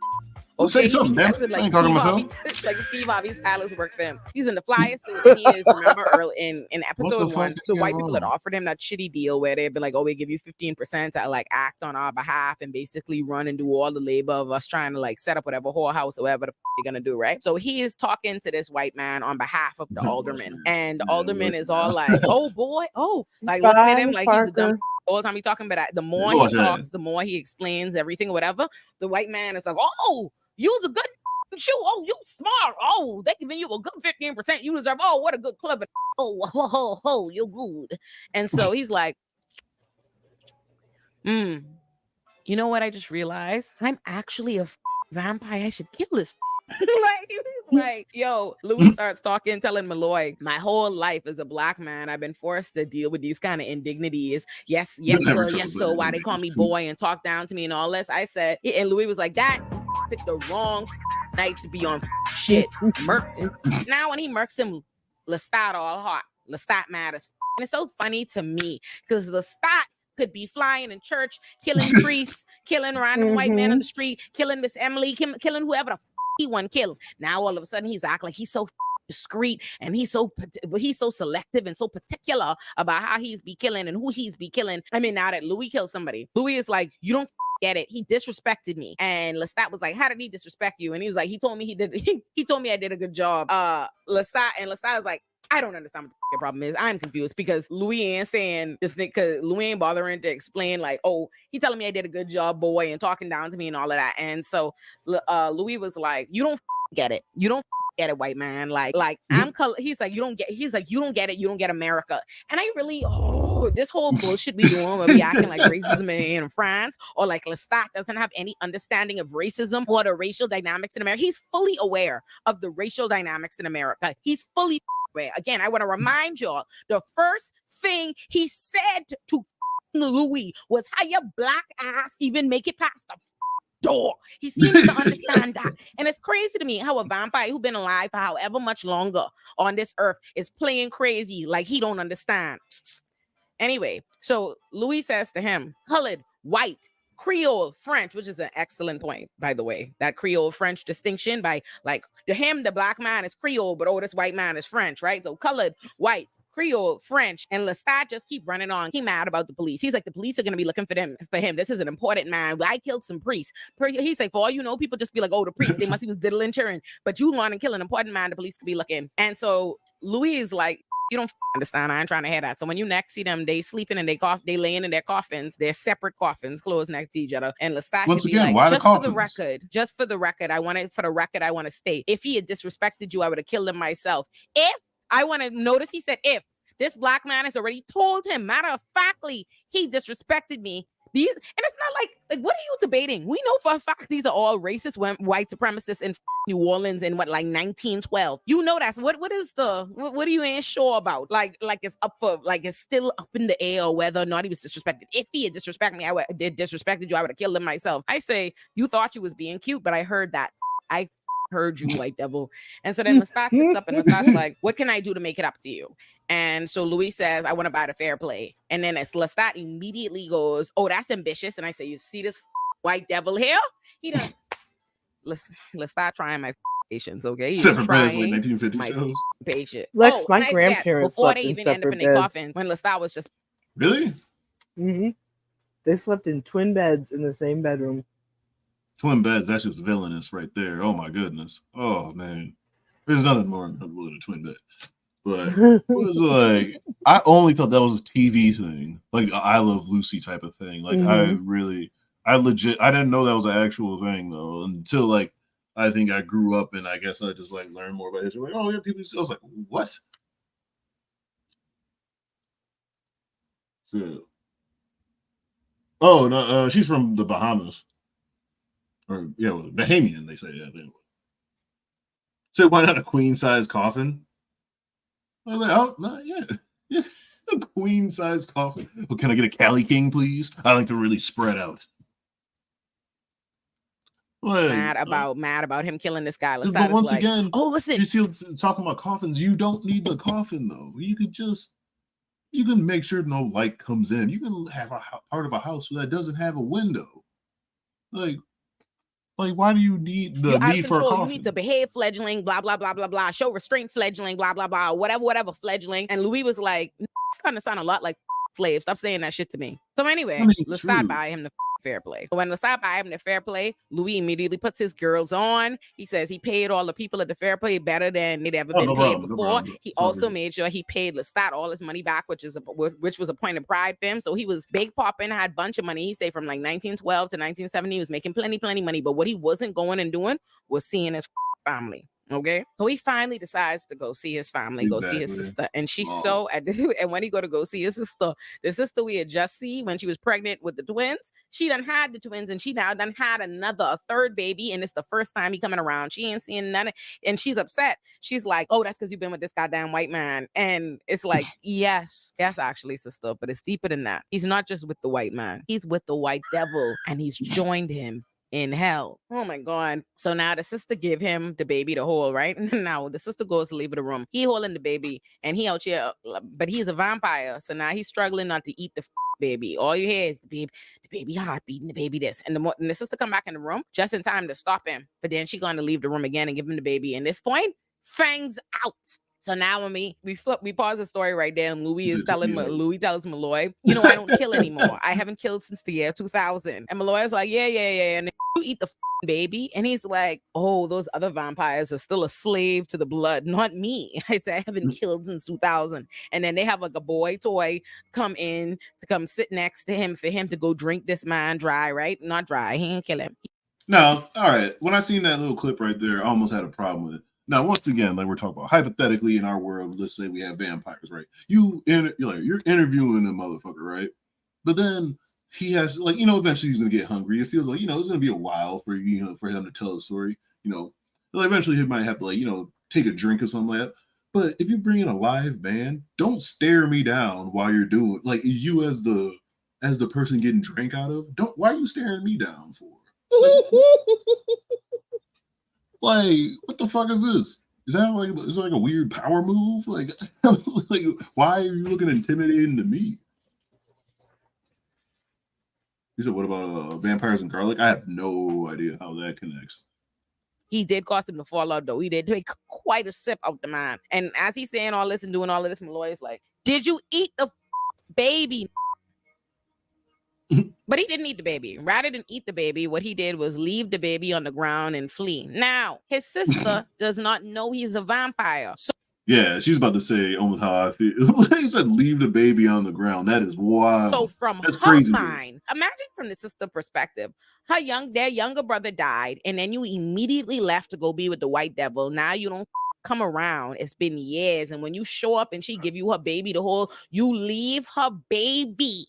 Okay, say something, man. Like Steve Harvey's stylist work for him. He's in the flyer suit. And he is, remember, early in episode 1, the white people had offered him that shitty deal where they'd be like, "Oh, we give you 15% to like act on our behalf and basically run and do all the labor of us trying to like set up whatever whorehouse or whatever the they're gonna do, right?" So he is talking to this white man on behalf of the alderman, and the alderman is all like, "Oh boy, oh," like looking at him like he's a dumb. All the time he's talking about that. The more he talks, the more he explains everything, whatever. The white man is like, "Oh, you's a good shoe. Oh, you smart. Oh, they giving you a good 15%. You deserve. Oh, what a good clever. Oh, ho, ho, ho, you're good." And so he's like, you know what? I just realized I'm actually a vampire. I should kill this. Like he's like, yo, Louis starts talking, telling Malloy, "My whole life as a black man, I've been forced to deal with these kind of indignities. Yes, sir. Why they call me boy and talk down to me and all this?" I said, and Louis was like, "That picked the wrong night to be on shit." Now when he murks him, Lestat all hot. Lestat mad as and it's so funny to me because Lestat could be flying in church, killing priests, killing random white men on the street, killing Miss Emily, killing whoever the he want to kill. Now all of a sudden he's act like he's so discreet and he's so selective and so particular about how he's be killing and who he's be killing. I mean, now that Louis killed somebody, Louis is like, "You don't get it. He disrespected me." And Lestat was like, "How did he disrespect you?" And he was like, "He told me he did. He told me I did a good job." Lestat was like, "I don't understand what the problem is. I'm confused because Louis ain't saying this because Louis ain't bothering to explain like, oh, he telling me I did a good job, boy, and talking down to me and all of that." And so Louis was like, "You don't get it. You don't get it, white man. Like I'm color. He's like, you don't get it. You don't get America. And I really, this whole bullshit we doing where we acting like racism in France, or like Lestat doesn't have any understanding of racism or the racial dynamics in America. He's fully aware of the racial dynamics in America. He's fully aware. Again, I want to remind y'all, the first thing he said to Louis was, how your black ass even make it past the door. He seems to understand that. And it's crazy to me how a vampire who's been alive for however much longer on this earth is playing crazy like he don't understand. Anyway, so Louis says to him, colored, white, Creole, French, which is an excellent point, by the way. That Creole French distinction by, like, to him, the black man is Creole, but this white man is French, right? So colored, white, Creole, French, and Lestat just keep running on. He mad about the police. He's like, the police are going to be looking for him. This is an important man. I killed some priests. He's like, for all you know, people just be like, oh, the priest, they must he was diddling children. But you want to kill an important man, the police could be looking. And so Louis is like, you don't understand. I ain't trying to hear that. So when you next see them, they sleeping and they laying in their coffins. They're separate coffins, closed next to each other. And Lestat Once could be again, like, why the just for the coffins? record, I want to state, if he had disrespected you, I would have killed him myself. If I want to notice, he said, if this black man has already told him, matter of factly, he disrespected me. And it's not like, what are you debating? We know for a fact these are all racist white supremacists in New Orleans in 1912. You know that's what are you ain't sure about? Like it's up for, like it's still up in the air whether or not he was disrespected. If he had disrespected me, disrespected you, I would have killed him myself. I say, you thought you was being cute, but I heard that. I heard you, white devil. And so then Lestat sits up and Lestat's like, what can I do to make it up to you? And so Louis says, I want to buy the fair play. And then as Lestat immediately goes, oh, that's ambitious. And I say, you see this white devil here? He done. Lestat trying my patience, okay? He's separate beds trying like 1950 my shows. patient. Lex, my grandparents before slept they in even end up in separate a beds. coffin, when Lestat was just Really? Mm-hmm. They slept in twin beds in the same bedroom. Twin beds, that's just villainous right there. Oh my goodness. Oh man. There's nothing more uncomfortable than a twin bed. But it was like, I only thought that was a TV thing, like a I Love Lucy type of thing. Like I didn't know that was an actual thing though, until like I think I grew up and I guess I just like learned more about history. Like, oh yeah, people. I was like, what? So, oh no, she's from the Bahamas, or yeah, well, Bahamian. They say yeah. So why not a queen size coffin? I was like, oh, no, yeah. A queen size coffin. Well, can I get a Cali King, please? I like to really spread out. Like, mad about him killing this guy. But once like, again, oh, listen, you see, talking about coffins, you don't need the coffin though. You can make sure no light comes in. You can have a part of a house that doesn't have a window. Like, why do you need the need for a coffin? You need to behave, fledgling, blah, blah, blah, blah, blah. Show restraint, fledgling, blah, blah, blah. Whatever, fledgling. And Louis was like, it's starting to sound a lot like slave. Stop saying that shit to me. So anyway, Lestat buy him the fair play. When Lestat buy him the fair play, Louis immediately puts his girls on. He says he paid all the people at the fair play better than they'd ever been paid before. He also made sure he paid Lestat all his money back, which was a point of pride for him. So he was big popping, had a bunch of money. He say from like 1912 to 1970, he was making plenty money. But what he wasn't going and doing was seeing his family. Okay, so he finally decides to go see his family, go see his sister, and she's and when he go to see his sister, the sister we had just seen when she was pregnant with the twins, she done had the twins, and she now done had a third baby, and it's the first time he coming around. She ain't seeing none, and she's upset. She's like, "Oh, that's because you've been with this goddamn white man," and it's like, yes, actually, sister, but it's deeper than that. He's not just with the white man; he's with the white devil, and he's joined him in hell. Oh my God. So now the sister give him the baby to hold, right? And now the sister goes to leave the room. He holding the baby and he out here, but he's a vampire. So now he's struggling not to eat the baby. All you hear is the baby heart beating, the baby this. And the sister come back in the room just in time to stop him. But then she going to leave the room again and give him the baby. And this point, fangs out. So now when we pause the story right there, and Louis tells Malloy, you know, I don't kill anymore. I haven't killed since the year 2000. And Malloy's like, yeah. And you eat the baby. And he's like, oh, those other vampires are still a slave to the blood, not me. I said, I haven't killed since 2000. And then they have like a boy toy come in to come sit next to him for him to go drink this man dry, right? Not dry. He ain't kill him. No, all right. When I seen that little clip right there, I almost had a problem with it. Now, once again, like we're talking about hypothetically in our world, let's say we have vampires, right? You're interviewing a motherfucker, right? But then he has like, eventually he's gonna get hungry. It feels like, it's gonna be a while for for him to tell a story. Like eventually he might have to like, take a drink or something like that. But if you bring in a live band, don't stare me down while you're doing like you as the person getting drank out of. Why are you staring me down for? Like, what the fuck is this? Is that like a weird power move? Like, like why are you looking intimidating to me? He said, what about vampires and garlic? I have no idea how that connects. He did cause him to fall out, though. He did take quite a sip out the man. And as he's saying all this and doing all of this, my lawyer's like, did you eat the baby? But he didn't eat the baby. Rather than eat the baby, what he did was leave the baby on the ground and flee. Now, his sister does not know he's a vampire. So yeah, she's about to say almost how I feel. He said, leave the baby on the ground. That is wild. So from That's her crazy, mind, imagine from the sister perspective, their younger brother died, and then you immediately left to go be with the white devil. Now you don't come around. It's been years, and when you show up and she give you her baby to hold, you leave her baby.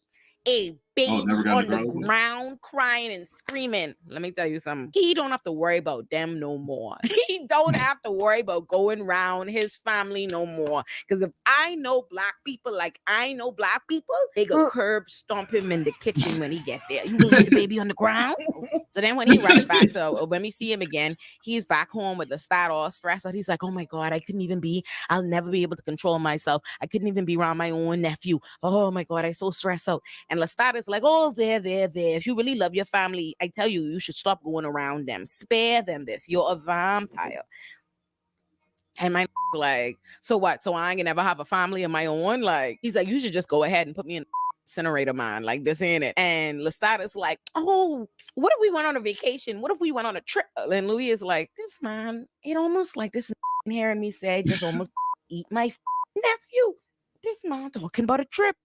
A baby on the ground crying and screaming. Let me tell you something. He don't have to worry about them no more. He don't have to worry about going around his family no more. Because if I know black people like I know black people, they go curb stomp him in the kitchen when he get there. You gonna leave the baby on the ground? So then when he rushed back to, when we see him again, he's back home with the start all stressed out. He's like, oh my God, I'll never be able to control myself. I couldn't even be around my own nephew. Oh my God, I'm so stressed out. And Lestat is like, oh, there. If you really love your family, I tell you, you should stop going around them. Spare them this. You're a vampire. And my like, so what? So I ain't gonna ever have a family of my own? Like, he's like, you should just go ahead and put me in incinerator mine. Like, this ain't it. And Lestat is like, oh, what if we went on a vacation? What if we went on a trip? And Louis is like, this man, it almost like this hearing me say, just almost eat my nephew. This man talking about a trip.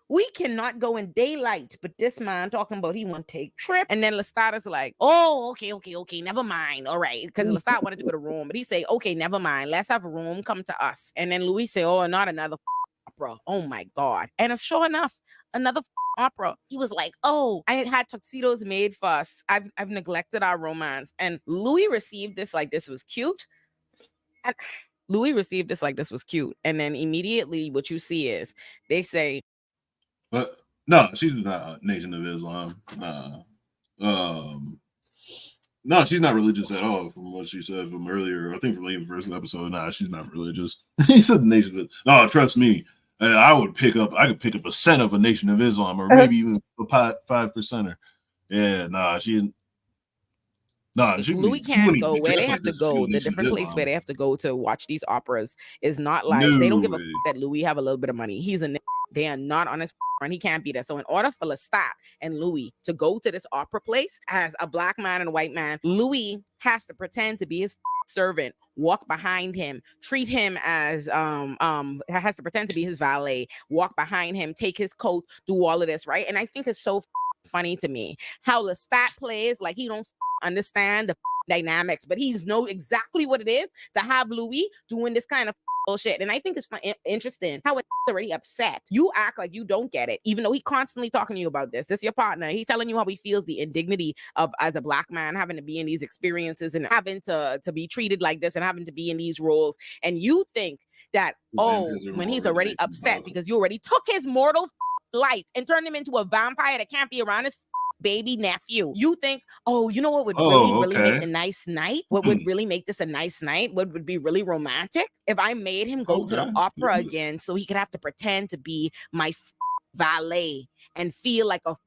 We cannot go in daylight, but this man talking about he want to take trip. And then Lestat is like, oh, okay, never mind. All right. Because Lestat wanted to go to Rome, but he say, okay, never mind. Let's have Rome come to us. And then Louis say, oh, not another opera. Oh my God. And if sure enough, another opera. He was like, oh, I had tuxedos made for us. I've neglected our romance. And Louis received this like this was cute. And Louis received this like this was cute. And then immediately what you see is they say, but no, she's not Nation of Islam. No, she's not religious at all. From what she said from earlier, I think from the first episode. Nah, she's not religious. He said Nation of Islam. No, trust me, I could pick up a cent of a Nation of Islam, or maybe even a 5%er. Yeah, nah, she. No, Louis can't go where they have to go. The different place where they have to go to watch these operas is not like they don't give a that Louis have a little bit of money. He's a they are not on his and he can't be there. So in order for Lestat and Louis to go to this opera place as a black man and a white man, Louis has to pretend to be his servant, walk behind him, treat him as has to pretend to be his valet, walk behind him, take his coat, do all of this, right? And I think it's so funny to me how Lestat plays like he don't understand the dynamics, but he's know exactly what it is to have Louis doing this kind of bullshit. And I think it's interesting how it's already upset. You act like you don't get it, even though he constantly talking to you about this. This is your partner. He's telling you how he feels the indignity of as a black man having to be in these experiences and having to be treated like this and having to be in these roles. And you think that, oh, when he's already upset because you already took his mortal life and turned him into a vampire that can't be around his baby nephew. You think, oh, you know what would really make a nice night? What would really make this a nice night? What would be really romantic? If I made him go to the opera again so he could have to pretend to be my valet and feel like a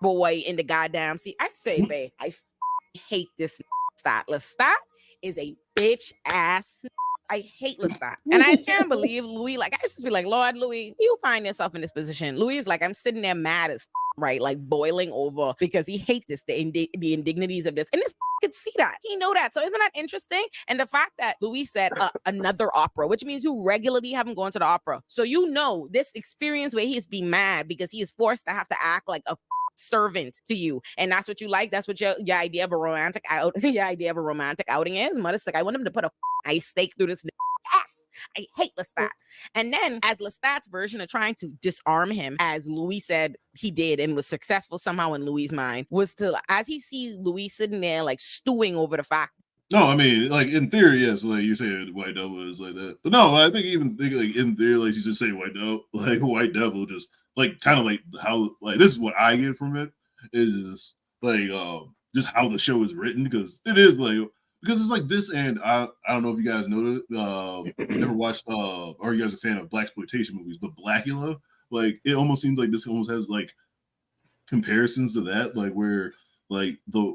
boy in the goddamn seat. I say, babe, I hate this Lestat. Lestat is a bitch ass. I hate Lestat. And I can't believe Louis, like, I just be like, Lord, Louis, you find yourself in this position. Louis is like, I'm sitting there mad as right, like boiling over because he hates this, the indignities of this. And this could see that. He know that. So isn't that interesting? And the fact that Louis said another opera, which means you regularly have him going to the opera. So you know this experience where he is being mad because he is forced to have to act like a servant to you, and that's what you like. That's what your idea of a romantic outing is. Mother's like, I want him to put a ice stake through this. Yes, I hate Lestat. And then, as Lestat's version of trying to disarm him, as Louis said he did and was successful somehow in Louis' mind, was to, as he sees Louis sitting there like stewing over the fact. No, I mean, like in theory, yes, like you say, White Devil is like that. But no, I think like in theory, like you just say White Devil, just like kind of like how like this is what I get from it is like just how the show is written, because it is like, because it's like this, and I don't know if you guys know it. You ever watched or you guys are a fan of blaxploitation movies, but Blackula, like it almost seems like this almost has like comparisons to that, like where like the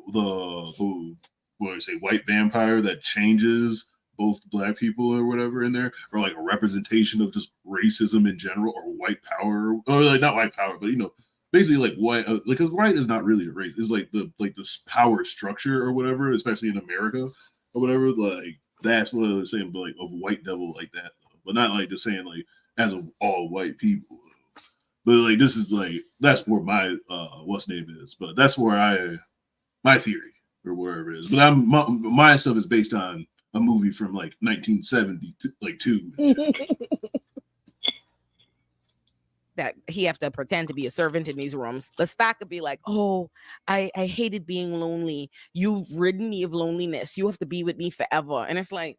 what do I say, white vampire that changes both black people or whatever in there, or like a representation of just racism in general, or white power, or like not white power, but you know, basically like white, because white is not really a race. It's like this power structure or whatever, especially in America or whatever. Like that's what they're saying, but like of White Devil like that, but not like just saying like as of all white people. But like this is like that's where my what's name is, but that's where my theory or wherever it is. But my stuff is based on a movie from like 1970, like two. That he have to pretend to be a servant in these rooms. Lestat could be like, oh, I hated being lonely. You've ridden me of loneliness. You have to be with me forever. And it's like,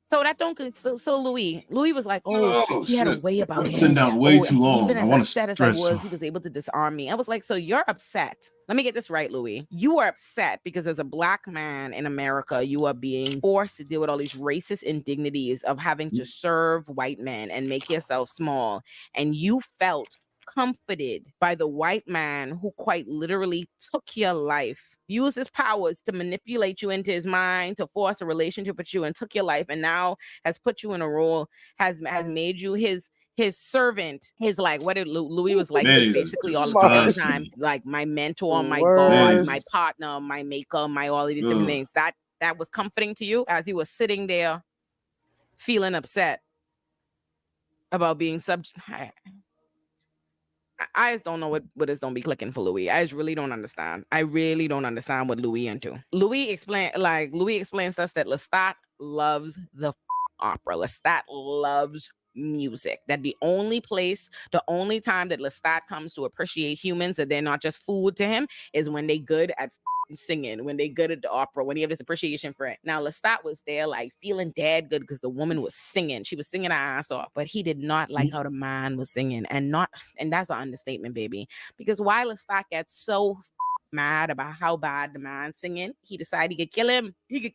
so that don't so Louis was like, oh he had a way about him. I've been sitting down way too long. Even as I want to upset as I was, he was able to disarm me. I was like, so you're upset. Let me get this right, Louis. You are upset because as a black man in America, you are being forced to deal with all these racist indignities of having to serve white men and make yourself small. And you felt comforted by the white man who quite literally took your life, used his powers to manipulate you into his mind, to force a relationship with you, and took your life, and now has put you in a role, has made you his servant. His like, what did Louis was like, this basically all the time, like my mentor, my God, my partner, my maker, my all of these different things. That was comforting to you as you were sitting there feeling upset about being I just don't know what is don't be clicking for Louis. I just really don't understand. I really don't understand what Louis into. Louis explains to us that Lestat loves the opera. Lestat loves music. That the only time that Lestat comes to appreciate humans, that they're not just food to him, is when they good at singing, when they good at the opera, when he have this appreciation for it. Now Lestat was there like feeling dead good because the woman was singing. She was singing her ass off, but he did not like how the man was singing, and that's an understatement, baby. Because while Lestat gets so mad about how bad the man's singing, he decided he could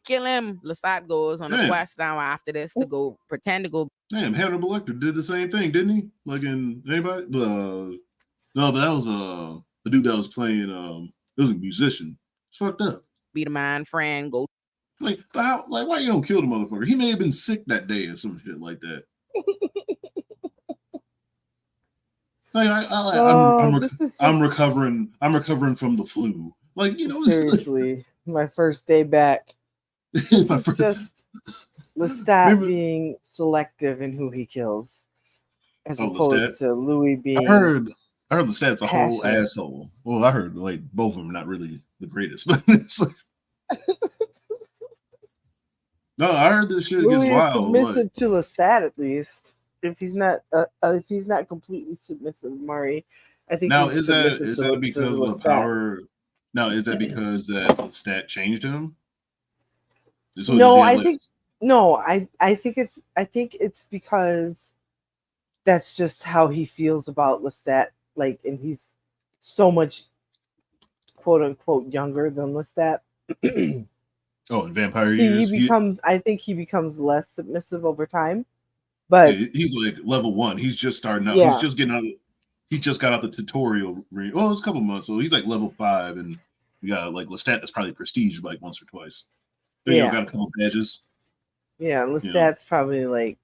kill him. Lestat goes on a quest now after this to go pretend to go. Damn, Hannibal Lecter did the same thing, didn't he? Like in anybody? No, but that was the dude that was playing. It was a musician. It's fucked up. Be the man friend. Go. Like how? Like why you don't kill the motherfucker? He may have been sick that day or some shit like that. Like I'm recovering. I'm recovering from the flu. Like you know, seriously, my first day back. Just Lestat being selective in who he kills, as opposed to Louis being. I heard Lestat's a whole asshole. Well, I heard like both of them not really the greatest, but it's like. No, I heard this shit Louis gets wild. Submissive to Lestat at least. If he's not completely submissive, Mari, I think. Now is that because of the power? Now is that because that Lestat changed him? So no, I think it's because that's just how he feels about Lestat. Like, and he's so much quote unquote younger than Lestat. Oh, in vampire years, I think he becomes less submissive over time. But yeah, he's like level 1. He's just starting out. Yeah. He's just getting out. He just got out the tutorial. Well, it's a couple months, so he's like level 5, and we got like Lestat that's probably prestige like once or twice. But, got a couple badges. Yeah, Lestat's probably like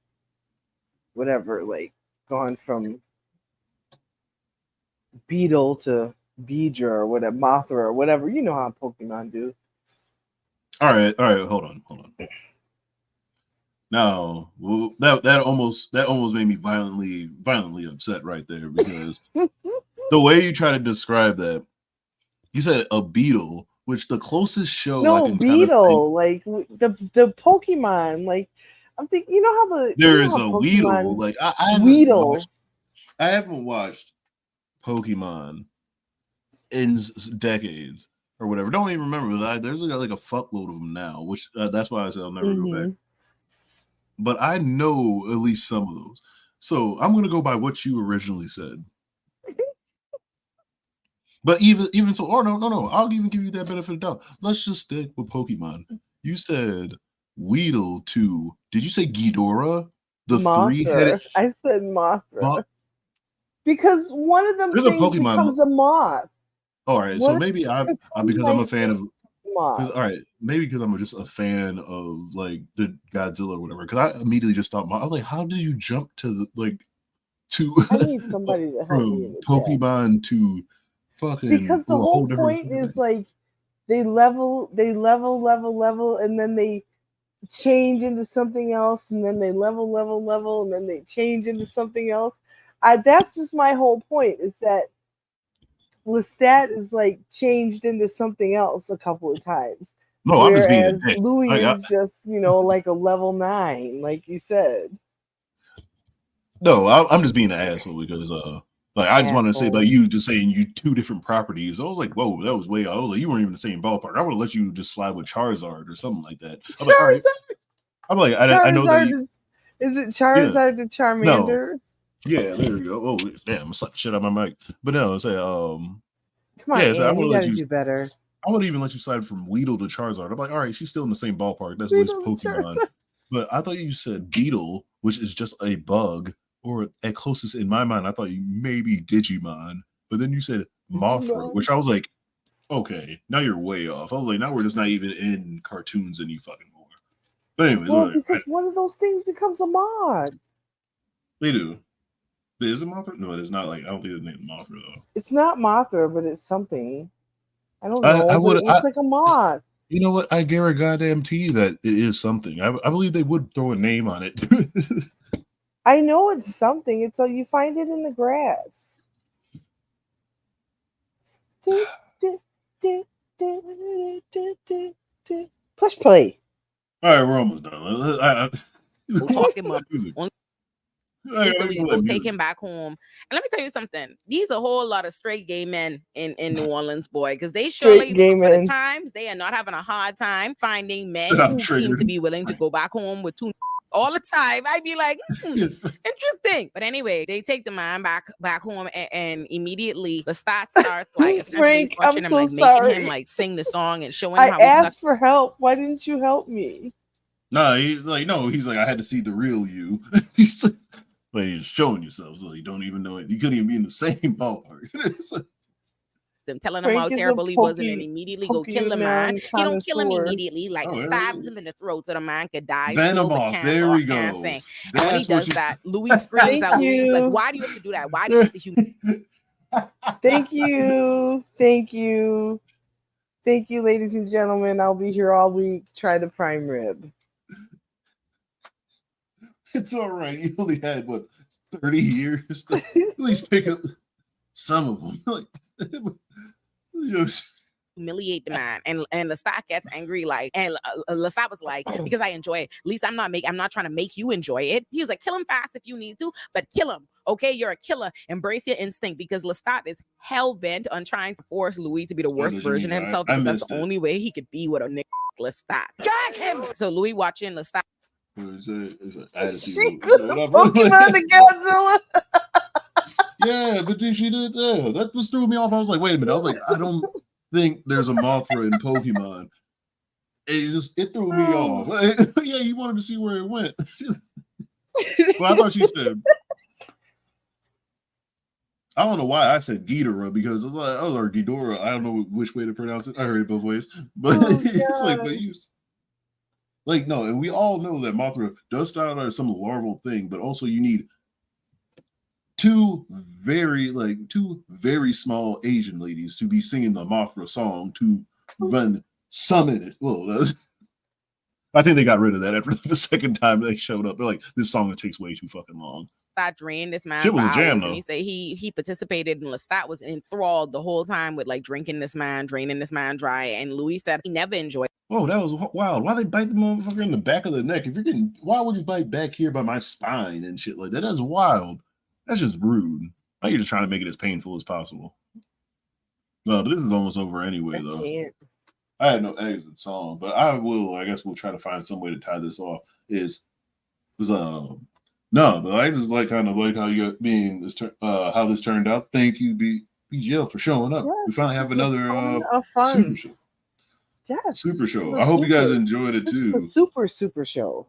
whatever, like gone from Beetle to Beedra or whatever, Mothra or whatever. You know how Pokemon do. All right. Hold on. No, that almost made me violently upset right there, because The way you try to describe that, you said a beetle, which the closest show I No, can beetle, like the Pokemon. Like I'm thinking, you know how the there you know is how a Pokemon, Weedle. Like Weedle. I haven't watched Pokemon in decades or whatever. Don't even remember that. There's like a fuckload of them now, which that's why I said I'll never go back. But I know at least some of those. So I'm gonna go by what you originally said. But even so, oh no, I'll even give you that benefit of doubt. Let's just stick with Pokemon. You said Weedle to, did you say Ghidorah? The Mothra. three-headed. I said Mothra. Because one of them There's a things Pokemon. becomes a moth. All right, so maybe I'm because I'm a fan of. Moth. All right, maybe because I'm just a fan of like the Godzilla or whatever. Because I immediately just thought, I was like, how do you jump to I need somebody to help me in the Pokemon to fucking, because the whole point is like they level, and then they change into something else, and then they level, and then they change into something else. That's just my whole point, is that Lestat is like changed into something else a couple of times. No, I'm just being a dick. Louis is just, like a level 9, like you said. No, I'm just being an asshole because like I just wanted to say about you just saying you two different properties. I was like, whoa, that was way out. I was like, you weren't even the same ballpark. I would have let you just slide with Charizard or something like that. I'm like, all right. I'm like, I know that. Is it Charizard the Charmander? No. Yeah, there we go. Oh damn, I slapped shit out my mic. But no, say come on, yeah, so I would let you do better. I would even let you slide from Weedle to Charizard. I'm like, all right, she's still in the same ballpark. That's at least Pokemon. But I thought you said Beetle, which is just a bug. Or at closest in my mind, I thought you maybe Digimon, but then you said Mothra, which I was like, okay, now you're way off. I was like, now we're just not even in cartoons any fucking more. But anyways, because one of those things becomes a mod. They do. Is it Mothra? No, it is not. Like I don't think it's named Mothra though. It's not Mothra, but it's something. I don't know. It looks like a moth. You know what? I guarantee you that it is something. I believe they would throw a name on it. I know it's something. It's you find it in the grass. Push play. All right, we're almost done. We'll talk him up. So we can go take him back home. And let me tell you something. These a whole lot of straight gay men in New Orleans, boy, because they surely, for the times, they are not having a hard time finding men who seem to be willing to go back home with two all the time. I'd be like, interesting. But anyway, they take the man back home, and immediately the starts like Frank, watching him, like making him like sing the song and showing him how I asked for help. Why didn't you help me? No, he's like, I had to see the real you. He's like, you're showing yourself, so you don't even know it. You couldn't even be in the same ballpark. Them telling him how terrible he was, and then immediately go kill the man. He don't kill him immediately, like stabs him in the throat so the man could die. Venomoth, there we go. And when he does that, Louis screams out. Louis like, "Why do you have to do that? Why do you have to humiliate?" Thank you, ladies and gentlemen. I'll be here all week. Try the prime rib. It's all right. You only had 30 years to at least pick up some of them. Like, humiliate the man, and Lestat gets angry, like, and Lestat was like, because I enjoy it. At least I'm not trying to make you enjoy it. He was like, kill him fast if you need to, but kill him. Okay, you're a killer. Embrace your instinct, because Lestat is hell bent on trying to force Louis to be the worst version of himself, because that's the only way he could be with a nigga like Lestat. Gag him. So Louis watching Lestat. It's an attitude. Pokemon to Godzilla. Yeah, but then she did that. That just threw me off. I was like, wait a minute. I was like, I don't think there's a Mothra in Pokemon. It threw me off. Yeah, you wanted to see where it went. Well, I thought she said, I don't know why I said Ghidorah, because I was like, Ghidorah. I don't know which way to pronounce it. I heard it both ways. But it's like, but you like, no, and we all know that Mothra does start out as some larval thing, but also you need two very small Asian ladies to be singing the Mothra song to then summon it. Well, I think they got rid of that after the second time they showed up. They're like, this song takes way too fucking long. Lestat drained this man Shit for was a jam, hours, though. and he said he participated, and Lestat was enthralled the whole time with like drinking this man, draining this man dry. And Louis said he never enjoyed. Whoa, that was wild. Why they bite the motherfucker in the back of the neck? If you're getting, why would you bite back here by my spine and shit like that? That's wild. That's just rude. I you're just trying to make it as painful as possible. No, this is almost over anyway, though. I had no exit song, but I guess we'll try to find some way to tie this off. No, but I just like kind of like how you got being this how this turned out. Thank you, BGL, for showing up. Yes, we finally have another fun. super show. Yes, Super show. I hope you guys enjoyed it too. It's a super show.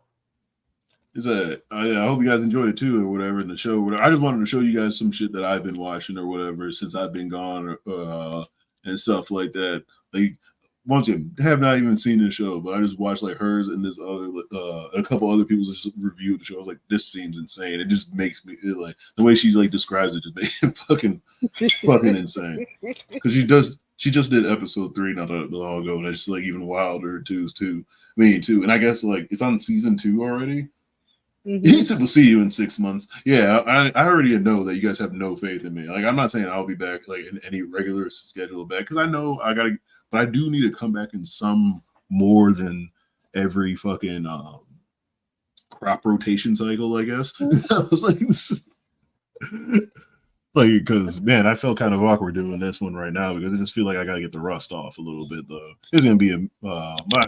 I hope you guys enjoyed it too, or whatever in the show. Whatever. I just wanted to show you guys some shit that I've been watching or whatever since I've been gone, and stuff like that. Like, once you have not even seen the show, but I just watched like hers and this other, a couple other people just reviewed the show. I was like, this seems insane. It just makes me like the way she like describes it just makes it fucking insane. Because she just did episode 3 not that long ago, and it's like even wilder too. And I guess like it's on season 2 already. He said we'll see you in 6 months. Yeah, I already know that you guys have no faith in me. Like, I'm not saying I'll be back like in any regular schedule back, because I know I gotta, but I do need to come back in some more than every fucking crop rotation cycle, I guess. I was like, this is like, because man, I felt kind of awkward doing this one right now because I just feel like I gotta get the rust off a little bit though. It's gonna be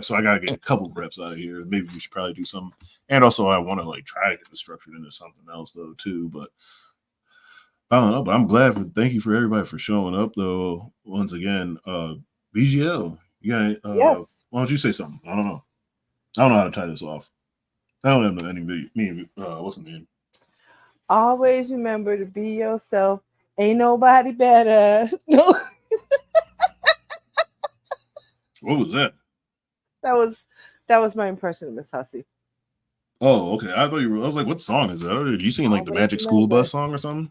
so I gotta get a couple reps out of here. Maybe we should probably do some. And also, I want to like try to get it structured into something else though too. But I don't know. But I'm glad. Thank you for everybody for showing up though. Once again, BGL. Yeah. Yes. Why don't you say something? I don't know. I don't know how to tie this off. I don't have any video. What's the name? Always remember to be yourself. Ain't nobody better. No. What was that? That was my impression of Miss Hussey. Oh, okay. I thought you were. I was like, "What song is that?" Are you singing like the Magic School Bus song or something?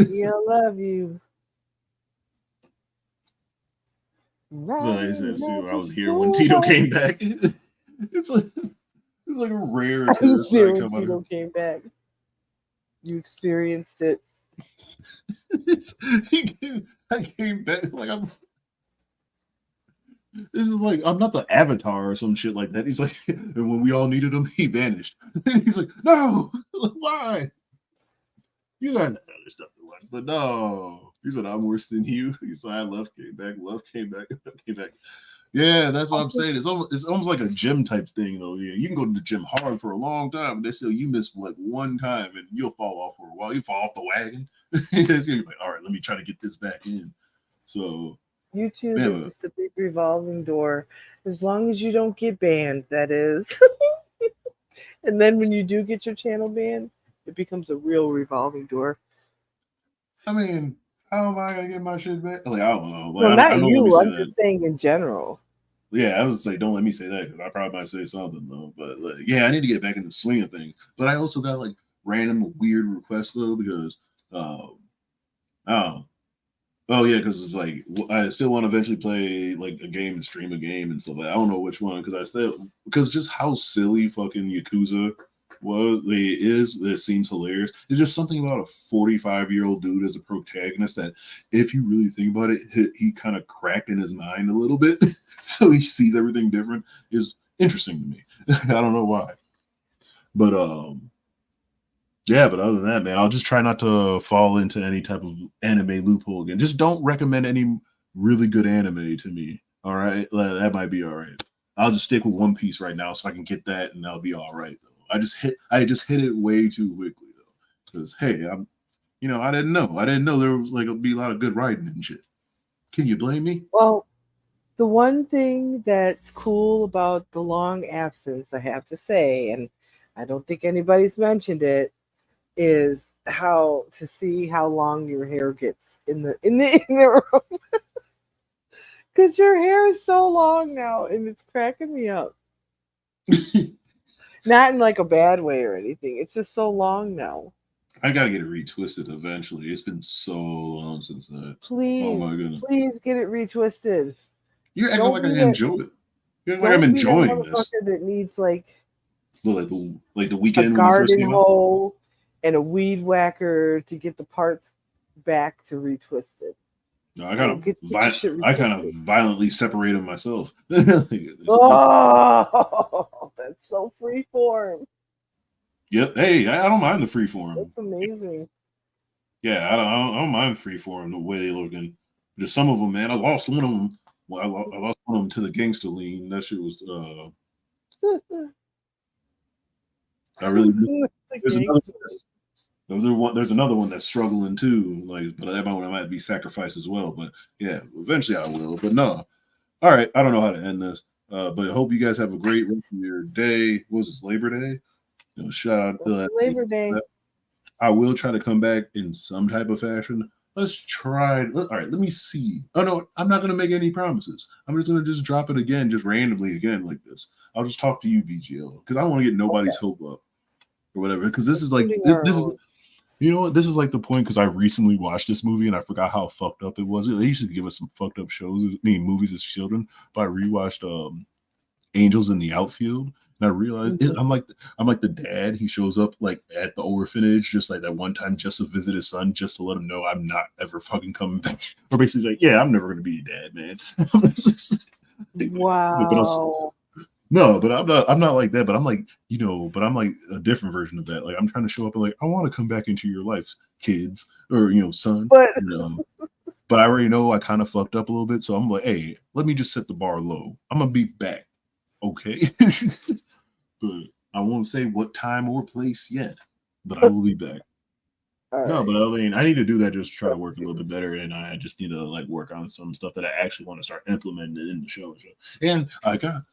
Yeah, love you. Right. So, see, I was here when Tito came back. It's like a rare. I was there when Tito came back. You experienced it. I came back like I'm. This is like I'm not the Avatar or some shit like that. He's like, and when we all needed him, he vanished. And he's like, no, why? You got other stuff to watch, but no. He said, I'm worse than you. He said, love came back, came back. Yeah, that's what I'm saying. It's almost like a gym type thing, though. Yeah, you can go to the gym hard for a long time, but still you miss like one time and you'll fall off for a while. You fall off the wagon. You're like, all right, let me try to get this back in. So YouTube is just a big revolving door. As long as you don't get banned, that is. And then when you do get your channel banned, it becomes a real revolving door. I mean, how am I gonna get my shit back? Like, I don't know. Like, well, not I you. I'm just saying in general. Yeah, I would say don't let me say that because I probably might say something though. But like, yeah, I need to get back in the swing of things. But I also got like random weird requests though because because it's like I still want to eventually play like a game and stream a game and stuff. Like, I don't know which one because just how silly fucking Yakuza that seems hilarious. It's just something about a 45-year-old dude as a protagonist that, if you really think about it, he kind of cracked in his mind a little bit, so he sees everything different. Is interesting to me. I don't know why, but yeah. But other than that, man, I'll just try not to fall into any type of anime loophole again. Just don't recommend any really good anime to me. All right, that might be all right. I'll just stick with One Piece right now, so I can get that, and I'll be all right. I just hit it way too quickly though, because hey, I didn't know there was like be a lot of good writing and shit. Can you blame me? Well, the one thing that's cool about the long absence, I have to say, and I don't think anybody's mentioned it, is how to see how long your hair gets in the room, because your hair is so long now, and it's cracking me up. Not in like a bad way or anything. It's just so long now. I gotta get it retwisted eventually. It's been so long since that. Please, oh my goodness, please get it retwisted. You're acting like I enjoy it. You're like I'm enjoying this. That needs like the weekend a garden hoe and a weed whacker to get the parts back to retwist it. No, I kind of Get your shit I kind of retwisted. violently separate them myself. Oh, that's so freeform. Yep. Hey, I don't mind the freeform. That's amazing. Yeah, I don't mind freeform the way they looking. Just some of them, man. I lost one of them. Well, I lost one of them to the gangster lean. That shit was. I really. There's another. There's another one that's struggling too. Like, but that one might be sacrificed as well. But yeah, eventually I will. But no. All right. I don't know how to end this. But I hope you guys have a great rest of your day. What was this, Labor Day? Shout out to Labor Day. I will try to come back in some type of fashion. Let's try. All right, let me see. Oh no, I'm not going to make any promises. I'm just going to just drop it again, just randomly again like this. I'll just talk to you, BGL, because I don't want to get nobody's hope up or whatever. Because this is like this is, you know what? This is like the point because I recently watched this movie and I forgot how fucked up it was. They used to give us some fucked up movies as children. But I rewatched Angels in the Outfield. And I realized I'm like the dad. He shows up like at the orphanage, just like that one time, just to visit his son, just to let him know I'm not ever fucking coming back. Or basically like, yeah, I'm never gonna be a dad, man. Wow. No, but I'm not like that. But I'm like, but I'm like a different version of that. Like I'm trying to show up and like, I want to come back into your life, kids, or son. But but I already know I kind of fucked up a little bit, so I'm like, hey, let me just set the bar low. I'm gonna be back, okay? But I won't say what time or place yet, but I will be back. No, but I mean, I need to do that just to try to work a little bit better, and I just need to like work on some stuff that I actually want to start implementing in the show. And I got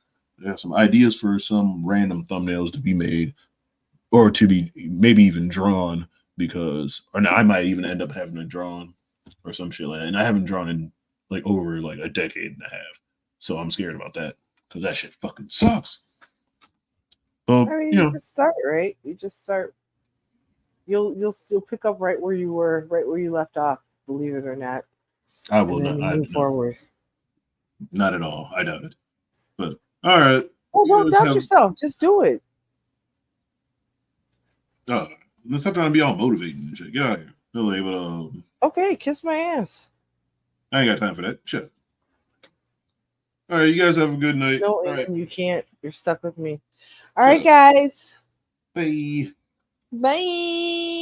some ideas for some random thumbnails to be made, or to be maybe even drawn, or now I might even end up having it drawn or some shit like that. And I haven't drawn in like over like a decade and a half, so I'm scared about that because that shit fucking sucks. I mean, you just start, right? You just start. You'll still pick up right where you were, right where you left off. Believe it or not, I will not. Move forward. Not at all. I doubt it. But all right. Well, don't doubt yourself. Just do it. Let's stop trying to be all motivating and shit. Get out of here. No, but okay, kiss my ass. I ain't got time for that. Shit. All right, you guys have a good night. No, all right. You can't. You're stuck with me. All right, guys. Bye. Bye.